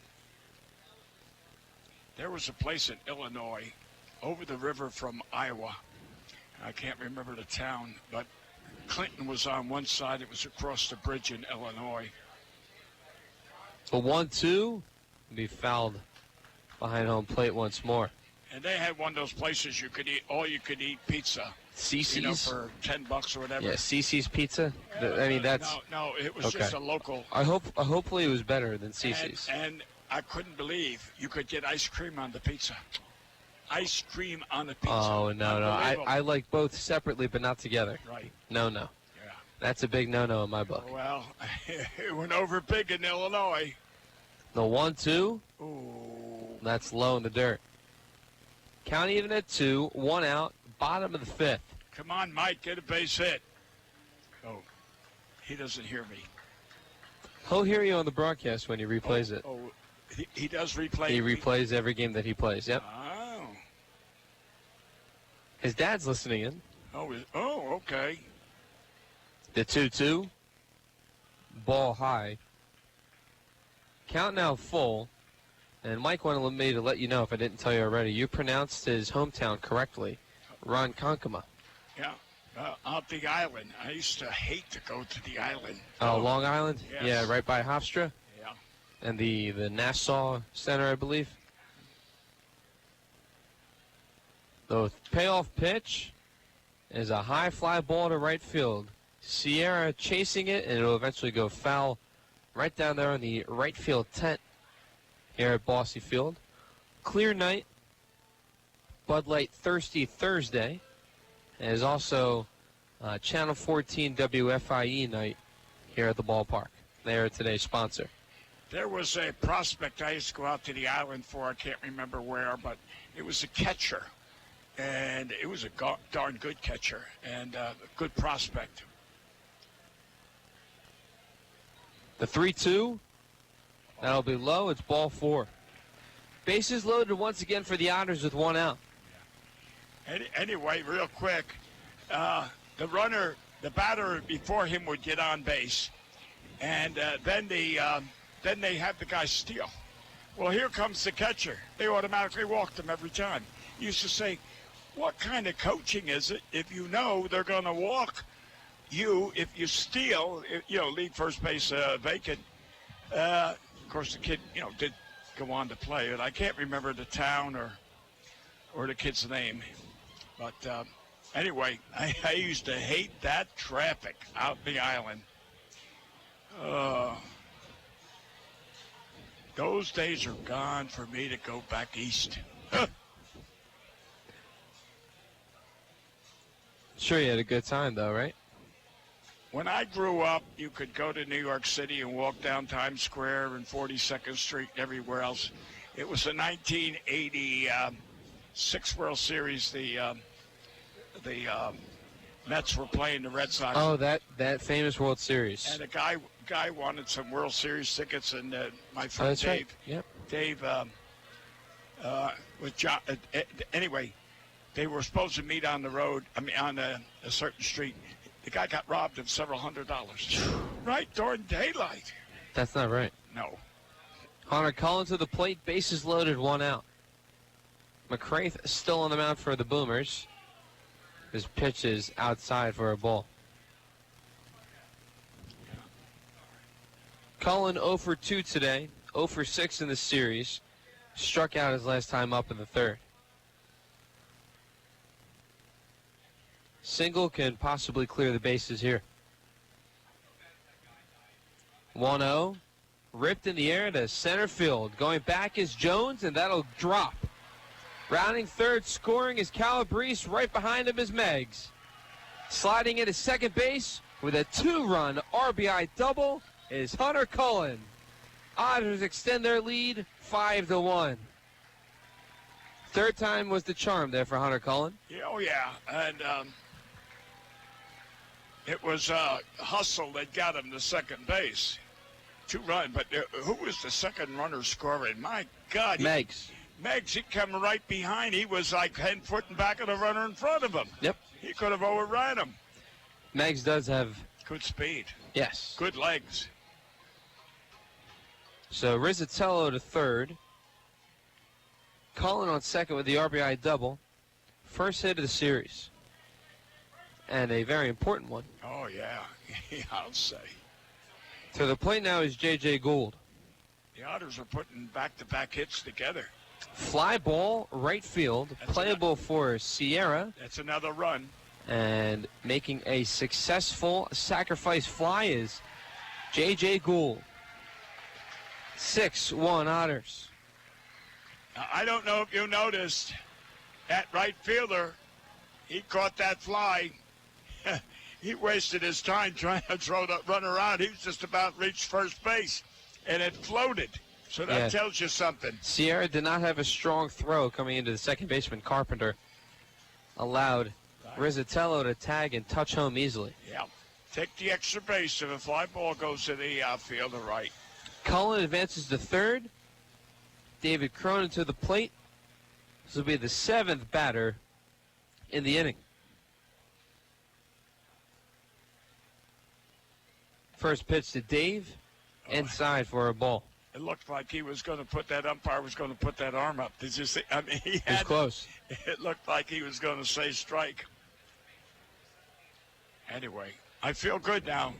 There was a place in Illinois over the river from Iowa. I can't remember the town, but Clinton was on one side. It was across the bridge in Illinois. A 1-2. be fouled behind home plate once more. And they had one of those places you could eat all-you-could-eat pizza. CC's? You know, for $10 or whatever. Yeah, CC's Pizza. I mean, that's no. It was okay. just a local. Hopefully, it was better than CC's. And I couldn't believe you could get ice cream on the pizza. Ice cream on the pizza. Oh no! I like both separately, but not together. Right. No. Yeah. That's a big no-no in my book. Well, it went over big in Illinois. The 1-2. Ooh. That's low in the dirt. Count even at 2. 1 out. Bottom of the 5th. Come on, Mike, get a base hit. Oh, he doesn't hear me. He'll hear you on the broadcast when he replays it. Oh, he does replay. He replays every game that he plays. Yep. Oh. His dad's listening in. Oh, okay. The 2-2. Ball high. Count now full. And Mike wanted me to let you know, if I didn't tell you already, you pronounced his hometown correctly. Ronkonkoma. Yeah, out the island. I used to hate to go to the island. Oh, Long Island? Yes. Yeah, right by Hofstra? Yeah. And the Nassau Center, I believe. The payoff pitch is a high fly ball to right field. Sierra chasing it, and it'll eventually go foul right down there on the right field tent here at Bossy Field. Clear night. Bud Light Thirsty Thursday. And is also Channel 14 WFIE night here at the ballpark. They are today's sponsor. There was a prospect I used to go out to the island for. I can't remember where, but it was a catcher. And it was a darn good catcher and a good prospect. The 3-2. That'll be low. It's ball 4. Bases loaded once again for the Otters with 1 out. Anyway, real quick, the batter before him would get on base, and then they have the guy steal. Well, here comes the catcher. They automatically walked him every time. You used to say, what kind of coaching is it if you know they're going to walk you if you steal, leave first base vacant? Of course, the kid, did go on to play, and I can't remember the town or the kid's name. But anyway, I used to hate that traffic out the island. Those days are gone for me to go back east. Sure, you had a good time, though, right? When I grew up, you could go to New York City and walk down Times Square and 42nd Street and everywhere else. It was the 1986 World Series. The Mets were playing the Red Sox. Oh, that famous World Series. And a guy wanted some World Series tickets, and my friend that's Dave. Right. Yep. Dave with John. Anyway, they were supposed to meet on the road. On a certain street. The guy got robbed of several $100s. Right during daylight. That's not right. No. Hunter Cullen to the plate, bases loaded, 1 out. McCraith still on the mound for the Boomers. His pitch is outside for a ball. Cullen 0 for 2 today, 0 for 6 in the series. Struck out his last time up in the 3rd. Single can possibly clear the bases here. 1-0. Ripped in the air to center field. Going back is Jones, and that'll drop. Rounding third, scoring is Calabrese. Right behind him is Meggs. Sliding into second base with a 2-run RBI double is Hunter Cullen. Otters extend their lead 5-1. Third time was the charm there for Hunter Cullen. Yeah, oh, yeah. And it was Hustle that got him to second base. 2-run, but who was the second runner scoring? My God. Meggs. Meggs, he come right behind. He was like 10 foot in back of the runner in front of him. Yep. He could have overran him. Meggs does have good speed. Yes. Good legs. So Rizzatello to third. Cullen on second with the RBI double. First hit of the series. And a very important one. Oh, yeah. I'll say. To the plate now is J.J. Gould. The Otters are putting back-to-back hits together. Fly ball, right field, playable for Sierra. That's another run. And making a successful sacrifice fly is J.J. Gould. 6-1 Otters. Now, I don't know if you noticed, that right fielder, he caught that fly. He wasted his time trying to run around. He was just about reached first base, and it floated. So that tells you something. Sierra did not have a strong throw coming into the second baseman. Carpenter allowed Rizzatello to tag and touch home easily. Yeah. Take the extra base if a fly ball goes to the outfield or right. Cullen advances to third. David Cronin to the plate. This will be the 7th batter in the inning. First pitch to Dave. Inside for a ball. It looked like he was going to put that umpire was going to put that arm up. Did you see? I mean, he was close. It looked like he was going to say strike. Anyway, I feel good now.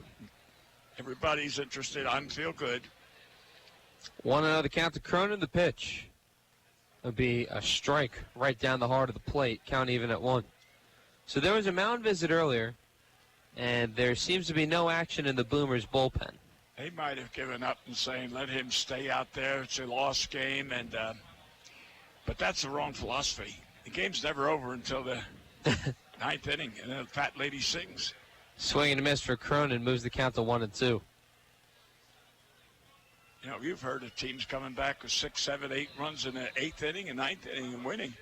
Everybody's interested. I feel good. 1-0 the count to Cronin. The pitch. It'll be a strike right down the heart of the plate. Count even at 1. So there was a mound visit earlier, and there seems to be no action in the Boomers bullpen. They might have given up and saying, let him stay out there. It's a lost game. But that's the wrong philosophy. The game's never over until the 9th inning, and then the fat lady sings. Swing and a miss for Cronin moves the count to 1-2. You know, you've heard of teams coming back with 6, 7, 8 runs in the 8th inning and 9th inning and winning.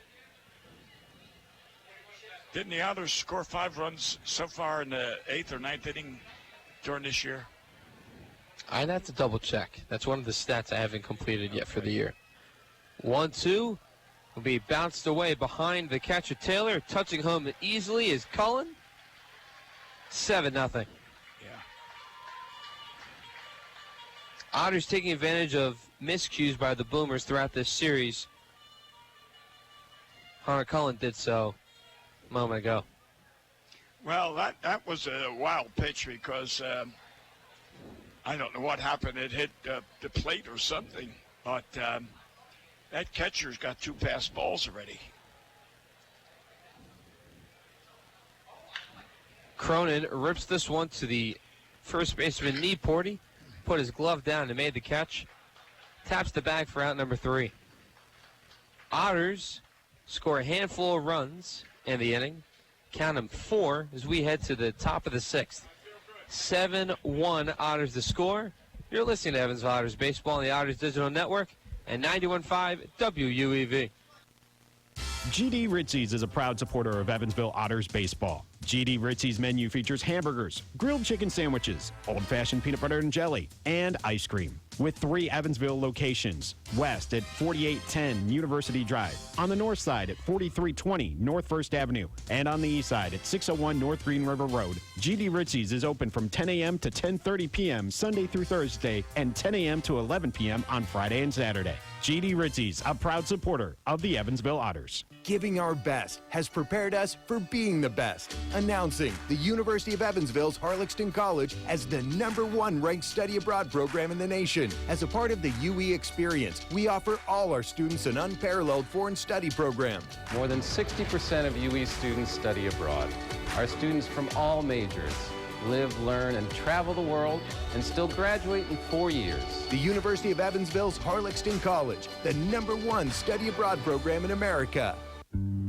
Didn't the Otters score 5 runs so far in the 8th or 9th inning during this year? I'd have to double check. That's one of the stats I haven't completed yet for the year. 1-2 will be bounced away behind the catcher Taylor. Touching home easily is Cullen. 7-0. Yeah. Otters taking advantage of miscues by the Boomers throughout this series. Hunter Cullen did so a moment ago. Well, that was a wild pitch because I don't know what happened. It hit the plate or something. But that catcher's got 2 passed balls already. Cronin rips this one to the first baseman, Porty. Put his glove down and made the catch. Taps the bag for out number 3. Otters score a handful of runs in the inning. Count them 4 as we head to the top of the 6th. 7-1 Otters the score. You're listening to Evansville Otters Baseball on the Otters Digital Network and 91.5 WUEV. GD Ritzy's is a proud supporter of Evansville Otters Baseball. GD Ritzy's menu features hamburgers, grilled chicken sandwiches, old-fashioned peanut butter and jelly, and ice cream. With 3 Evansville locations, west at 4810 University Drive, on the north side at 4320 North 1st Avenue, and on the east side at 601 North Green River Road. GD Ritzy's is open from 10 a.m. to 10:30 p.m. Sunday through Thursday and 10 a.m. to 11 p.m. on Friday and Saturday. GD Ritzy's, a proud supporter of the Evansville Otters. Giving our best has prepared us for being the best. Announcing the University of Evansville's Harlexton College as the #1 ranked study abroad program in the nation. As a part of the UE experience, we offer all our students an unparalleled foreign study program. More than 60% of UE students study abroad. Our students from all majors live, learn, and travel the world and still graduate in 4 years. The University of Evansville's Harlexton College, the #1 study abroad program in America.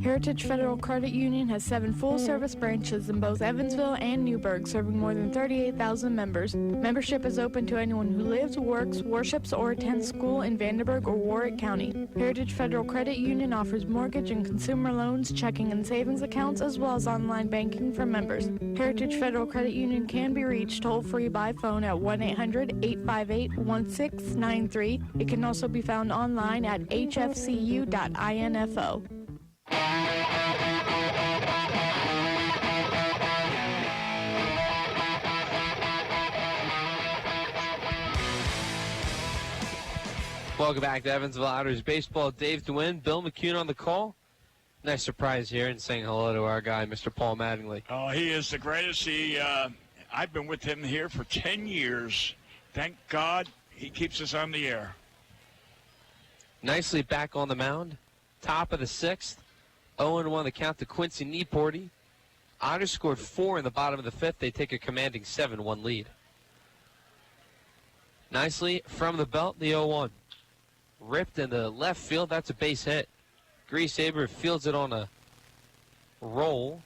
Heritage Federal Credit Union has 7 full-service branches in both Evansville and Newburgh, serving more than 38,000 members. Membership is open to anyone who lives, works, worships, or attends school in Vanderburgh or Warwick County. Heritage Federal Credit Union offers mortgage and consumer loans, checking and savings accounts, as well as online banking for members. Heritage Federal Credit Union can be reached toll-free by phone at 1-800-858-1693. It can also be found online at hfcu.info. Welcome back to Evansville Otters Baseball. Dave DeWin, Bill McCune on the call. Nice surprise here and saying hello to our guy, Mr. Paul Mattingly. Oh, he is the greatest. I've been with him here for 10 years. Thank God he keeps us on the air. Nicely back on the mound. Top of the 6th. 0-1 the count to Quincy Nieporty. Otters scored 4 in the bottom of the 5th. They take a commanding 7-1 lead. Nicely from the belt, the 0-1. Ripped in the left field. That's a base hit. Griesaber fields it on a roll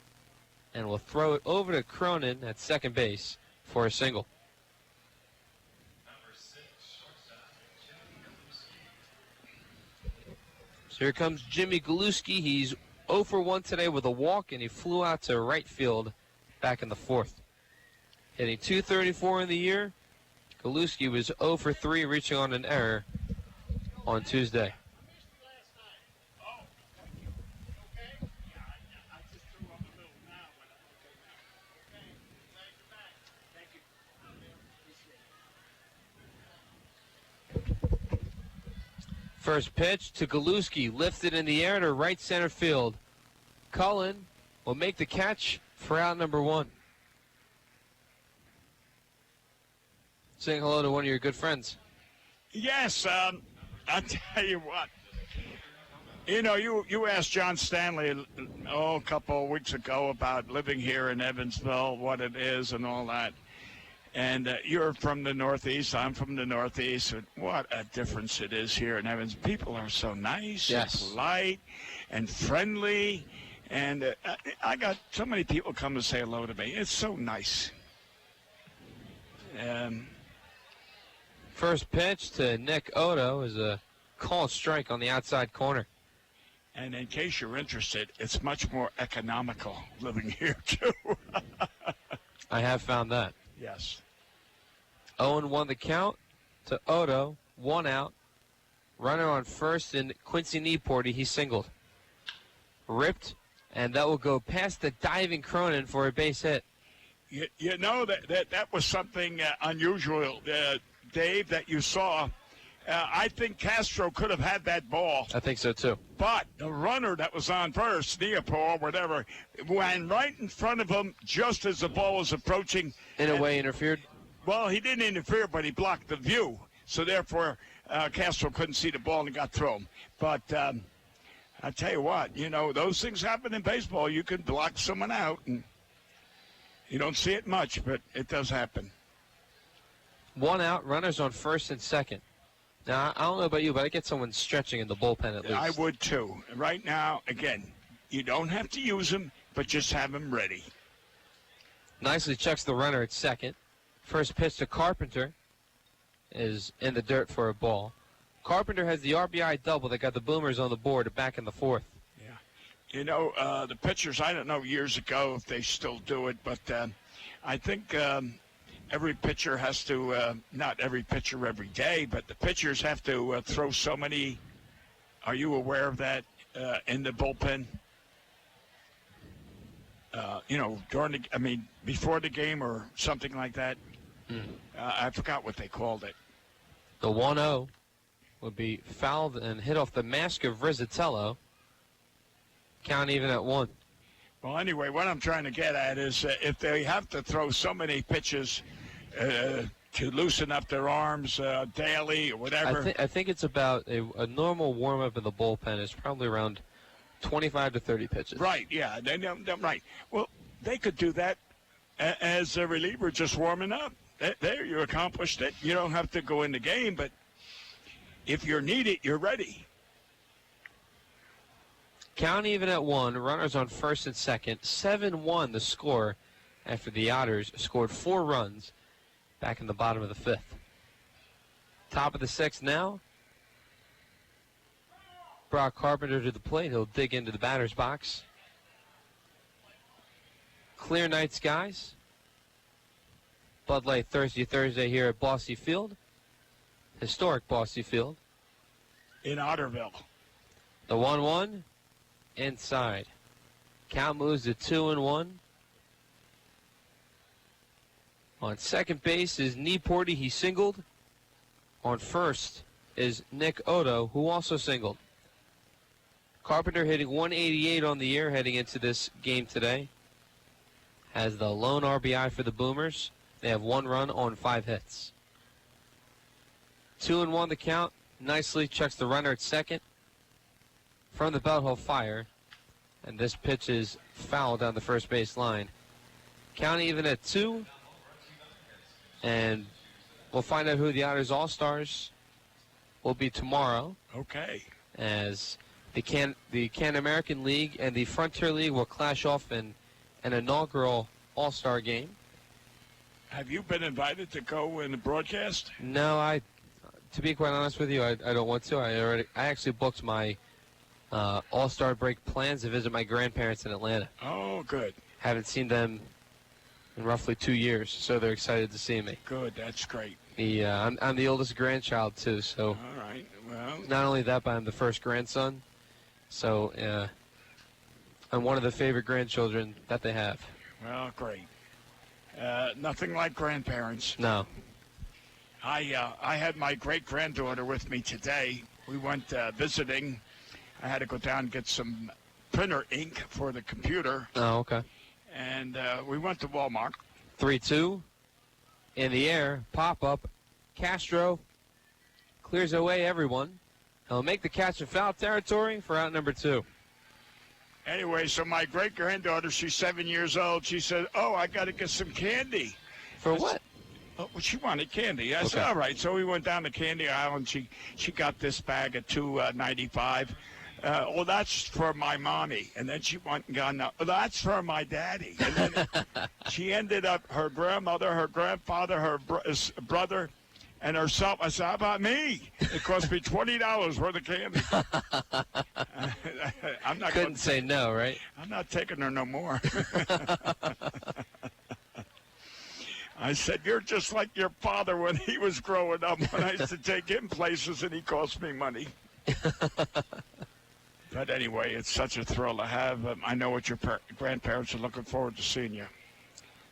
and will throw it over to Cronin at second base for a single. So here comes Jimmy Galuski. He's 0 for 1 today with a walk, and he flew out to right field back in the 4th. Hitting .234 in the year. Galuski was 0 for 3, reaching on an error on Tuesday. First pitch to Galuski, lifted in the air to right center field. Cullen will make the catch for out number 1. Saying hello to one of your good friends. Yes, I'll tell you what. You know, you asked John Stanley a couple of weeks ago about living here in Evansville, what it is and all that. And you're from the Northeast. I'm from the Northeast. What a difference it is here in Evansville. People are so nice, yes, and polite, and friendly. And I got so many people come to say hello to me. It's so nice. First pitch to Nick Odo is a called strike on the outside corner. And in case you're interested, it's much more economical living here, too. I have found that. Yes. 0-1 the count to Odo, 1 out. Runner on first, and Quincy Nieporty, he singled. Ripped, and that will go past the diving Cronin for a base hit. You know, that was something unusual, Dave, that you saw. I think Castro could have had that ball. I think so, too. But the runner that was on first, Neapol, whatever, went right in front of him just as the ball was approaching. In a way, interfered? Well, he didn't interfere, but he blocked the view. So, therefore, Castro couldn't see the ball and got thrown. But I tell you what, you know, those things happen in baseball. You can block someone out, and you don't see it much, but it does happen. 1 out, runners on first and second. Now, I don't know about you, but I get someone stretching in the bullpen at least. I would, too. Right now, again, you don't have to use them, but just have them ready. Nicely checks the runner at second. First pitch to Carpenter is in the dirt for a ball. Carpenter has the RBI double that got the Boomers on the board back in the 4th. Yeah. You know, the pitchers, I don't know years ago if they still do it, but I think every pitcher has to, not every pitcher every day, but the pitchers have to throw so many. Are you aware of that in the bullpen? You know, before the game or something like that. I forgot what they called it. The 1-0 would be fouled and hit off the mask of Rizzatello. Count even at 1. Well, anyway, what I'm trying to get at is if they have to throw so many pitches to loosen up their arms daily or whatever. I think it's about a normal warm-up in the bullpen is probably around 25 to 30 pitches. Right, yeah. Right. Well, they could do that as a reliever just warming up. There, you accomplished it. You don't have to go in the game, but if you're needed, you're ready. Count even at 1. Runners on first and second. 7-1 the score after the Otters scored 4 runs back in the bottom of the 5th. Top of the 6th now. Brock Carpenter to the plate. He'll dig into the batter's box. Clear night skies. Bud Light Thursday here at Bossy Field. Historic Bossy Field. In Otterville. The 1-1 inside. Count moves to 2-1. On second base is Nieporty. He singled. On first is Nick Odo, who also singled. Carpenter hitting 188 on the year heading into this game today. Has the lone RBI for the Boomers. They have 1 run on 5 hits. 2-1 the count nicely checks the runner at second. From the belt, he'll fire. And this pitch is foul down the first base line. Count even at 2. And we'll find out who the Otters All-Stars will be tomorrow. Okay. As the Can American League and the Frontier League will clash off in an inaugural All-Star game. Have you been invited to go in the broadcast? No, to be quite honest with you, I don't want to. I actually booked my All-Star break plans to visit my grandparents in Atlanta. Oh, good. Haven't seen them in roughly 2 years, so they're excited to see me. Good, that's great. I'm the oldest grandchild, too, so... All right, well... Not only that, but I'm the first grandson, so I'm one of the favorite grandchildren that they have. Well, great. Nothing like grandparents. No. I had my great-granddaughter with me today. We went visiting. I had to go down and get some printer ink for the computer. Oh, okay. And we went to Walmart. 3-2. In the air. Pop-up. Castro clears away everyone. He'll make the catch in foul territory for out number 2. Anyway, so my great-granddaughter, she's 7 years old. She said, oh, I got to get some candy. For what? Oh, well, she wanted candy. I said, all right. So we went down to Candy Aisle, and she got this bag at $2.95. Well, that's for my mommy. And then she went and got, no, that's for my daddy. And then she ended up, her grandmother, her grandfather, her brother, and herself. I said, how about me? It cost me $20 worth of candy. I'm not Couldn't say no, right? I'm not taking her no more. I said, you're just like your father when he was growing up, when I used to take him places and he cost me money. But anyway, it's such a thrill to have. I know what your grandparents are looking forward to seeing you.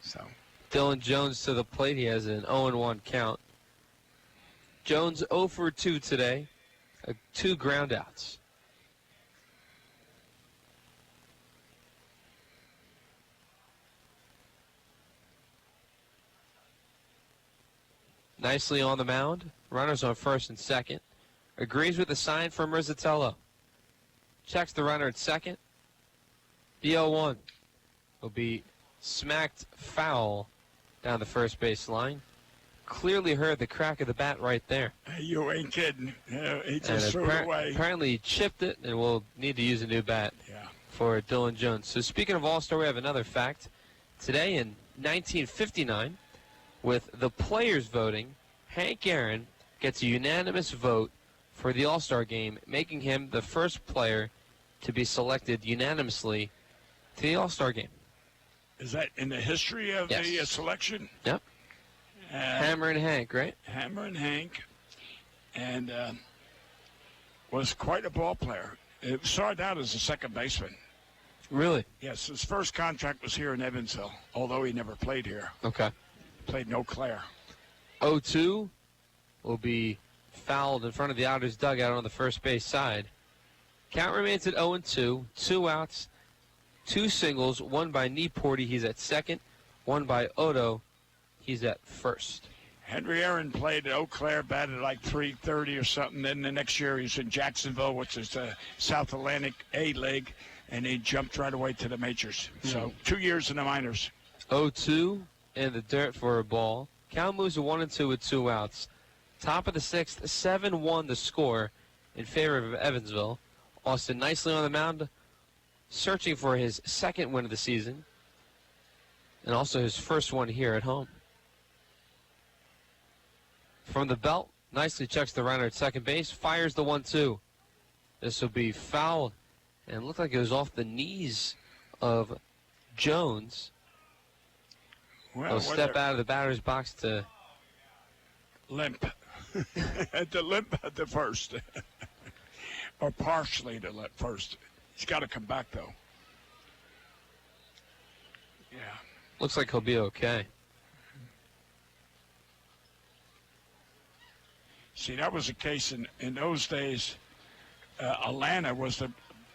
So, Dylan Jones to the plate. He has an 0-1 count. Jones 0 for 2 today. 2 groundouts. Nicely on the mound. Runners on first and second. Agrees with the sign from Rizzatello. Checks the runner at second. The 0-1 will be smacked foul down the first base line. Clearly heard the crack of the bat right there. You ain't kidding. He just threw it away. Apparently he chipped it, and we'll need to use a new bat for Dylan Jones. So speaking of All-Star, we have another fact. Today in 1959, with the players voting, Hank Aaron gets a unanimous vote for the All-Star game, making him the first player to be selected unanimously to the All-Star game. Is that in the history of the selection? Yep. Hammer and Hank, right? Hammer and Hank, and was quite a ball player. It started out as a second baseman. Really? Yes, his first contract was here in Evansville, although he never played here. Okay. Played in Eau Claire. 0-2 will be fouled in front of the Otters dugout on the first base side. Count remains at 0-2. 2 outs, 2 singles, one by Nieporty. He's at second. One by Odo. He's at first. Henry Aaron played at Eau Claire, batted like .330 or something. Then the next year he was in Jacksonville, which is the South Atlantic A League, and he jumped right away to the majors. So 2 years in the minors. 0-2 in the dirt for a ball. Count moves to 1-2 with 2 outs. Top of the 6th, 7-1 the score in favor of Evansville. Austin nicely on the mound, searching for his second win of the season, and also his first one here at home. From the belt, nicely checks the runner at second base, fires the 1-2. This will be foul, and it looked like it was off the knees of Jones. Well, He'll step out of the batter's box to limp. To limp at the first. Or partially to limp first. He's got to come back, though. Yeah. Looks like he'll be okay. See, that was the case in those days. Atlanta was the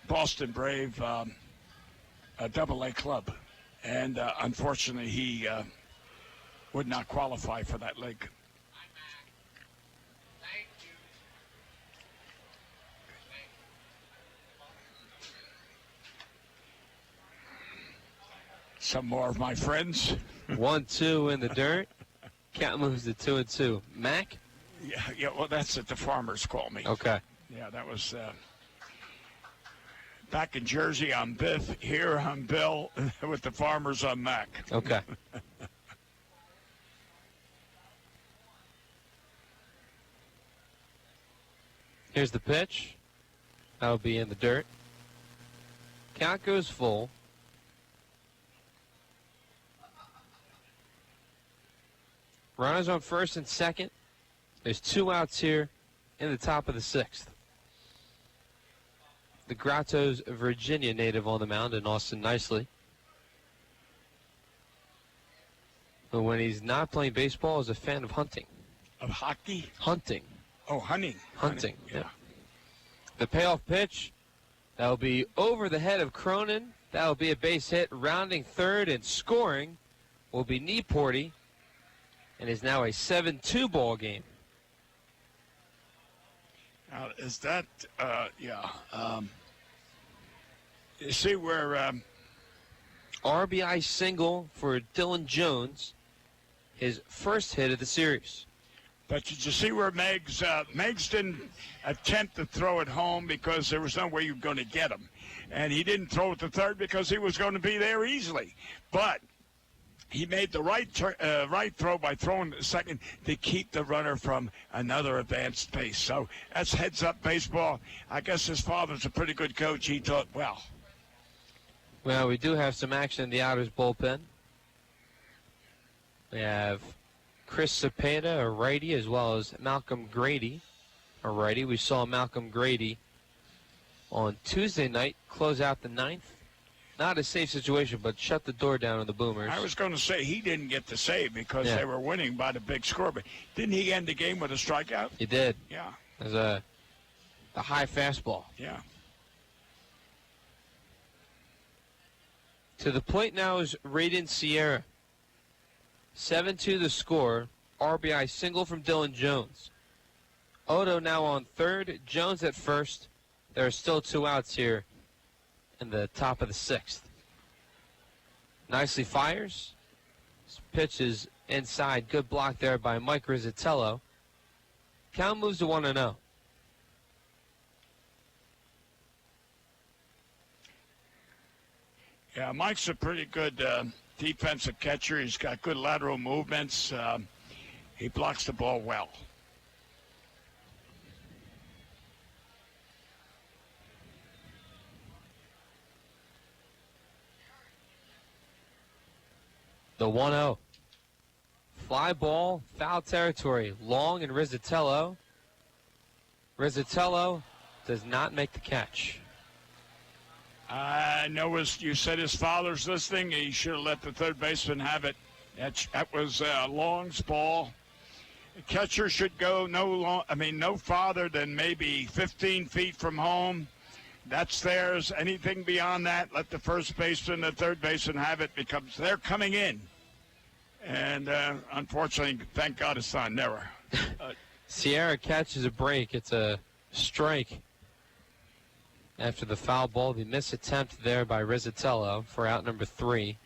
Boston Brave AA club. And unfortunately, he would not qualify for that league. some more of my friends. 1-2 in the dirt. Count moves to 2-2. Mac? Yeah, well, that's what the farmers call me. Okay. Yeah, that was back in Jersey, I'm Biff. Here, I'm Bill. With the farmers, I'm Mac. Okay. Here's the pitch. That'll be in the dirt. Count goes full. Runners on first and second. There's 2 outs here in the top of the 6th. The Grotto's Virginia native on the mound, and Austin Nicely. But when he's not playing baseball, is a fan of hunting. Of hockey? Hunting. Oh, hunting. Hunting. Yeah. The payoff pitch, that'll be over the head of Cronin. That'll be a base hit. Rounding third and scoring will be Nieporty. And is now a 7-2 ball game. Now, is that, you see where... RBI single for Dylan Jones, his first hit of the series. But did you see where Meigs didn't attempt to throw it home because there was no way you were going to get him. And he didn't throw it to third because he was going to be there easily. But he made the right throw by throwing to second to keep the runner from another advanced base. So that's heads-up baseball. I guess his father's a pretty good coach. He thought, well, we do have some action in the Otters bullpen. We have Chris Cepeda, a righty, as well as Malcolm Grady, a righty. We saw Malcolm Grady on Tuesday night close out the 9th. Not a safe situation, but shut the door down on the Boomers. I was going to say he didn't get the save because they were winning by the big score. But didn't he end the game with a strikeout? He did. Yeah. There's a high fastball. Yeah. To the plate now is Raiden Sierra. 7-2 the score. RBI single from Dylan Jones. Odo now on third. Jones at first. There are still 2 outs here in the top of the 6th. Nicely fires. This pitch is inside. Good block there by Mike Rizzatello. Count moves to 1-0. Yeah, Mike's a pretty good defensive catcher. He's got good lateral movements. He blocks the ball well. The 1-0. Fly ball, foul territory. Long and Rizzatello. Rizzatello does not make the catch. I know you said his father's listening. He should have let the third baseman have it. That was Long's ball. The catcher should go no farther than maybe 15 feet from home. That's theirs. Anything beyond that, let the first baseman, the third baseman have it because they're coming in. And unfortunately, thank God it's not never. Sierra catches a break. It's a strike. After the foul ball, the missed attempt there by Rizzatello for out number 3.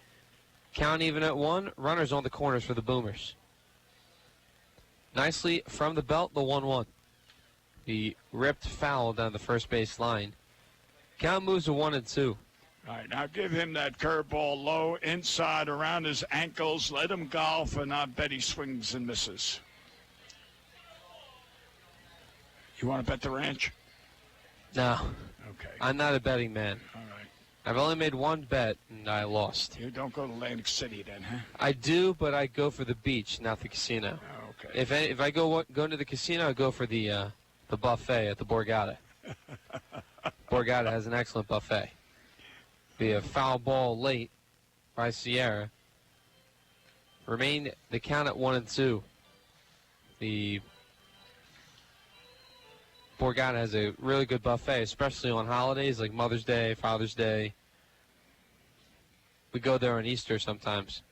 Count even at 1. Runners on the corners for the Boomers. Nicely from the belt, the 1-1. The ripped foul down the first base line. Count moves to 1-2. All right, now give him that curveball low, inside, around his ankles. Let him golf, and I bet he swings and misses. You want to bet the ranch? No. Okay. I'm not a betting man. All right. I've only made one bet, and I lost. You don't go to Atlantic City then, huh? I do, but I go for the beach, not the casino. Oh, okay. If I go to the casino, I go for the buffet at the Borgata. Borgata has an excellent buffet. Be a foul ball late by Sierra. Remain the count at 1-2. The Borgata has a really good buffet, especially on holidays like Mother's Day, Father's Day. We go there on Easter sometimes.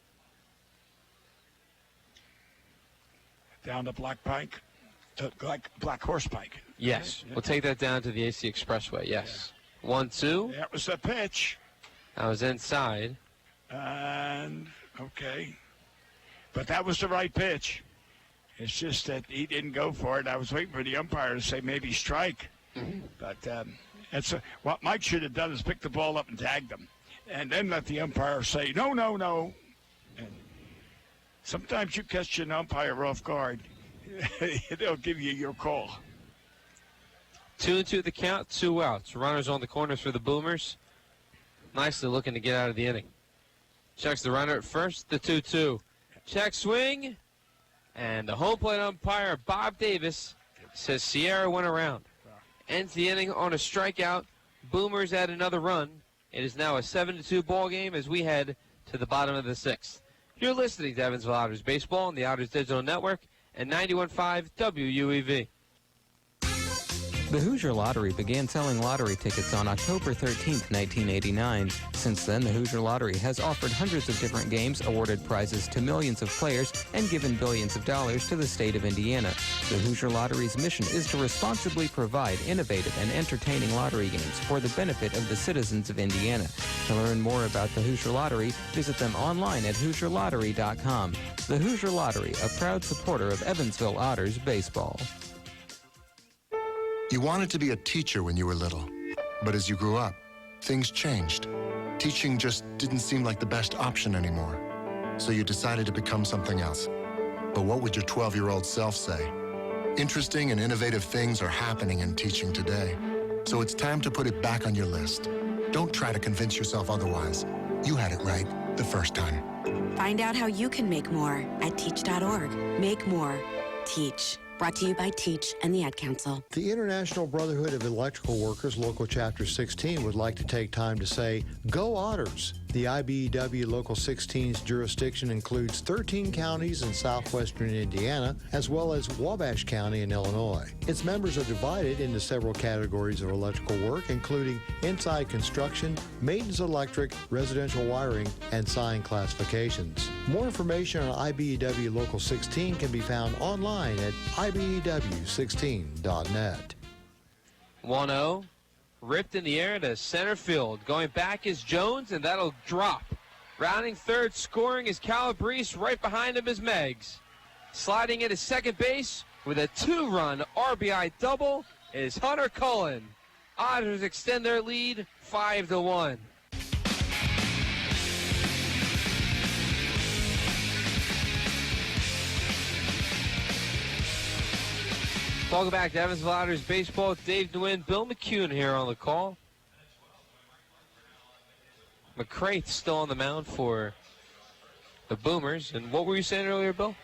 Down to Black Pike? Black Horse Pike. Yes. Yeah. We'll take that down to the AC Expressway, yes. Yeah. 1-2. That was the pitch. I was inside. And, okay. But that was the right pitch. It's just that he didn't go for it. I was waiting for the umpire to say maybe strike. But what Mike should have done is pick the ball up and tagged him. And then let the umpire say, no, no, no. And sometimes you catch an umpire off guard. They'll give you your call. 2-2 the count, 2 outs. Runners on the corners for the Boomers. Nicely looking to get out of the inning. Checks the runner at first, the 2-2. Check swing. And the home plate umpire, Bob Davis, says Sierra went around. Ends the inning on a strikeout. Boomers add another run. It is now a 7-2 ball game as we head to the bottom of the 6th. You're listening to Evansville Otters Baseball on the Otters Digital Network and 91.5 WUEV. The Hoosier Lottery began selling lottery tickets on October 13, 1989. Since then, the Hoosier Lottery has offered hundreds of different games, awarded prizes to millions of players, and given billions of dollars to the state of Indiana. The Hoosier Lottery's mission is to responsibly provide innovative and entertaining lottery games for the benefit of the citizens of Indiana. To learn more about the Hoosier Lottery, visit them online at HoosierLottery.com. The Hoosier Lottery, a proud supporter of Evansville Otters baseball. You wanted to be a teacher when you were little, but as you grew up, things changed. Teaching just didn't seem like the best option anymore, so you decided to become something else. But what would your 12-year-old self say? Interesting and innovative things are happening in teaching today, so it's time to put it back on your list. Don't try to convince yourself otherwise. You had it right the first time. Find out how you can make more at teach.org. Make more. Teach. Brought to you by Teach and the Ad Council. The International Brotherhood of Electrical Workers, Local Chapter 16, would like to take time to say, Go Otters! The IBEW Local 16's jurisdiction includes 13 counties in southwestern Indiana, as well as Wabash County in Illinois. Its members are divided into several categories of electrical work, including inside construction, maintenance electric, residential wiring, and sign classifications. More information on IBEW Local 16 can be found online at IBEW16.net. 1-0. Ripped in the air to center field. Going back is Jones, and that'll drop. Rounding third, scoring is Calabrese. Right behind him is Meggs. Sliding into second base with a 2-run RBI double is Hunter Cullen. Otters extend their lead 5-1. Welcome back to Evansville Otters Baseball. Dave Nguyen, Bill McCune here on the call. McCraith still on the mound for the Boomers. And what were you saying earlier, Bill?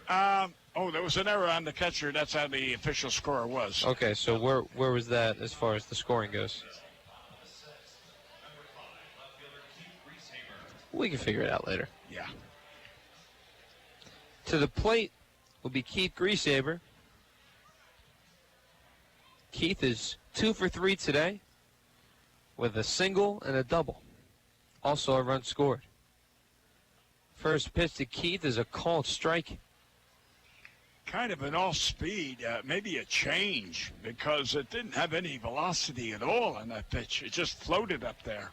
There was an error on the catcher. That's how the official score was. Okay, so where was that as far as the scoring goes? We can figure it out later. Yeah. To the plate will be Keith Griesaber. Keith is 2 for 3 today with a single and a double. Also a run scored. First pitch to Keith is a called strike. Kind of an off-speed, maybe a change, because it didn't have any velocity at all on that pitch. It just floated up there.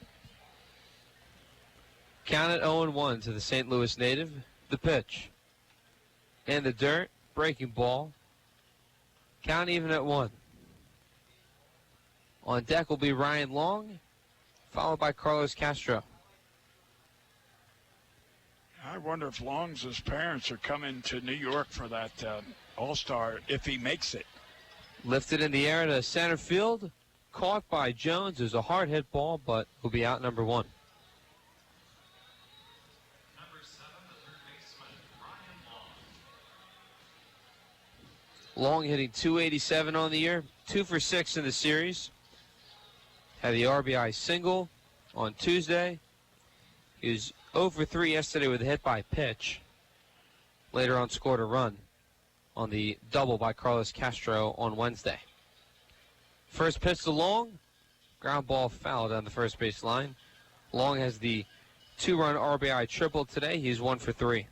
Count it 0-1 to the St. Louis native. The pitch. In the dirt, breaking ball. Count even at 1. On deck will be Ryan Long, followed by Carlos Castro. I wonder if Long's parents are coming to New York for that All-Star, if he makes it. Lifted in the air to center field. Caught by Jones. Is a hard hit ball, but will be out number 1. Long hitting .287 on the year, 2 for 6 in the series. Had the RBI single on Tuesday. He was 0 for 3 yesterday with a hit by pitch. Later on scored a run on the double by Carlos Castro on Wednesday. First pitch to Long. Ground ball foul down the first base line. Long has the 2-run RBI triple today. He's 1 for 3.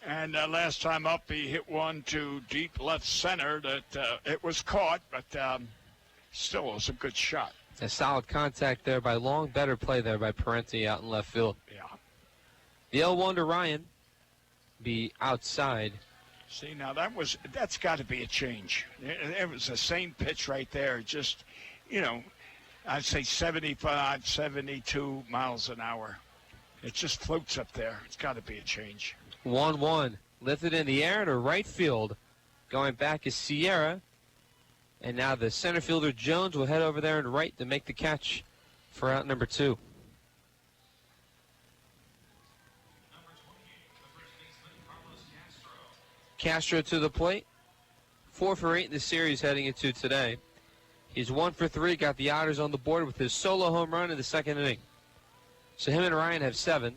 And last time up, he hit one to deep left center that it was caught, but still it was a good shot. A solid contact there by Long. Better play there by Parenti out in left field. Yeah. The 0-1 to Ryan be outside. See, now that's got to be a change. It was the same pitch right there. Just, I'd say 75, 72 miles an hour. It just floats up there. It's got to be a change. 1-1. Lifted in the air to right field. Going back is Sierra. And now the center fielder Jones will head over there and right to make the catch for out number 2. Castro to the plate. 4 for 8 in the series heading into today. He's 1 for 3, got the Otters on the board with his solo home run in the second inning. So him and Ryan have 7.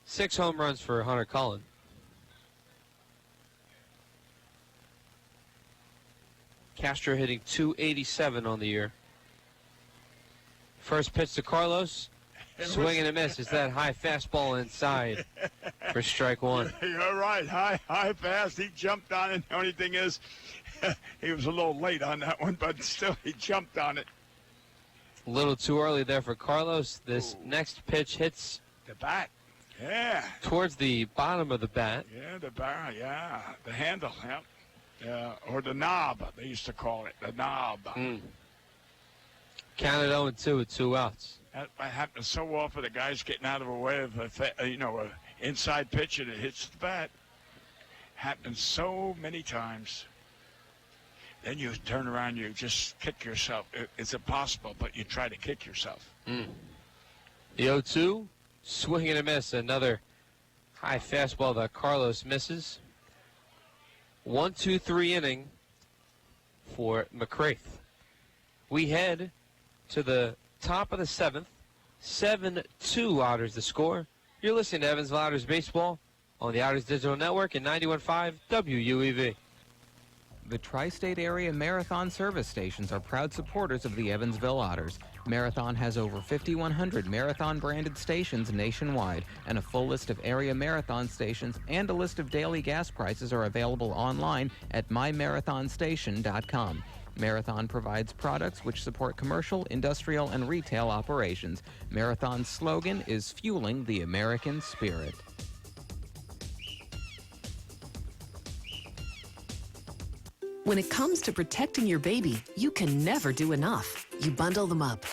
6 home runs for Hunter Cullen. Castro hitting .287 on the year. First pitch to Carlos. Swing and a miss. It's that high fastball inside for strike 1. You're right. High fast. He jumped on it. The only thing is, he was a little late on that one, but still he jumped on it. A little too early there for Carlos. This next pitch hits the bat. Yeah. Towards the bottom of the bat. Yeah, the bar. Yeah, the handle. Yeah. Or the knob. They used to call it the knob. Counted 0-2 with 2 outs. That happens so often. The guy's getting out of the way of a inside pitch and it hits the bat. Happens so many times. Then you turn around, you just kick yourself. It's impossible, but you try to kick yourself. The 0-2, swing and a miss. Another high fastball that Carlos misses. 1-2-3 inning for McCraith. We head to the top of the 7th. 7-2 Otters the score. You're listening to Evansville Otters Baseball on the Otters Digital Network and 91.5 WUEV. The tri-state area Marathon service stations are proud supporters of the Evansville Otters. Marathon has over 5,100 Marathon-branded stations nationwide, and a full list of area Marathon stations and a list of daily gas prices are available online at myMarathonStation.com. Marathon provides products which support commercial, industrial, and retail operations. Marathon's slogan is Fueling the American Spirit. When it comes to protecting your baby, you can never do enough. You bundle them up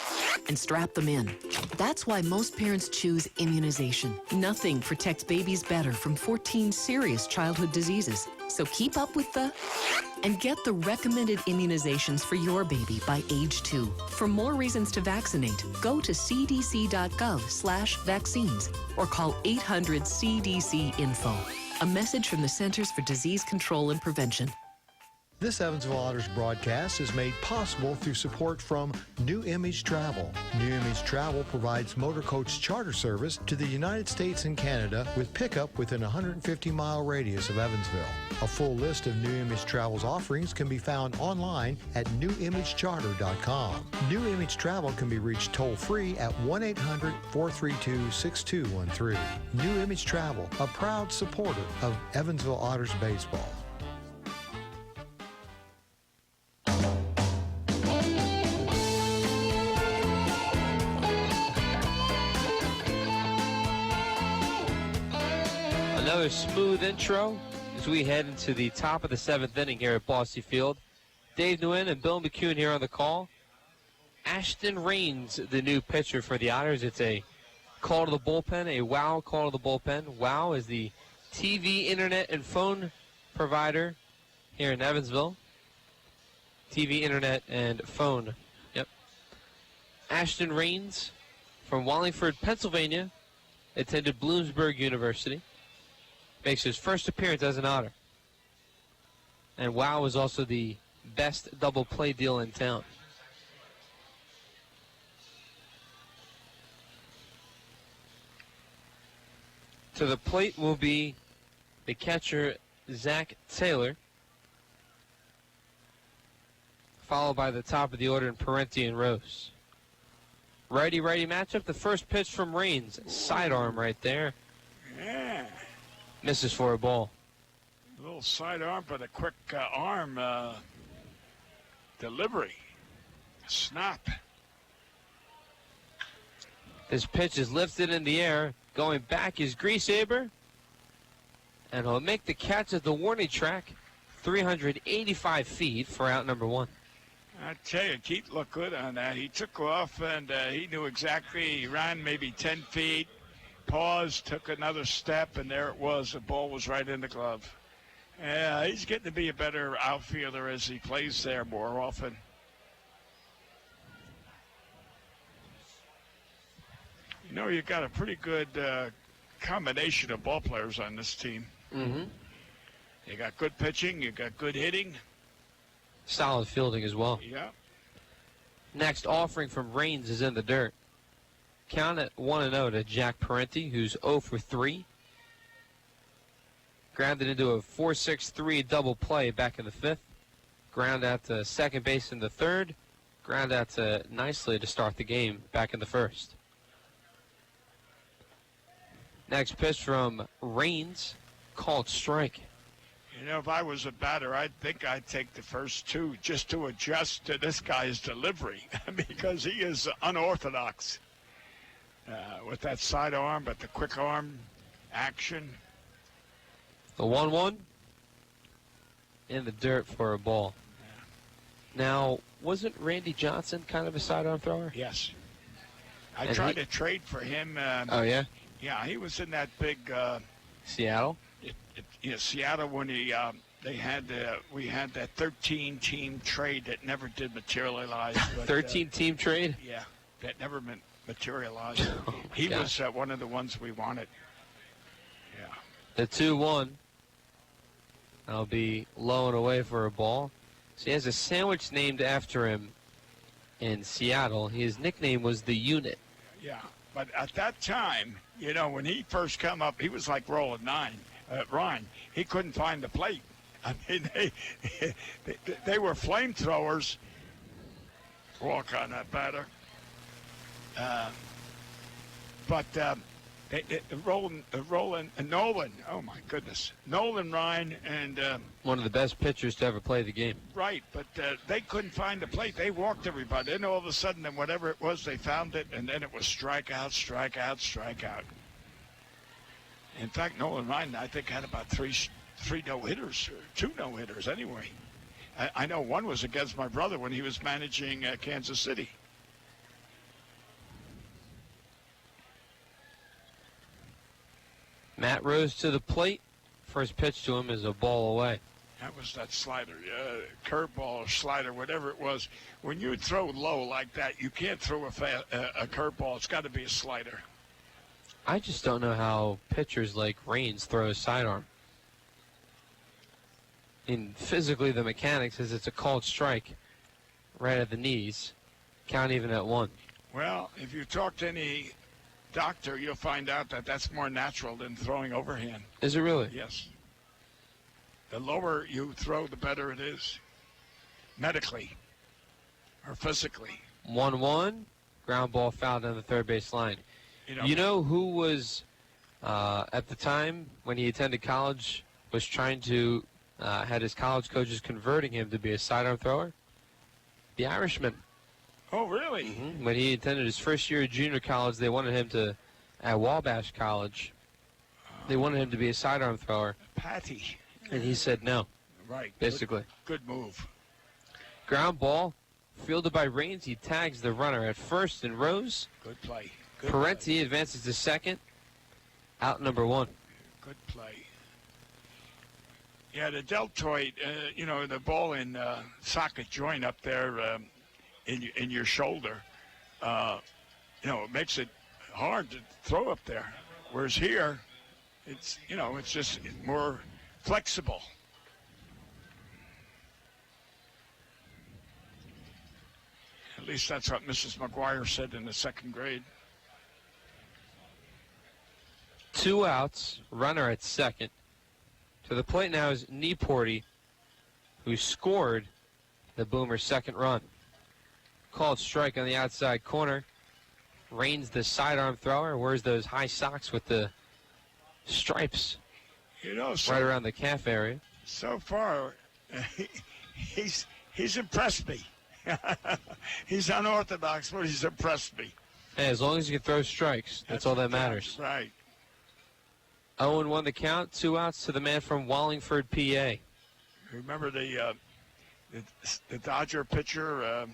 and strap them in. That's why most parents choose immunization. Nothing protects babies better from 14 serious childhood diseases. So keep up with and get the recommended immunizations for your baby by age 2. For more reasons to vaccinate, go to cdc.gov/vaccines or call 800-CDC-INFO. A message from the Centers for Disease Control and Prevention. This Evansville Otters broadcast is made possible through support from New Image Travel. New Image Travel provides motor coach charter service to the United States and Canada with pickup within a 150-mile radius of Evansville. A full list of New Image Travel's offerings can be found online at newimagecharter.com. New Image Travel can be reached toll-free at 1-800-432-6213. New Image Travel, a proud supporter of Evansville Otters baseball. Another smooth intro as we head into the top of the 7th inning here at Bossy Field. Dave Nguyen and Bill McCune here on the call. Ashton Raines, the new pitcher for the Otters. It's a call to the bullpen, a WOW call to the bullpen. WOW is the TV, internet, and phone provider here in Evansville. TV, internet, and phone. Yep. Ashton Raines from Wallingford, Pennsylvania, attended Bloomsburg University. Makes his first appearance as an Otter. And WOW is also the best double play deal in town. To the plate will be the catcher, Zach Taylor, followed by the top of the order in Parenti and Rose. Righty-righty matchup. The first pitch from Raines. Sidearm right there. Yeah. Misses for a ball. A little sidearm, but a quick arm delivery. Snap. This pitch is lifted in the air. Going back is Griesaber. And he'll make the catch at the warning track. 385 feet for out number 1. I tell you, Keith looked good on that. He took off, and he knew exactly. He ran maybe 10 feet, paused, took another step, and there it was. The ball was right in the glove. Yeah, he's getting to be a better outfielder as he plays there more often. You know, you've got a pretty good combination of ball players on this team. Mm-hmm. You got good pitching, you got good hitting. Solid fielding as well. Yeah. Next offering from Raines is in the dirt. Count at 1-0 to Jack Parenti, who's 0 for 3. Grounded into a 4-6-3 double play back in the 5th. Ground out to second base in the 3rd. Ground out to nicely to start the game back in the 1st. Next pitch from Raines, called strike. You know, if I was a batter, I think I'd take the first 2 just to adjust to this guy's delivery because he is unorthodox with that sidearm, but the quick arm action. The 1-1 in the dirt for a ball. Yeah. Now, wasn't Randy Johnson kind of a sidearm thrower? Yes. I tried to trade for him. Oh, yeah? Yeah, he was in that big Seattle? Seattle when we had that 13-team trade that never did materialize. 13-team trade? Yeah, that never materialized. He was one of the ones we wanted. Yeah. The 2-1. That'll be low and away for a ball. So he has a sandwich named after him in Seattle. His nickname was the Unit. Yeah, but at that time, you know, when he first come up, he was like rolling Ryan. He couldn't find the plate. I mean, they were flamethrowers. Walk on that batter. Roland and Nolan. Oh my goodness, Nolan, Ryan, and one of the best pitchers to ever play the game. Right, but they couldn't find the plate. They walked everybody. Then all of a sudden, then whatever it was, they found it, and then it was strikeout, strikeout, strikeout. In fact, Nolan Ryan, I think, had about three no-hitters, or 2 no-hitters anyway. I know one was against my brother when he was managing Kansas City. Matt Rose to the plate. First pitch to him is a ball away. That was that slider, curveball or slider, whatever it was. When you throw low like that, you can't throw a curveball. It's got to be a slider. I just don't know how pitchers like Raines throw a sidearm. And physically, the mechanics is it's a called strike right at the knees. Count even at 1. Well, if you talk to any doctor, you'll find out that that's more natural than throwing overhand. Is it really? Yes. The lower you throw, the better it is. Medically or physically. 1-1. Ground ball foul down the third base line. You know who was, at the time when he attended college, was trying to, had his college coaches converting him to be a sidearm thrower? The Irishman. Oh, really? Mm-hmm. When he attended his first year of junior college, they wanted him to, at Wabash College, they wanted him to be a sidearm thrower. Patty. And he said no. Right. Basically. Good move. Ground ball, fielded by Raines. He tags the runner at first and Rose. Good play. Parenti advances to second. Out number 1. Good play. Yeah, the deltoid, the ball in socket joint up there in your shoulder, it makes it hard to throw up there. Whereas here, it's just more flexible. At least that's what Mrs. McGuire said in the 2nd grade. 2 outs, runner at second. To the plate now is Nieporty, who scored the Boomers' 2nd run. Called strike on the outside corner. Raines, the sidearm thrower, wears those high socks with the stripes right around the calf area. So far, he's impressed me. He's unorthodox, but he's impressed me. Hey, as long as you can throw strikes, that's all that matters. Right. 0-1 the count, 2 outs to the man from Wallingford, PA. Remember the Dodger pitcher,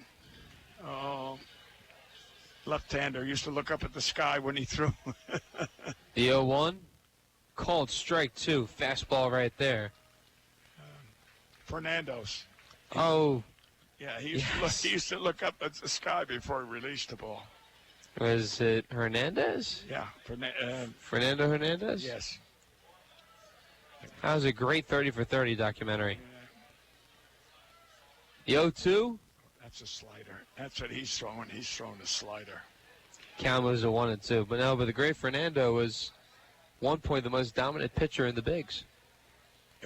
left-hander, used to look up at the sky when he threw. The 0-1, called strike 2, fastball right there. Fernando's. Oh. Yeah, he used to look up at the sky before he released the ball. Was it Hernandez? Yeah. Fernando Hernandez? Yes. That was a great 30 for 30 documentary. The 0-2? That's a slider. That's what he's throwing. He's throwing a slider. Count was a 1-2. But the great Fernando was, one point, the most dominant pitcher in the bigs.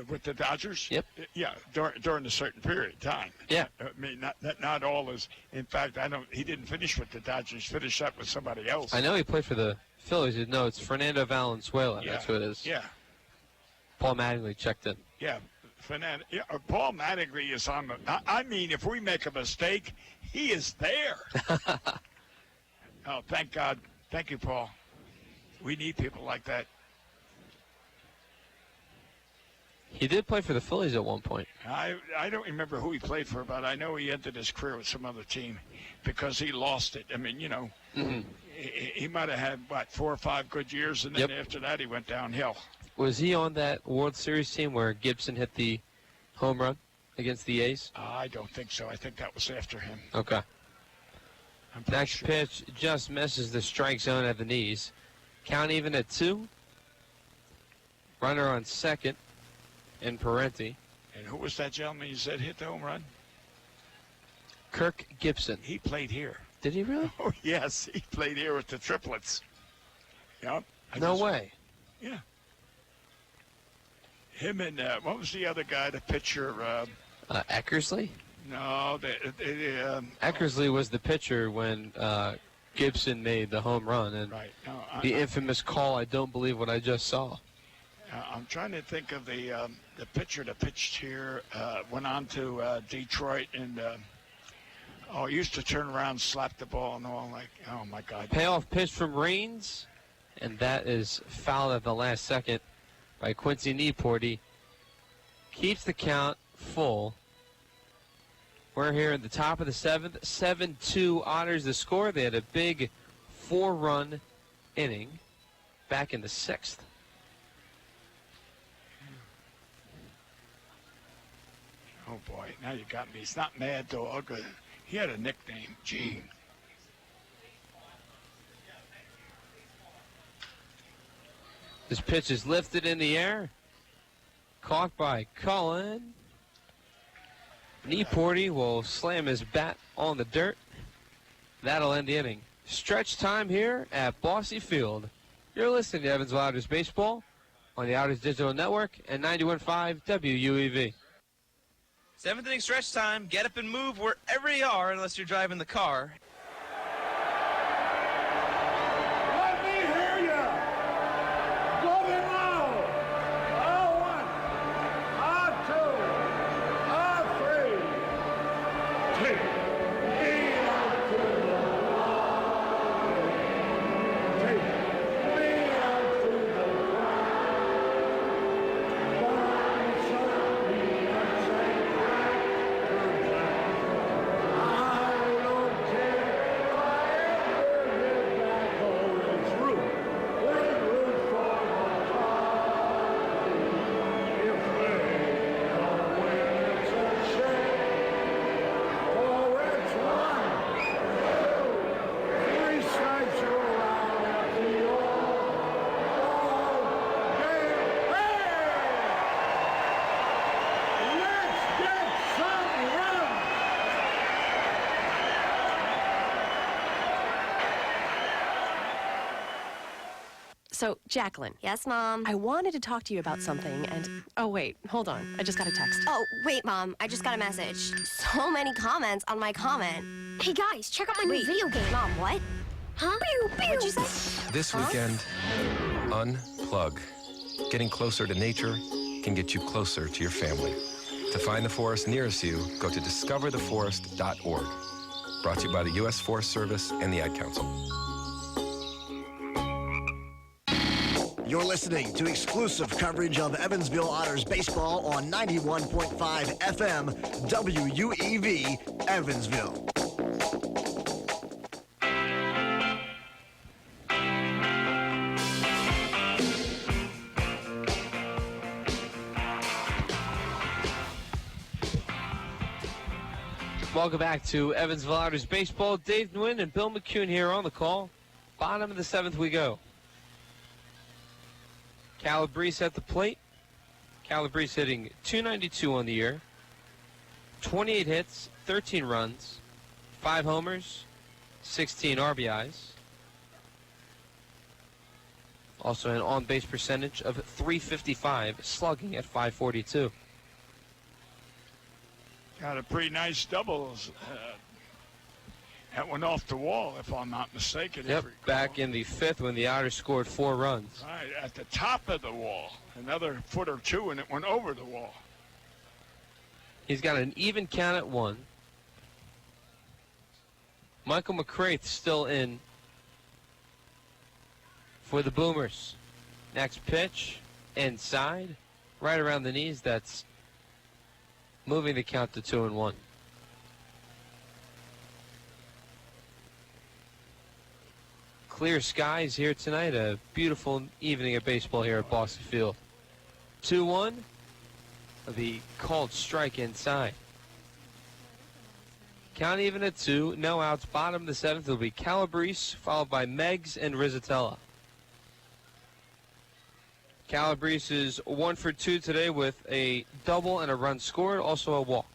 With the Dodgers? Yep. Yeah, during a certain period of time. Yeah. I mean, not all is. In fact, he didn't finish with the Dodgers. Finished up with somebody else. I know he played for the Phillies. No, it's Fernando Valenzuela. Yeah. That's who it is. Yeah. Paul Mattingly checked in. Yeah. Fernando. Yeah, Paul Mattingly is on the. I mean, if we make a mistake, he is there. Oh, thank God. Thank you, Paul. We need people like that. He did play for the Phillies at one point. I don't remember who he played for, but I know he ended his career with some other team because he lost it. I mean, he might have had, 4 or 5 good years, and then after that he went downhill. Was he on that World Series team where Gibson hit the home run against the A's? I don't think so. I think that was after him. Okay. Next pitch just misses the strike zone at the knees. Count even at 2. Runner on second. In Parenti. And who was that gentleman you said hit the home run? Kirk Gibson. He played here. Did he really? Oh, yes. He played here with the triplets. Yep. No way. Yeah. Him and, what was the other guy, the pitcher? Eckersley? No. Eckersley was the pitcher when Gibson made the home run. And the infamous call, I don't believe what I just saw. I'm trying to think of the pitcher that pitched here, went on to Detroit, and used to turn around, slap the ball, and all like, oh my God. Payoff pitch from Raines, and that is fouled at the last second by Quincy Nieporty. Keeps the count full. We're here in the top of the 7th. 7-2 Otters the score. They had a big 4-run inning back in the 6th. Oh, boy, now you got me. It's not Mad Dog. He had a nickname, Gene. This pitch is lifted in the air. Caught by Cullen. Nieporty will slam his bat on the dirt. That'll end the inning. Stretch time here at Bossy Field. You're listening to Evansville Otters Baseball on the Otters Digital Network and 91.5 WUEV. 7th inning stretch time. Get up and move wherever you are, unless you're driving the car. Let me hear you. Going loud. 0-1, 0-2, 0-3. Take me out to the line. Take me out to the So, Jacqueline. Yes, Mom? I wanted to talk to you about something, and... Oh, wait. Hold on. I just got a text. Oh, wait, Mom. I just got a message. So many comments on my comment. Hey, guys, check out my new video game. Mom, what? Huh? Pew, pew. What'd you say? This weekend, unplug. Getting closer to nature can get you closer to your family. To find the forest nearest you, go to discovertheforest.org. Brought to you by the U.S. Forest Service and the Ad Council. You're listening to exclusive coverage of Evansville Otters baseball on 91.5 FM WUEV Evansville. Welcome back to Evansville Otters baseball. Dave Nguyen and Bill McCune here on the call. Bottom of the 7th we go. Calabrese at the plate. Calabrese hitting .292 on the year. 28 hits, 13 runs, 5 homers, 16 RBIs. Also an on-base percentage of .355, slugging at .542. Got a pretty nice double. That went off the wall, if I'm not mistaken. Yep, back in the 5th when the Otters scored 4 runs. Right, at the top of the wall. Another foot or two, and it went over the wall. He's got an even count at 1. Michael McCraith still in for the Boomers. Next pitch, inside, right around the knees. That's moving the count to 2-1. Clear skies here tonight. A beautiful evening of baseball here at Boston Field. 2-1. The called strike inside. Count even at 2. No outs. Bottom of the 7th will be Calabrese, followed by Meggs and Rizzatella. Calabrese is 1 for 2 today with a double and a run scored, also a walk.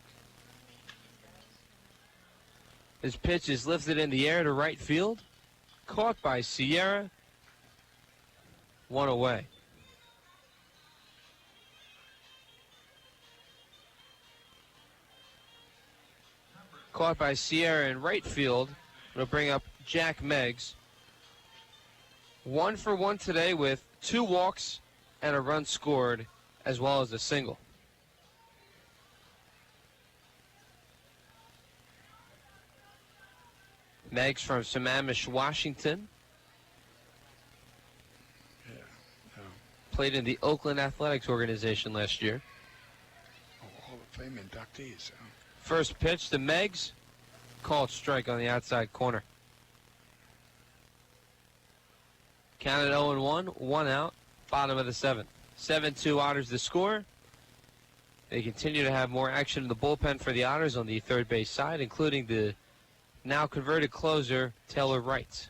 His pitch is lifted in the air to right field. Caught by Sierra. 1 away. Caught by Sierra in right field. It'll bring up Jack Meggs. 1 for 1 today with 2 walks and a run scored, as well as a single. Meggs from Sammamish, Washington. Played in the Oakland Athletics organization last year. Hall of Fame inductees. First pitch to Meggs. Called strike on the outside corner. Counted 0-1, 1 out. Bottom of the 7th. 7-2 Otters the score. They continue to have more action in the bullpen for the Otters on the third base side, including the now converted closer, Taylor Wright.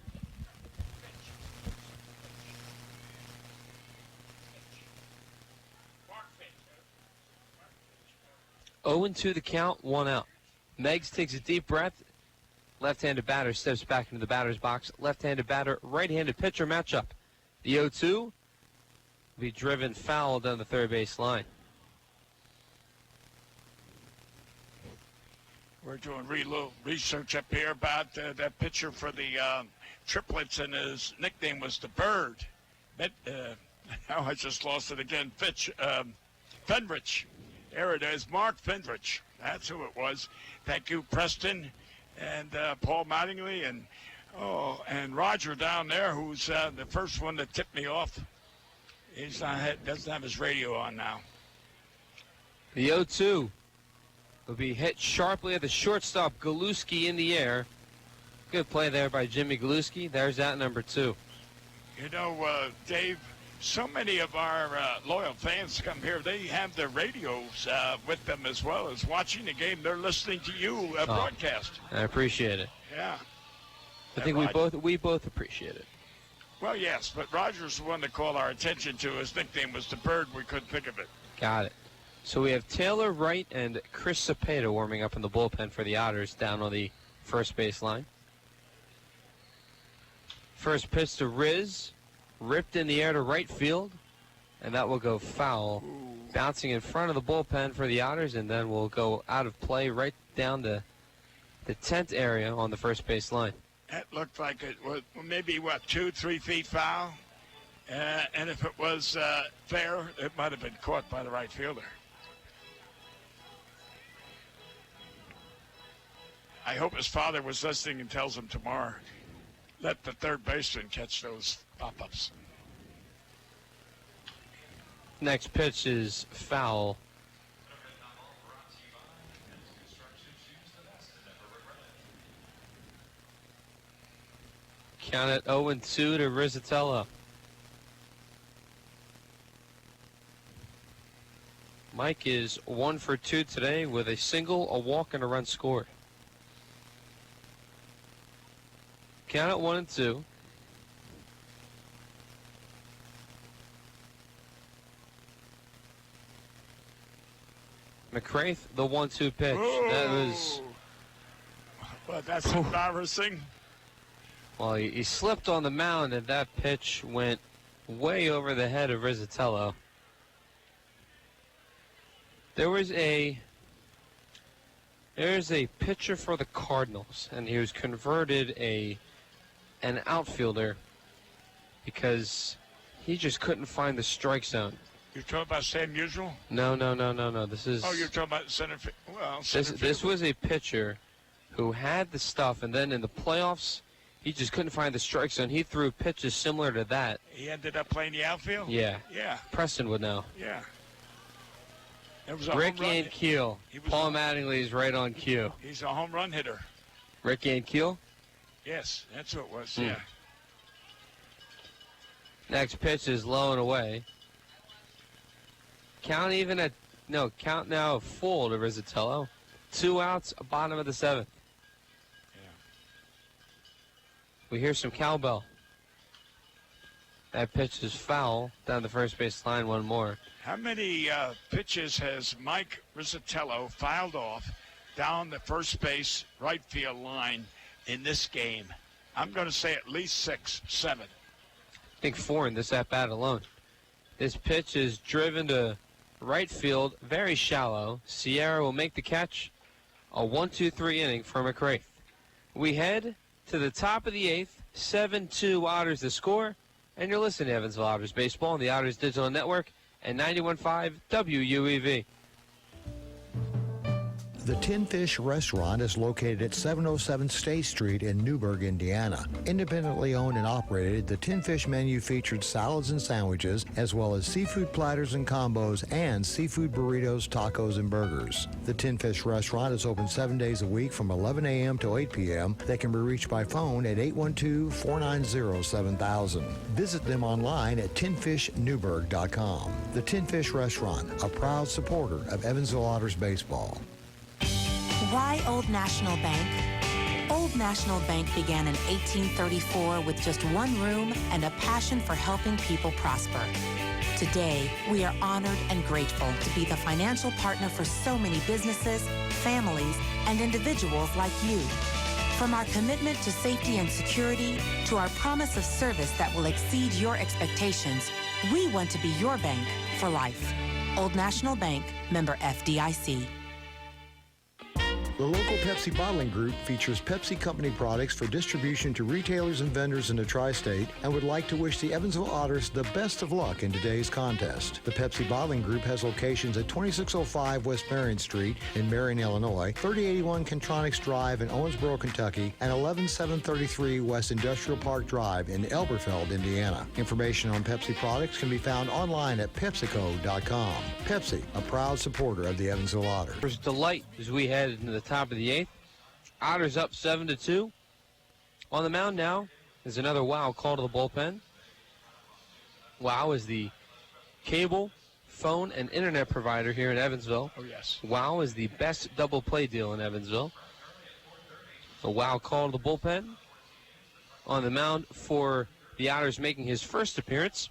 Oh and 2 the count, 1 out. Meggs takes a deep breath. Left-handed batter steps back into the batter's box. Left-handed batter, right-handed pitcher matchup. The 0-2 will be driven foul down the third base line. We're doing little research up here about that pitcher for the Triplets, and his nickname was the Bird. Now I just lost it again. Fenrich. There it is, Mark Fenrich. That's who it was. Thank you, Preston, and Paul Mattingly, and Roger down there, who's the first one that tipped me off. He's doesn't have his radio on now. The 0-2 will be hit sharply at the shortstop, Galuski in the air. Good play there by Jimmy Galuski. There's out number 2. You know, Dave, so many of our loyal fans come here. They have their radios with them as well as watching the game. They're listening to you broadcast. I appreciate it. Yeah. I think we both appreciate it. Well, yes, but Roger's the one that called our attention to. His nickname was the Bird. We couldn't think of it. Got it. So we have Taylor Wright and Chris Cepeda warming up in the bullpen for the Otters down on the first base line. First pitch to Riz, ripped in the air to right field, and that will go foul. Ooh. Bouncing in front of the bullpen for the Otters, and then will go out of play right down the tent area on the first base line. That looked like it was maybe, 2-3 feet foul? And if it was fair, it might have been caught by the right fielder. I hope his father was listening and tells him tomorrow, let the third baseman catch those pop-ups. Next pitch is foul. Count it 0-2 to Rizzatello. Mike is 1 for 2 today with a single, a walk, and a run scored. Count it 1-2. McCraith, the 1-2 pitch. Whoa. That was... Well, that's embarrassing. Well, he slipped on the mound, and that pitch went way over the head of Rizzatello. There's a pitcher for the Cardinals, and he was converted an outfielder because he just couldn't find the strike zone. You're talking about Sam Musial? No. This is. Oh, you're talking about center field. Well, This was a pitcher who had the stuff, and then in the playoffs, he just couldn't find the strike zone. He threw pitches similar to that. He ended up playing the outfield? Yeah. Yeah. Preston would know. Yeah. It was a Rick home run. Ankiel. Paul Mattingly's right on cue. He's a home run hitter. Rick Ankiel? Yes, that's who it was, Hmm. yeah. Next pitch is low and away. Count now full to Rizzatello. 2 outs, bottom of the 7th. Yeah. We hear some cowbell. That pitch is foul down the first base line, one more. How many pitches has Mike Rizzatello fouled off down the first base right field line in this game? I'm going to say at least 6, 7. I think 4 in this at-bat alone. This pitch is driven to right field, very shallow. Sierra will make the catch. A 1-2-3 inning for McCraith. We head to the top of the 8th. 7-2 Otters the score. And you're listening to Evansville Otters Baseball on the Otters Digital Network and 91.5 WUEV. The Tin Fish Restaurant is located at 707 State Street in Newburgh, Indiana. Independently owned and operated, the Tin Fish menu featured salads and sandwiches, as well as seafood platters and combos, and seafood burritos, tacos, and burgers. The Tin Fish Restaurant is open 7 days a week from 11 a.m. to 8 p.m. They can be reached by phone at 812-490-7000. Visit them online at tinfishnewburgh.com. The Tin Fish Restaurant, a proud supporter of Evansville Otters baseball. Why Old National Bank? Old National Bank began in 1834 with just one room and a passion for helping people prosper. Today, we are honored and grateful to be the financial partner for so many businesses, families, and individuals like you. From our commitment to safety and security to our promise of service that will exceed your expectations, we want to be your bank for life. Old National Bank, member FDIC. The local Pepsi bottling group features Pepsi Company products for distribution to retailers and vendors in the tri-state and would like to wish the Evansville Otters the best of luck in today's contest. The Pepsi bottling group has locations at 2605 West Marion Street in Marion, Illinois, 3081 Contronics Drive in Owensboro, Kentucky, and 11733 West Industrial Park Drive in Elberfeld, Indiana. Information on Pepsi products can be found online at PepsiCo.com. Pepsi, a proud supporter of the Evansville Otters. There's delight as we head into the top of the 8th. Otters up 7-2. On the mound now is another Wow call to the bullpen. Wow is the cable, phone, and internet provider here in Evansville. Oh, yes. Wow is the best double play deal in Evansville. A Wow call to the bullpen. On the mound for the Otters making his first appearance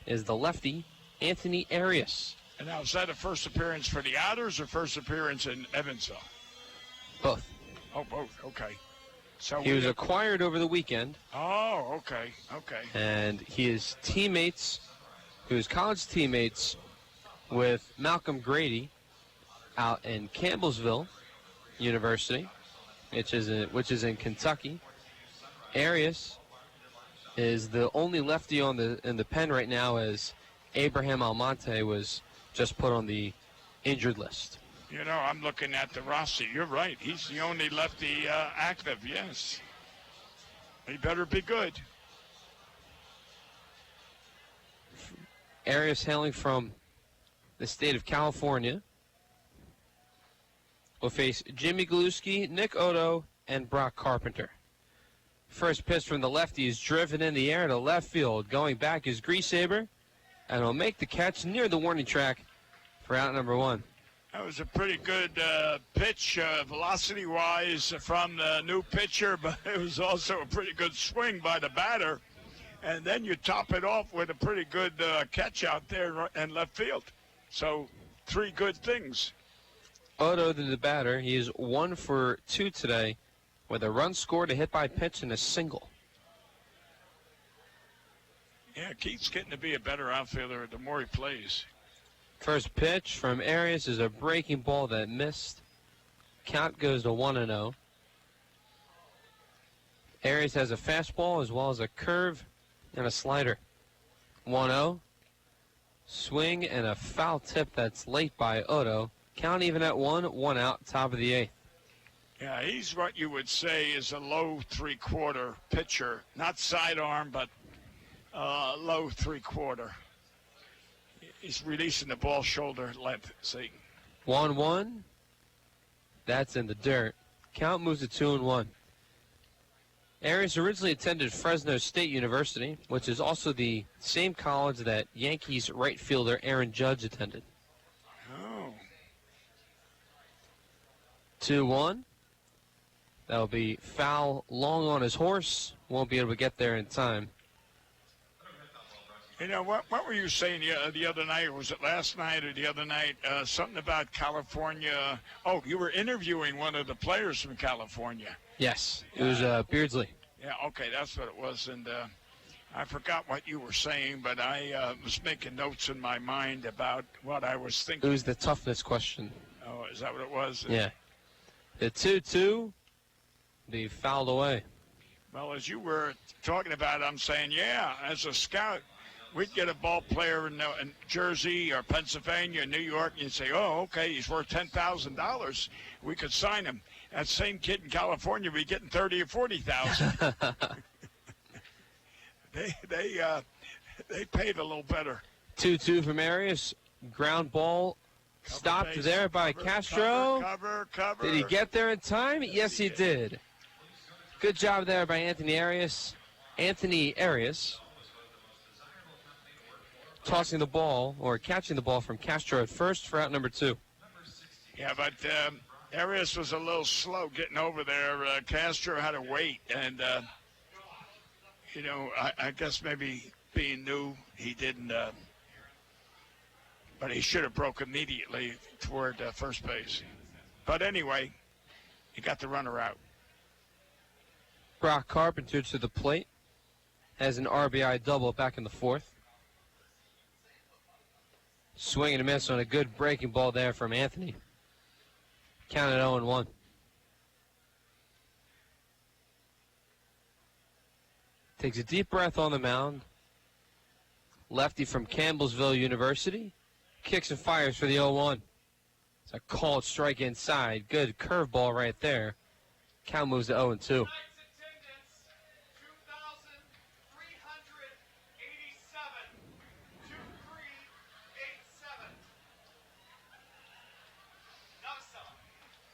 is the lefty, Anthony Arias. And now, is that a first appearance for the Otters or first appearance in Evansville? Both. Oh, both. Okay. So he was acquired over the weekend. Oh, okay. Okay. And his teammates, he was college teammates with Malcolm Grady out in Campbellsville University, which is in Kentucky. Arias is the only lefty in the pen right now, as Abraham Almonte was just put on the injured list. You know, I'm looking at the roster. You're right. He's the only lefty active, yes. He better be good. Arias hailing from the state of California, will face Jimmy Galuski, Nick Otto, and Brock Carpenter. First pitch from the lefty is driven in the air to left field. Going back is Griesaber, and will make the catch near the warning track for out number 1. That was a pretty good pitch, velocity-wise, from the new pitcher, but it was also a pretty good swing by the batter. And then you top it off with a pretty good catch out there in left field. So 3 good things. Otto, the batter, he is 1 for 2 today with a run scored, a hit by pitch, and a single. Yeah, Keith's getting to be a better outfielder the more he plays. First pitch from Arias is a breaking ball that missed. Count goes to 1-0. Arias has a fastball as well as a curve and a slider. 1-0. Swing and a foul tip that's late by Otto. Count even at 1 out, top of the 8th. Yeah, he's what you would say is a low 3/4 pitcher. Not sidearm, but low 3/4. He's releasing the ball shoulder length. See. 1-1. That's in the dirt. Count moves to 2-1. Arias originally attended Fresno State University, which is also the same college that Yankees right fielder Aaron Judge attended. Oh. 2-1. That'll be foul long on his horse. Won't be able to get there in time. You know, what were you saying the other night? Was it last night or the other night? Something about California. Oh, you were interviewing one of the players from California. Yes, it was Beardsley. Yeah, okay, that's what it was. And I forgot what you were saying, but I was making notes in my mind about what I was thinking. It was the toughness question. Oh, is that what it was? Yeah. The 2-2 be fouled away. Well, as you were talking about it, I'm saying, yeah, as a scout, we'd get a ball player in Jersey or Pennsylvania, New York, and you'd say, oh, okay, he's worth $10,000. We could sign him. That same kid in California would be getting $30,000 or $40,000. They paid a little better. 2-2 from Arias. Ground ball stopped there by Castro. Cover. Did he get there in time? Yes, he did. Good job there by Anthony Arias. Tossing the ball, or catching the ball from Castro at first for out number 2. Yeah, but Arias was a little slow getting over there. Castro had to wait, and, I guess maybe being new, he didn't, but he should have broke immediately toward first base. But anyway, he got the runner out. Brock Carpenter to the plate. Has an RBI double back in the 4th. Swing and a miss on a good breaking ball there from Anthony. Counted 0-1. Takes a deep breath on the mound. Lefty from Campbellsville University. Kicks and fires for the 0-1. It's a called strike inside. Good curveball right there. Count moves to 0-2.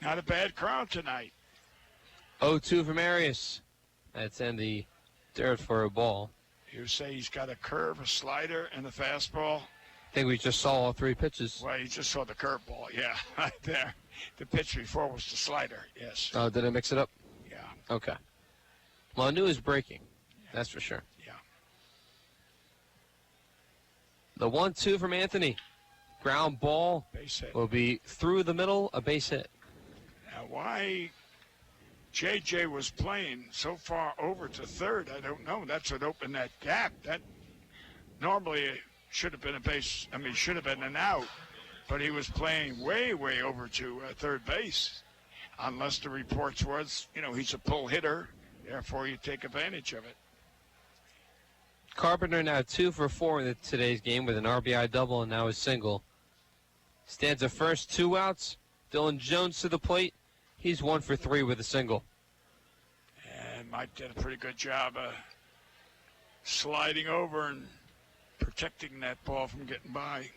Not a bad crowd tonight. 0-2 from Arias. That's in the dirt for a ball. You say he's got a curve, a slider, and a fastball. I think we just saw all 3 pitches. Well, you just saw the curveball, yeah, right there. The pitch before was the slider, yes. Oh, did I mix it up? Yeah. Okay. Well, I knew it was breaking. Yeah. That's for sure. Yeah. The 1-2 from Anthony. Ground ball base hit. Will be through the middle, a base hit. Now, why J.J. was playing so far over to third, I don't know. That's what opened that gap. That normally should have been should have been an out, but he was playing way, way over to third base, unless the reports was, he's a pull hitter, therefore you take advantage of it. Carpenter now 2 for 4 in today's game with an RBI double and now a single. Stands at first, 2 outs. Dylan Jones to the plate. He's 1 for 3 with a single. And Mike did a pretty good job of sliding over and protecting that ball from getting by.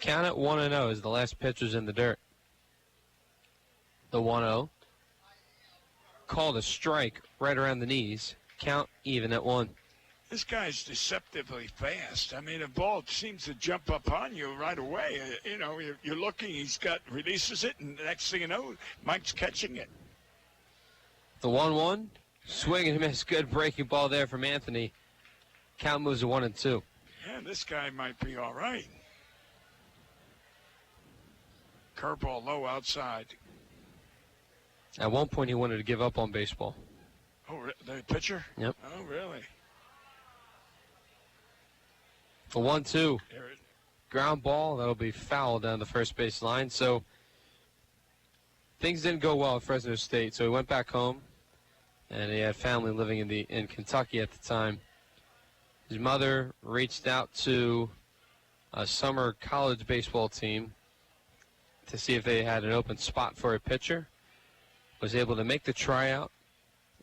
Count at 1-0 as the last pitch was in the dirt. The 1-0. Called a strike right around the knees. Count even at 1. This guy's deceptively fast. I mean, the ball seems to jump up on you right away. You're looking, releases it, and the next thing you know, Mike's catching it. The 1-1. Swing and miss. Good breaking ball there from Anthony. Count moves to 1-2. Yeah, this guy might be all right. Curveball low outside. At one point, he wanted to give up on baseball. Oh, the pitcher? Yep. Oh, really? The 1-2. Ground ball. That'll be foul down the first base line. So things didn't go well at Fresno State. So he went back home, and he had family living in Kentucky at the time. His mother reached out to a summer college baseball team to see if they had an open spot for a pitcher. Was able to make the tryout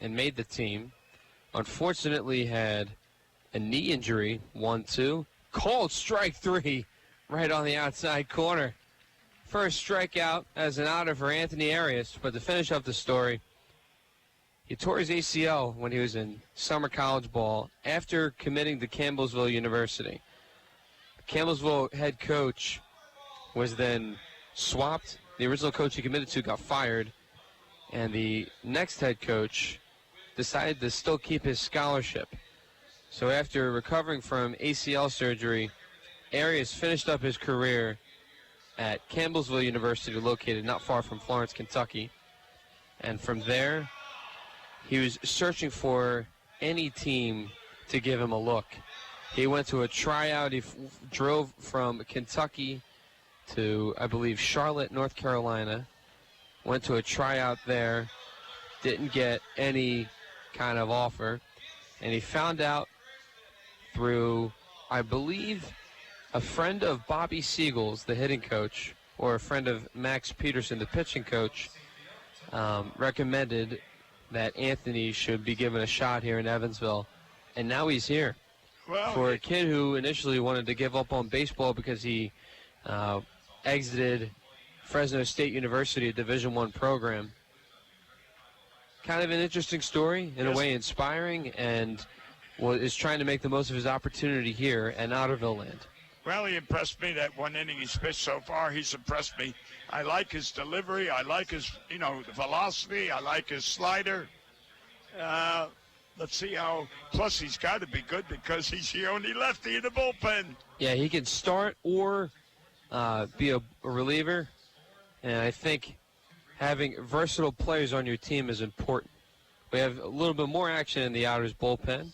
and made the team. Unfortunately, had a knee injury, 1-2. Called strike 3 right on the outside corner. First strikeout as an Otter for Anthony Arias, but to finish up the story, he tore his ACL when he was in summer college ball after committing to Campbellsville University. The Campbellsville head coach was then swapped. The original coach he committed to got fired, and the next head coach decided to still keep his scholarship. So after recovering from ACL surgery, Arias finished up his career at Campbellsville University, located not far from Florence, Kentucky. And from there, he was searching for any team to give him a look. He went to a tryout. He drove from Kentucky to, I believe, Charlotte, North Carolina. Went to a tryout there. Didn't get any kind of offer. And he found out through, I believe, a friend of Bobby Siegel's, the hitting coach, or a friend of Max Peterson, the pitching coach, recommended that Anthony should be given a shot here in Evansville. And now he's here. Well, for a kid who initially wanted to give up on baseball because he exited Fresno State University, a Division I program. Kind of an interesting story, in a way inspiring, and is trying to make the most of his opportunity here at Otterville land. Well, he impressed me that one inning he's pitched so far. He's impressed me. I like his delivery. I like his, the velocity. I like his slider. Let's see how. Plus, he's got to be good because he's the only lefty in the bullpen. Yeah, he can start or be a reliever. And I think having versatile players on your team is important. We have a little bit more action in the Otters bullpen.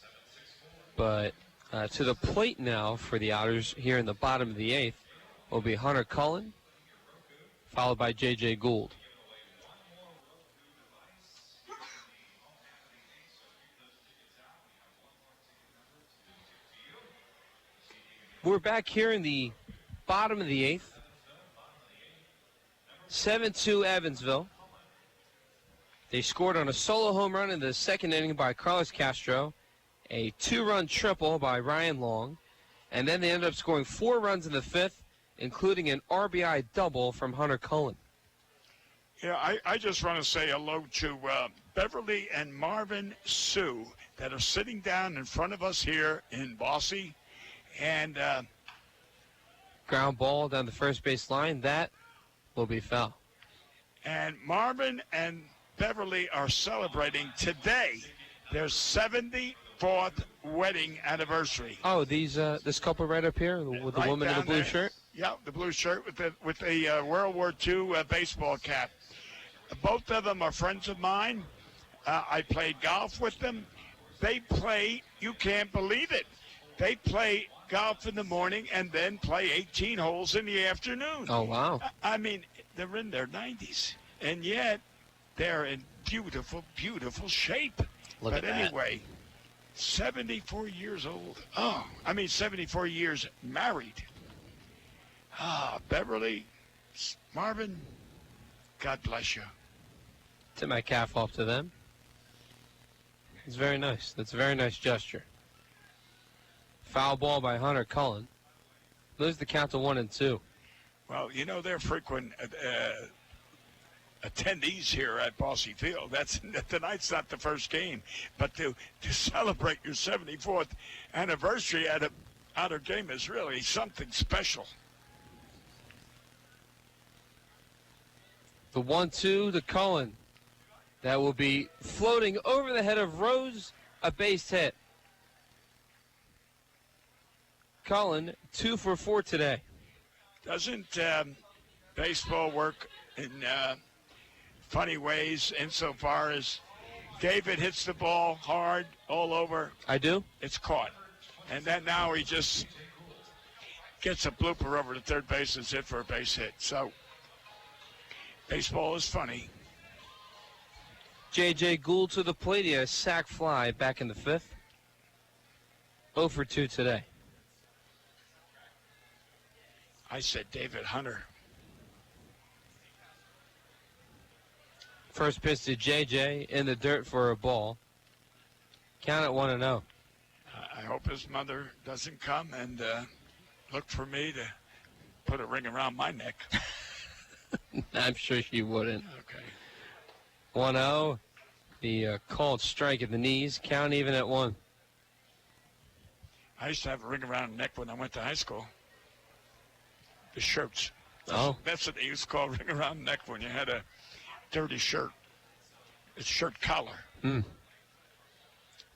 But to the plate now for the Otters here in the bottom of the 8th will be Hunter Cullen, followed by J.J. Gould. We're back here in the bottom of the 8th. 7-2 Evansville. They scored on a solo home run in the second inning by Carlos Castro, a 2-run triple by Ryan Long, and then they ended up scoring 4 runs in the 5th, including an RBI double from Hunter Cullen. Yeah, I just want to say hello to Beverly and Marvin Sue that are sitting down in front of us here in Bossy. And ground ball down the first base line. That will be foul. And Marvin and Beverly are celebrating today their 74th wedding anniversary. Oh, this couple right up here with the woman in the blue shirt? Yeah, the blue shirt with the World War II baseball cap. Both of them are friends of mine. I played golf with them. They play, you can't believe it, they play golf in the morning and then play 18 holes in the afternoon. Oh, wow. I mean, they're in their 90s, and yet they're in beautiful, beautiful shape. Look at that. But anyway, 74 years old. 74 years married. Beverly, Marvin, God bless you. Tip my cap off to them. It's very nice. That's a very nice gesture. Foul ball by Hunter Cullen. Moves the count to 1-2. Well, you know, they're frequent attendees here at Bossy Field. Tonight's not the first game, but to celebrate your 74th anniversary at a Otter game is really something special. The 1-2 to Cullen. That will be floating over the head of Rose, a base hit. Cullen, 2 for 4 today. Doesn't baseball work in funny ways insofar as David hits the ball hard all over? I do. It's caught. And then now he just gets a blooper over to third base and hit for a base hit. So baseball is funny. J.J. Gould to the plate. He has a sac fly back in the 5th. 0 for 2 today. I said David Hunter. First pitch to J.J. in the dirt for a ball. Count at 1-0. I hope his mother doesn't come and look for me to put a ring around my neck. I'm sure she wouldn't. Okay. 1-0. The called strike at the knees. Count even at 1. I used to have a ring around the neck when I went to high school. The shirts. Oh. That's what they used to call ring around the neck when you had a dirty shirt. It's shirt collar.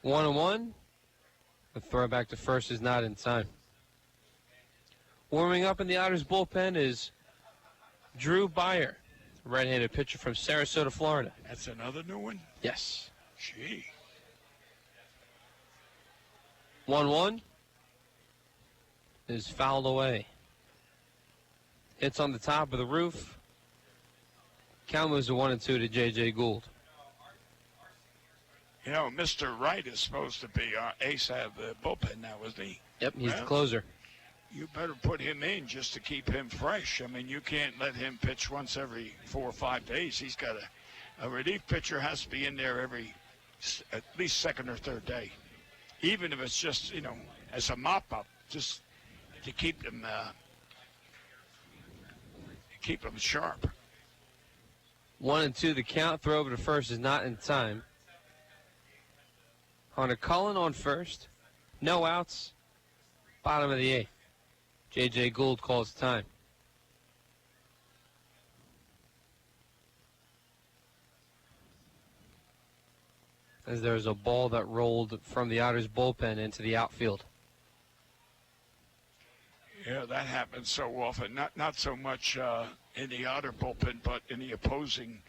1-1. The throw back to first is not in time. Warming up in the Otters bullpen is Drew Byer, right-handed pitcher from Sarasota, Florida. That's another new one? Yes. Gee. 1-1 is fouled away. Hits on the top of the roof. Count moves to 1-2 to J.J. Gould. You know, Mr. Wright is supposed to be our ace out of the bullpen now, isn't he? Yep, he's the closer. You better put him in just to keep him fresh. I mean, you can't let him pitch once every 4 or 5 days. He's got a relief pitcher has to be in there every at least second or third day, even if it's just, you know, as a mop-up, just to keep them sharp. 1-2 the count. Throw over to first is not in time. Hunter Cullen on first. No outs. Bottom of the 8th. J.J. Gould calls time. As there's a ball that rolled from the Otters bullpen into the outfield. Yeah, that happens so often. Not so much in the Otter bullpen, but in the opposing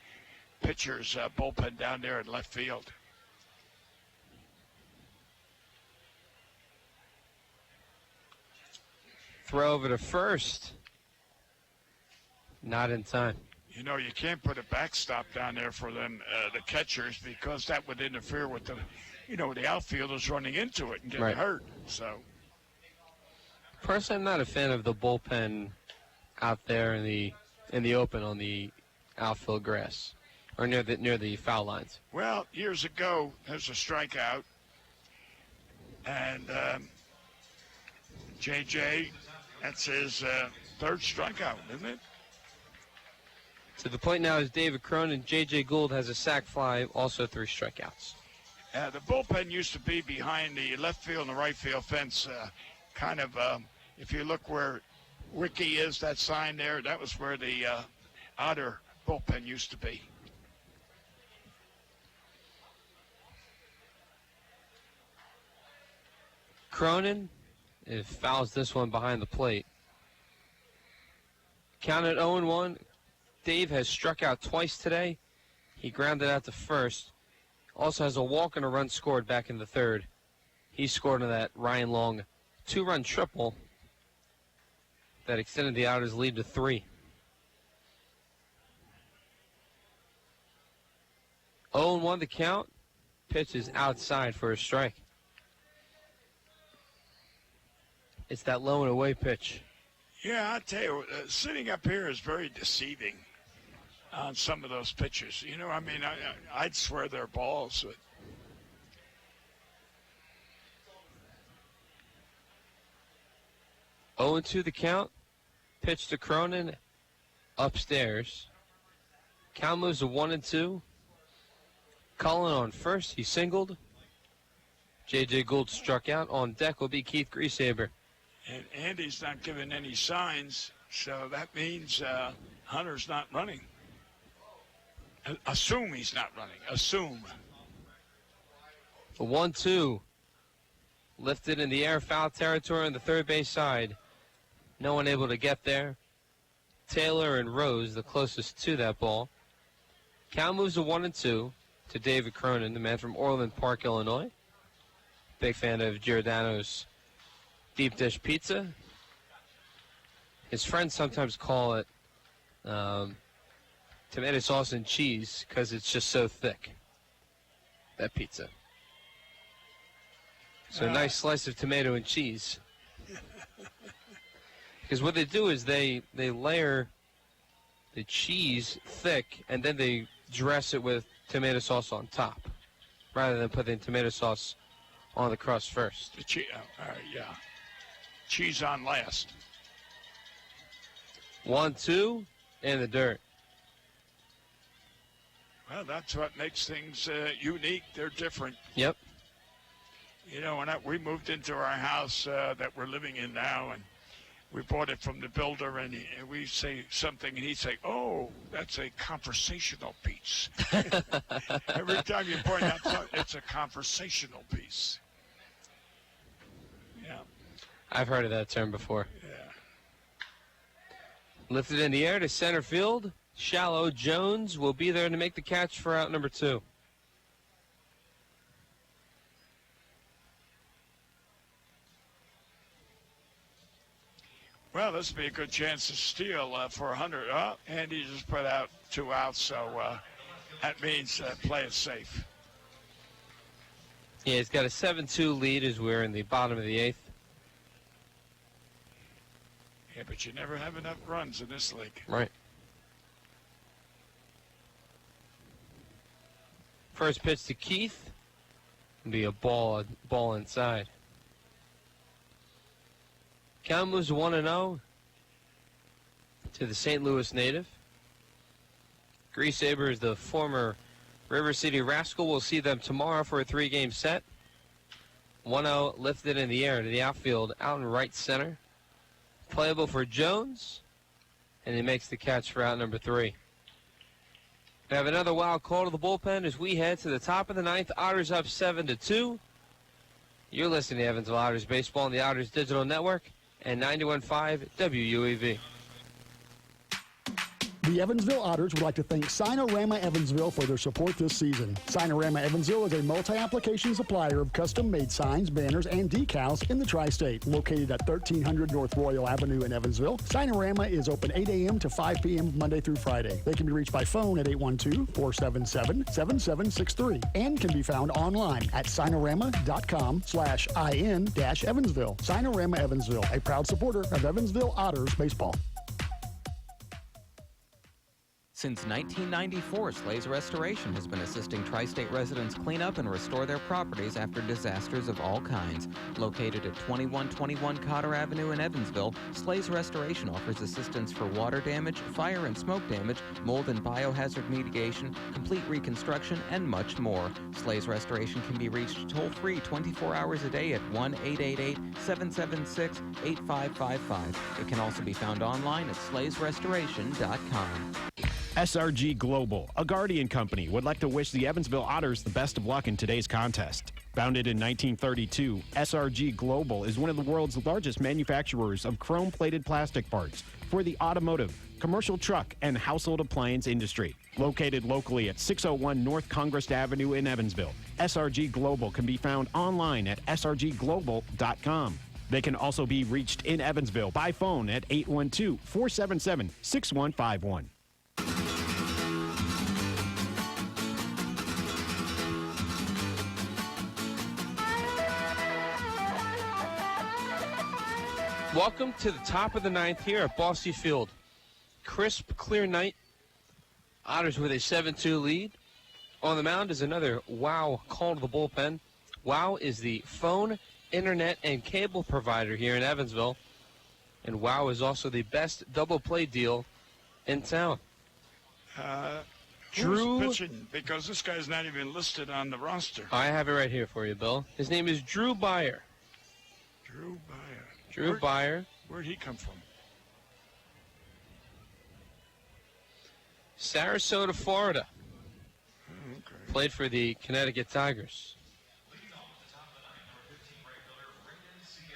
pitcher's bullpen down there in left field. Throw over to first. Not in time. You know, you can't put a backstop down there for them, the catchers, because that would interfere with the, you know, the outfielders running into it and getting hurt. So, personally, I'm not a fan of the bullpen out there in the open on the outfield grass or near the foul lines. Well, years ago, there's a strikeout, and J.J., that's his third strikeout, isn't it? To the plate now is David Cronin. J.J. Gould has a sac fly, also 3 strikeouts. The bullpen used to be behind the left field and the right field fence, kind of, if you look where Wiki is, that sign there, that was where the Otter bullpen used to be. Cronin fouls this one behind the plate. Counted 0-1. Dave has struck out twice today. He grounded out to first. Also has a walk and a run scored back in the 3rd. He scored on that Ryan Long 2-run triple that extended the Otters' lead to 3. 0-1 the count. Pitch is outside for a strike. It's that low and away pitch. Yeah, I tell you, sitting up here is very deceiving on some of those pitches. You know, I mean, I'd swear they're balls. But 0-2 the count. Pitch to Cronin upstairs. Count moves to 1-2. Cullen on first. He singled. J.J. Gould struck out. On deck will be Keith Griesaber. And Andy's not giving any signs, so that means Hunter's not running. Assume he's not running. Assume. A 1-2. Lifted in the air, foul territory on the third base side. No one able to get there. Taylor and Rose, the closest to that ball. Count moves to 1-2 to David Cronin, the man from Orland Park, Illinois. Big fan of Giordano's deep dish pizza. His friends sometimes call it tomato sauce and cheese because it's just so thick, that pizza. So a nice slice of tomato and cheese. Because what they do is they layer the cheese thick and then they dress it with tomato sauce on top rather than putting tomato sauce on the crust first. Yeah. Cheese on last. 1-2 in the dirt. Well, that's what makes things unique. They're different. Yep. You know, when we moved into our house that we're living in now, and we bought it from the builder, and we say something, and he'd say, "Oh, that's a conversational piece." Every time you point out something, it's a conversational piece. Yeah. I've heard of that term before. Yeah. Lifted in the air to center field. Shallow. Jones will be there to make the catch for out number 2. Well, this would be a good chance to steal for 100. And he just put out 2 outs, so that means play it safe. Yeah, he's got a 7-2 lead as we're in the bottom of the 8th. Yeah, but you never have enough runs in this league. Right. First pitch to Keith. It'll be a ball inside. Count moves 1-0 to the St. Louis native. Griesaber is the former River City Rascal. We'll see them tomorrow for a 3-game set. 1-0 lifted in the air to the outfield, out in right center. Playable for Jones, and he makes the catch for out number 3. We have another wild call to the bullpen as we head to the top of the 9th. Otters up 7-2. You're listening to Evansville Otters Baseball on the Otters Digital Network and 91.5 WUEV. The Evansville Otters would like to thank Sinorama Evansville for their support this season. Sinorama Evansville is a multi-application supplier of custom-made signs, banners, and decals in the tri-state. Located at 1300 North Royal Avenue in Evansville, Sinorama is open 8 a.m. to 5 p.m. Monday through Friday. They can be reached by phone at 812-477-7763 and can be found online at sinorama.com/in-Evansville. Sinorama Evansville, a proud supporter of Evansville Otters Baseball. Since 1994, Slays Restoration has been assisting tri-state residents clean up and restore their properties after disasters of all kinds. Located at 2121 Cotter Avenue in Evansville, Slays Restoration offers assistance for water damage, fire and smoke damage, mold and biohazard mitigation, complete reconstruction, and much more. Slays Restoration can be reached toll-free 24 hours a day at 1-888-776-8555. It can also be found online at slaysrestoration.com. SRG Global, a Guardian company, would like to wish the Evansville Otters the best of luck in today's contest. Founded in 1932, SRG Global is one of the world's largest manufacturers of chrome-plated plastic parts for the automotive, commercial truck, and household appliance industry. Located locally at 601 North Congress Avenue in Evansville, SRG Global can be found online at srgglobal.com. They can also be reached in Evansville by phone at 812-477-6151. Welcome to the top of the 9th here at Bossy Field. Crisp, clear night. Otters with a 7-2 lead. On the mound is another WOW call to the bullpen. WOW is the phone, internet, and cable provider here in Evansville. And WOW is also the best double play deal in town. Who's pitching? Because this guy's not even listed on the roster. I have it right here for you, Bill. His name is Drew Byer. Drew Byer. Where'd he come from? Sarasota, Florida. Okay. Played for the Connecticut Tigers.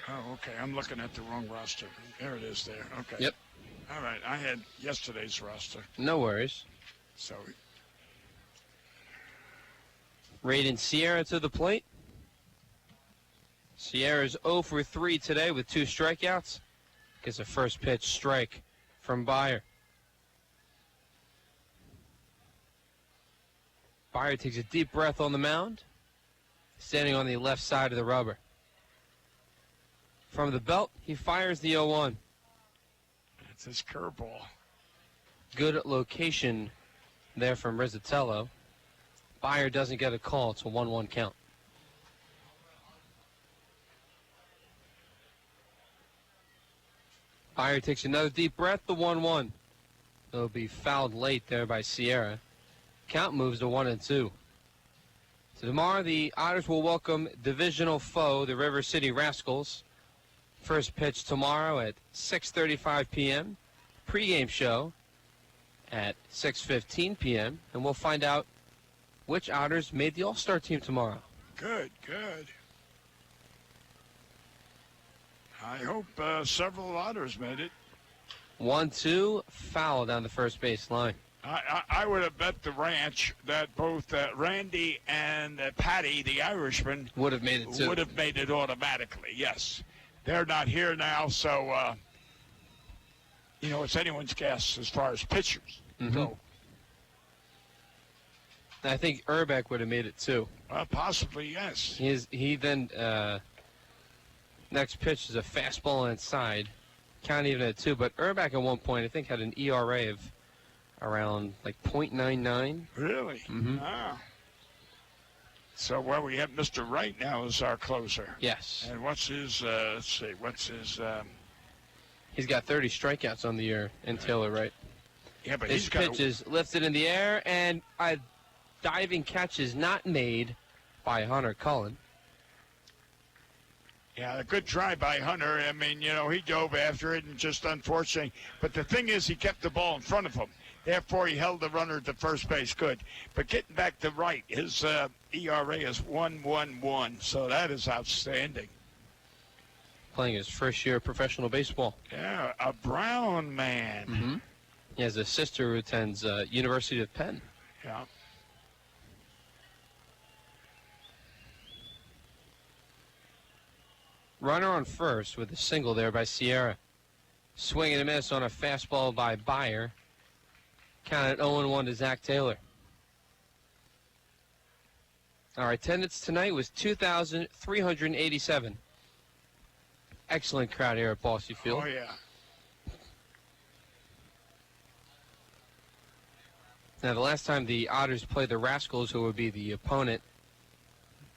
Oh, okay. I'm looking at the wrong roster. There it is there. Okay. Yep. All right. I had yesterday's roster. No worries. So. Raiden Sierra to the plate. Sierra's 0 for 3 today with 2 strikeouts. Gets a first pitch strike from Byer. Byer takes a deep breath on the mound, standing on the left side of the rubber. From the belt, he fires the 0-1. It's his curveball. Good location there from Rizzatello. Byer doesn't get a call. It's a 1-1 count. Byer takes another deep breath, the 1-1. It'll be fouled late there by Sierra. Count moves to 1-2. So tomorrow, the Otters will welcome divisional foe, the River City Rascals. First pitch tomorrow at 6:35 p.m. Pregame show at 6:15 p.m. And we'll find out which Otters made the All-Star team tomorrow. Good. I hope several Otters made it. 1-2, foul down the first base line. I would have bet the ranch that both Randy and Patty, the Irishman, would have made it too. Would have made it automatically, yes. They're not here now, so, it's anyone's guess as far as pitchers go. I think Urbeck would have made it too. Possibly, yes. He then, next pitch is a fastball inside. Count even at 2, but Urbeck at one point, I think, had an ERA of around like .99. Really? Ah. So, we have Mr. Wright now as our closer. Yes. And what's his, He's got 30 strikeouts on the year in Taylor Wright. Yeah, but His pitch is lifted in the air, and a diving catch is not made by Hunter Cullen. Yeah, a good try by Hunter. I mean, he dove after it and just unfortunately. But the thing is, he kept the ball in front of him. Therefore, he held the runner at the first base good. But getting back to Wright, his ERA is 1.11, so that is outstanding. Playing his first year of professional baseball. Yeah, a Brown man. He has a sister who attends University of Penn. Yeah. Runner on first with a single there by Sierra. Swing and a miss on a fastball by Byer. Count at 0-1 to Zach Taylor. Our attendance tonight was 2,387. Excellent crowd here at Bossy Field. Oh, yeah. Now, the last time the Otters played the Rascals, who would be the opponent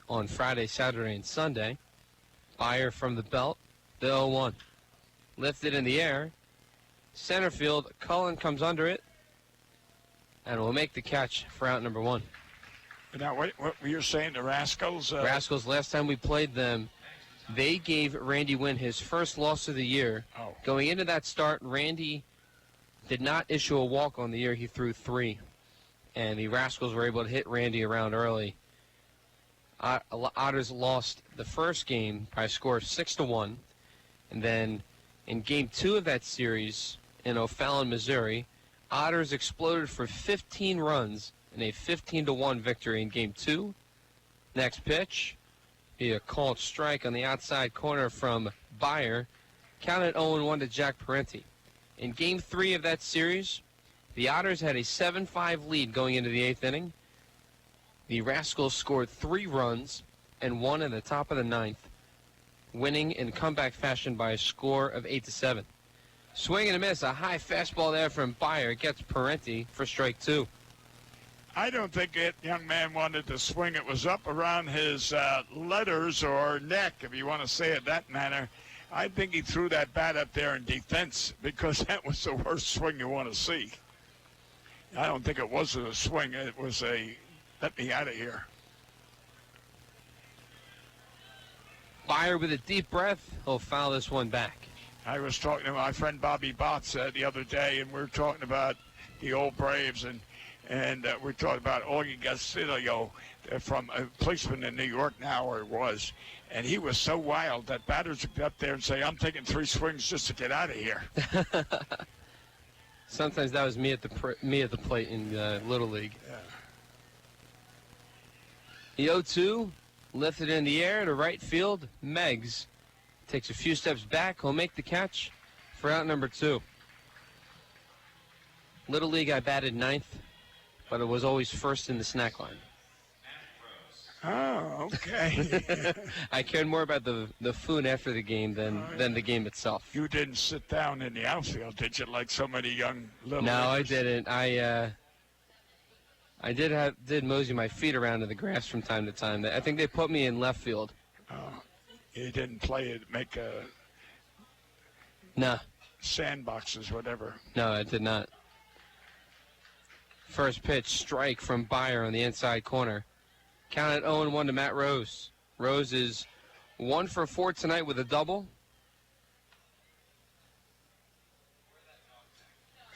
on Friday, Saturday, and Sunday, Byer from the belt, the 0-1. Lifted in the air. Center field, Cullen comes under it, and will make the catch for out number 1. Now, what were you saying, the Rascals? Rascals, last time we played them, they gave Randy Wynn his first loss of the year. Oh. Going into that start, Randy did not issue a walk on the year. He threw 3. And the Rascals were able to hit Randy around early. Otters lost the first game by a score of 6-1. And then in Game 2 of that series in O'Fallon, Missouri, Otters exploded for 15 runs in a 15-1 victory in Game 2. Next pitch, be a called strike on the outside corner from Byer. Counted 0-1 to Jack Parenti. In Game 3 of that series, the Otters had a 7-5 lead going into the 8th inning. The Rascals scored 3 runs and 1 in the top of the 9th, winning in comeback fashion by a score of 8-7. Swing and a miss, a high fastball there from Byer gets Parenti for strike 2. I don't think that young man wanted to swing. It was up around his letters or neck, if you want to say it that manner. I think he threw that bat up there in defense because that was the worst swing you want to see. I don't think it was a swing. It was a, let me out of here. Beyer with a deep breath. He'll foul this one back. I was talking to my friend Bobby Botts the other day, and we were talking about the old Braves, and we're talking about Augie Gassillo from a policeman in New York now, or it was, and he was so wild that batters would get up there and say, I'm taking 3 swings just to get out of here. Sometimes that was me at the plate in Little League. The 0-2, lifted in the air to right field. Meggs takes a few steps back. He'll make the catch for out number 2. Little League, I batted 9th, but it was always first in the snack line. Oh, okay. I cared more about the food after the game than the game itself. You didn't sit down in the outfield, did you, like so many young little No, leaguers? I didn't. I did mosey my feet around in the grass from time to time. I think they put me in left field. Oh, you didn't play it, make No. sandboxes, whatever. No, I did not. First pitch, strike from Beyer on the inside corner. Count at 0-1 to Matt Rose. Rose is 1 for 4 tonight with a double.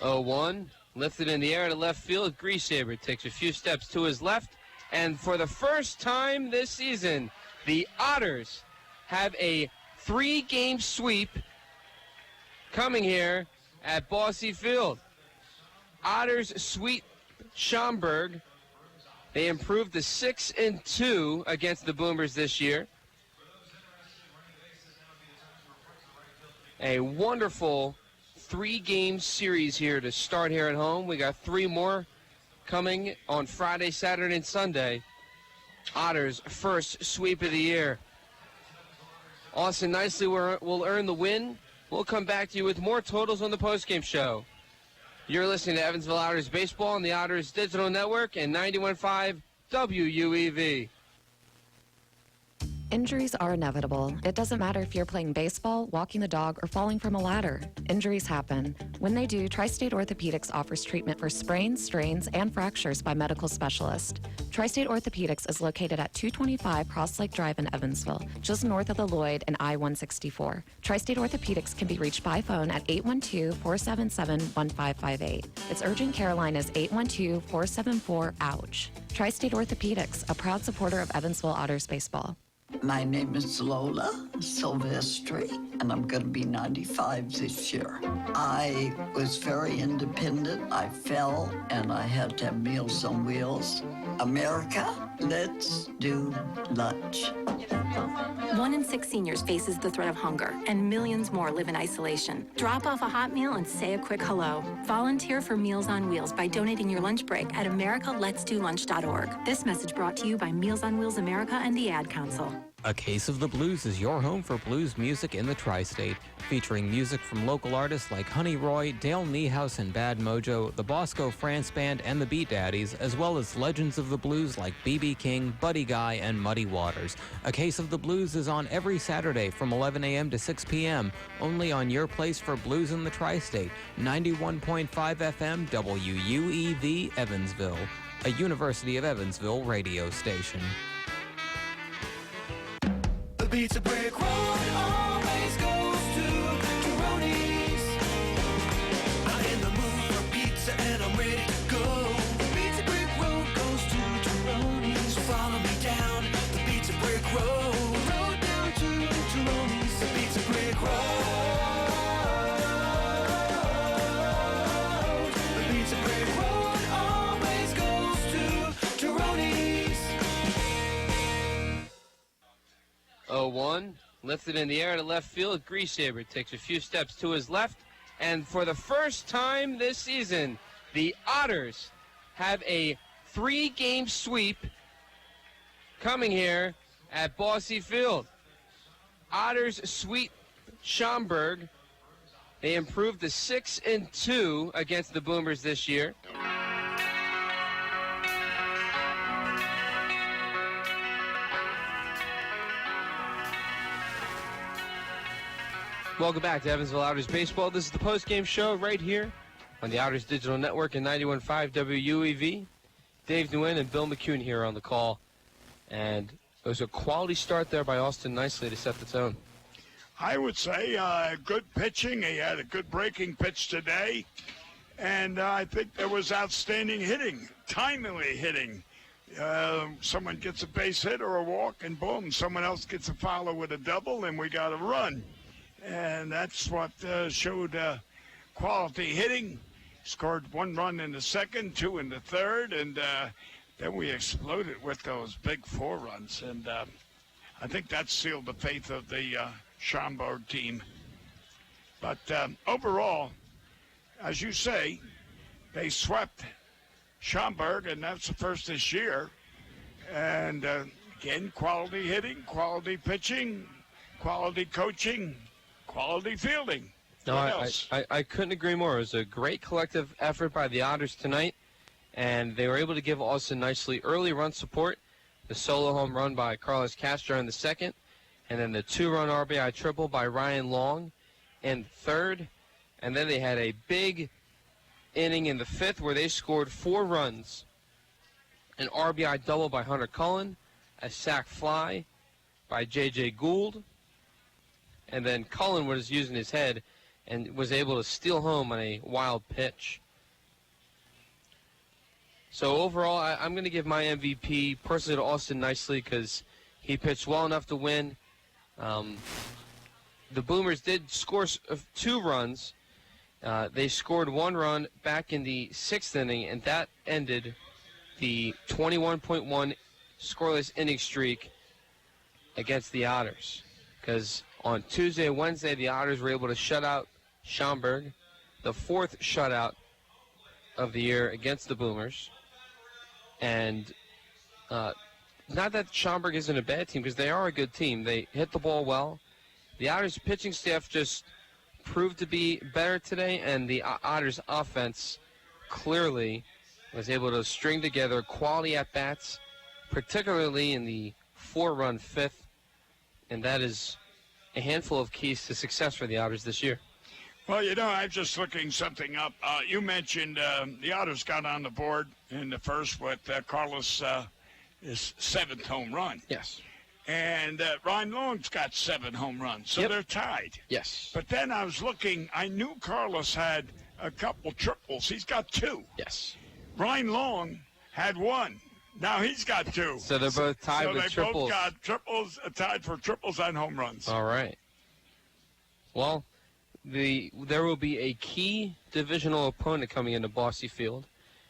0-1, lifted in the air to left field. Griesaber takes a few steps to his left. And for the first time this season, the Otters have a 3-game sweep coming here at Bosse Field. Otters sweep Schaumburg. They improved to 6-2 against the Boomers this year. A wonderful 3-game series here to start here at home. We got 3 more coming on Friday, Saturday, and Sunday. Otters' first sweep of the year. Austin Nicely will earn the win. We'll come back to you with more totals on the postgame show. You're listening to Evansville Otters Baseball on the Otters Digital Network and 91.5 WUEV. Injuries are inevitable. It doesn't matter if you're playing baseball, walking the dog, or falling from a ladder. Injuries happen. When they do, Tri-State Orthopedics offers treatment for sprains, strains, and fractures by medical specialists. Tri-State Orthopedics is located at 225 Cross Lake Drive in Evansville, just north of the Lloyd and I-164. Tri-State Orthopedics can be reached by phone at 812-477-1558. Its urgent care line is 812-474-OUCH. Tri-State Orthopedics, a proud supporter of Evansville Otters baseball. My name is Lola Silvestri, and I'm going to be 95 this year. I was very independent. I fell, and I had to have Meals on Wheels. America, let's do lunch. 1 in 6 seniors faces the threat of hunger, and millions more live in isolation. Drop off a hot meal and say a quick hello. Volunteer for Meals on Wheels by donating your lunch break at americaletsdolunch.org. This message brought to you by Meals on Wheels America and the Ad Council. A Case of the Blues is your home for blues music in the Tri-State, featuring music from local artists like Honey Roy, Dale Niehaus and Bad Mojo, the Bosco France Band, and the Beat Daddies, as well as legends of the blues like B.B. King, Buddy Guy, and Muddy Waters. A Case of the Blues is on every Saturday from 11 a.m. to 6 p.m., only on your place for blues in the Tri-State, 91.5 FM WUEV Evansville, a University of Evansville radio station. The Pizza Brick Road always goes to Tyroni's. I'm in the mood for pizza and I'm ready to go. The Pizza Brick Road goes to Tyroni's. So follow me down the Pizza Brick Road. Road down to Tyroni's. The Pizza Brick Road. The Pizza Brick Road always goes to Tyroni's. 0-1, lifted in the air to left field. Griesaber takes a few steps to his left. And for the first time this season, the Otters have a 3-game sweep coming here at Bosse Field. Otters sweep Schaumburg. They improved to 6-2 against the Boomers this year. Welcome back to Evansville Otters Baseball. This is the postgame show right here on the Otters Digital Network and 91.5 WUEV. Dave Nguyen and Bill McCune here on the call. And it was a quality start there by Austin Nicely to set the tone. I would say good pitching. He had a good breaking pitch today. And I think there was outstanding hitting, timely hitting. Someone gets a base hit or a walk, and boom, someone else gets a follow with a double, and we got a run. And that's what showed quality hitting. Scored 1 run in the second, 2 in the third, and then we exploded with those big 4 runs. And I think that sealed the fate of the Schaumburg team. But overall, as you say, they swept Schaumburg, and that's the first this year. And again, quality hitting, quality pitching, quality coaching, quality fielding. No, I couldn't agree more. It was a great collective effort by the Otters tonight, and they were able to give Austin Nicely early run support, the solo home run by Carlos Castro in the second, and then the 2-run RBI triple by Ryan Long in third. And then they had a big inning in the fifth where they scored 4 runs, an RBI double by Hunter Cullen, a sac fly by J.J. Gould, and then Cullen was using his head and was able to steal home on a wild pitch. So overall, I'm going to give my MVP personally to Austin Nicely because he pitched well enough to win. The Boomers did score 2 runs. They scored 1 run back in the 6th inning, and that ended the 21.1 scoreless inning streak against the Otters. Because on Tuesday and Wednesday, the Otters were able to shut out Schaumburg, the 4th shutout of the year against the Boomers. And not that Schaumburg isn't a bad team, because they are a good team. They hit the ball well. The Otters pitching staff just proved to be better today, and the Otters offense clearly was able to string together quality at-bats, particularly in the 4-run 5th, and that is a handful of keys to success for the Otters this year. Well, I'm just looking something up. You mentioned the Otters got on the board in the first with Carlos' his 7th home run. Yes. And Ryan Long's got 7 home runs, so they're tied. Yes. But then I was looking, I knew Carlos had a couple triples. He's got 2. Yes. Ryan Long had 1. Now he's got 2. So they're both tied with triples. So they both got triples, tied for triples and home runs. All right. Well, there will be a key divisional opponent coming into Bosse Field.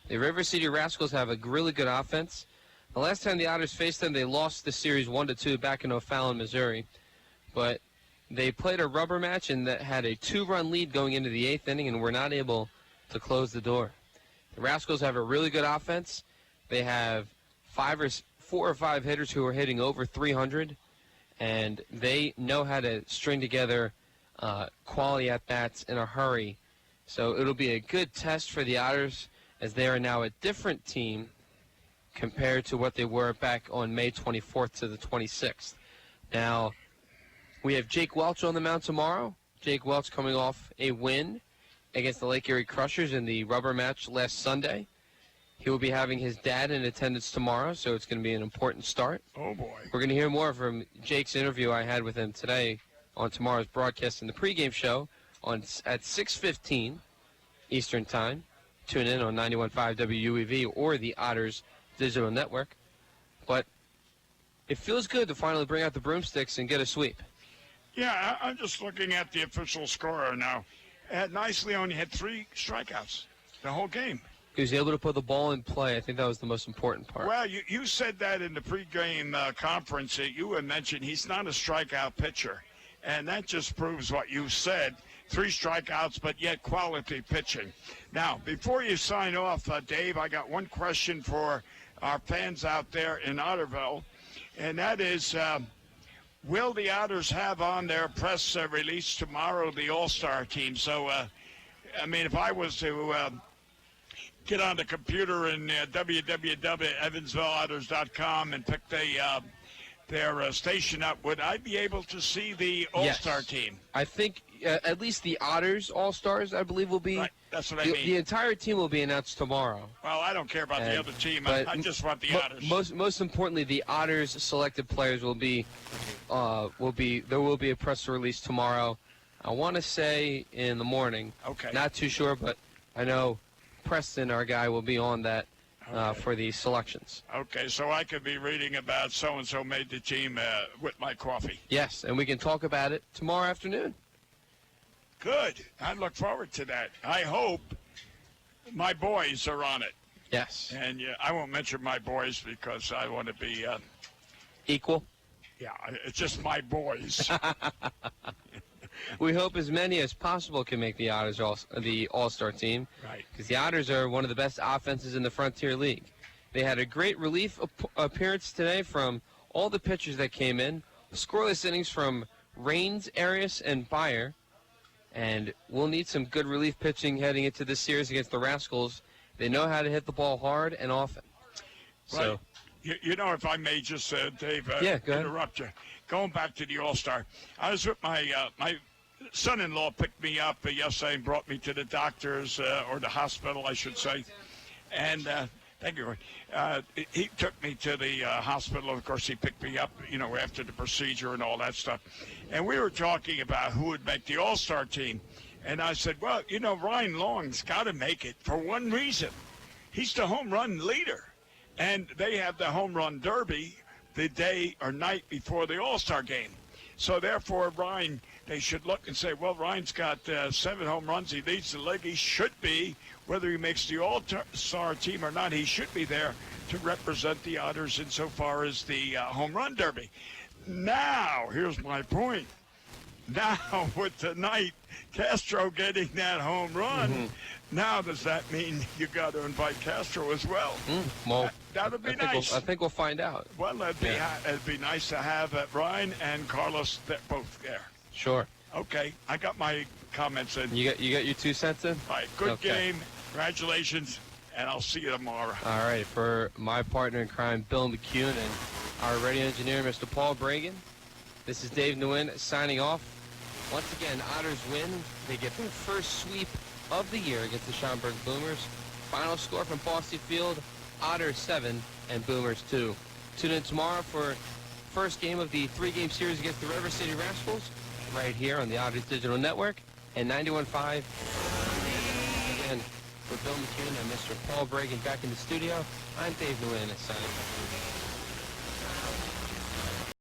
The River City Rascals have a really good offense. The last time the Otters faced them, they lost the series 1-2 back in O'Fallon, Missouri. But they played a rubber match and that had a 2-run lead going into the 8th inning and were not able to close the door. The Rascals have a really good offense. They have 4 or 5 hitters who are hitting over 300, and they know how to string together quality at-bats in a hurry. So it'll be a good test for the Otters as they are now a different team compared to what they were back on May 24th to the 26th. Now, we have Jake Welch on the mound tomorrow. Jake Welch coming off a win against the Lake Erie Crushers in the rubber match last Sunday. He will be having his dad in attendance tomorrow, so it's going to be an important start. Oh, boy. We're going to hear more from Jake's interview I had with him today on tomorrow's broadcast in the pregame show at 6:15 Eastern Time. Tune in on 91.5 WUEV or the Otters Digital Network. But it feels good to finally bring out the broomsticks and get a sweep. Yeah, I'm just looking at the official scorer now. Nicely only had 3 strikeouts the whole game. He was able to put the ball in play. I think that was the most important part. Well, you said that in the pregame conference that you had mentioned he's not a strikeout pitcher. And that just proves what you said. 3 strikeouts, but yet quality pitching. Now, before you sign off, Dave, I got one question for our fans out there in Otterville, and that is, will the Otters have on their press release tomorrow the All-Star team? So, if I was to get on the computer in www.evansvilleotters.com and pick the their station up, would I be able to see the All-Star team? I think at least the Otters All-Stars, I believe, will be. Right. That's what I mean. The entire team will be announced tomorrow. Well, I don't care about the other team. I just want the Otters. Most importantly, the Otters selected players will be. There will be a press release tomorrow. I want to say in the morning. Okay. Not too sure, but I know Preston, our guy, will be on that for the selections. Okay, so I could be reading about so-and-so made the team with my coffee. Yes, and we can talk about it tomorrow afternoon. Good. I look forward to that. I hope my boys are on it. Yes. And I won't mention my boys because I want to be... equal? Yeah, it's just my boys. We hope as many as possible can make the Otters the All-Star team. Right. Because the Otters are one of the best offenses in the Frontier League. They had a great relief appearance today from all the pitchers that came in. Scoreless innings from Raines, Arias, and Byer. And we'll need some good relief pitching heading into this series against the Rascals. They know how to hit the ball hard and often. Right. So, you know, if I may just, Dave, go ahead. interrupt you. Going back to the All-Star, I was with my son-in-law picked me up yesterday and brought me to the doctor's, or the hospital, I should say. And thank you. He took me to the hospital. Of course, he picked me up, after the procedure and all that stuff. And we were talking about who would make the All-Star team. And I said, well, Ryan Long's got to make it for one reason. He's the home run leader. And they have the home run derby the day or night before the All-Star game. So, therefore, Ryan, they should look and say, well, Ryan's got 7 home runs. He leads the league. He should be, whether he makes the All-Star team or not, he should be there to represent the Otters insofar as the home run derby. Now, here's my point. Now, with tonight, Castro getting that home run, now does that mean you got to invite Castro as well? Well, that would be nice. I think we'll find out. Well, it'd be nice to have Ryan and Carlos both there. Sure. Okay, I got my comments in. You got your 2 cents in? All right, good game. Congratulations, and I'll see you tomorrow. All right, for my partner in crime, Bill McCune, and our radio engineer, Mr. Paul Bregan, this is Dave Nguyen signing off. Once again, Otters win. They get their first sweep of the year against the Schaumburg Boomers. Final score from Fossey Field, Otters 7 and Boomers 2. Tune in tomorrow for first game of the 3-game series against the River City Rascals right here on the Otters Digital Network and 91.5. Again, for Bill McCune and Mr. Paul Bregan back in the studio, I'm Dave Nguyen signing off.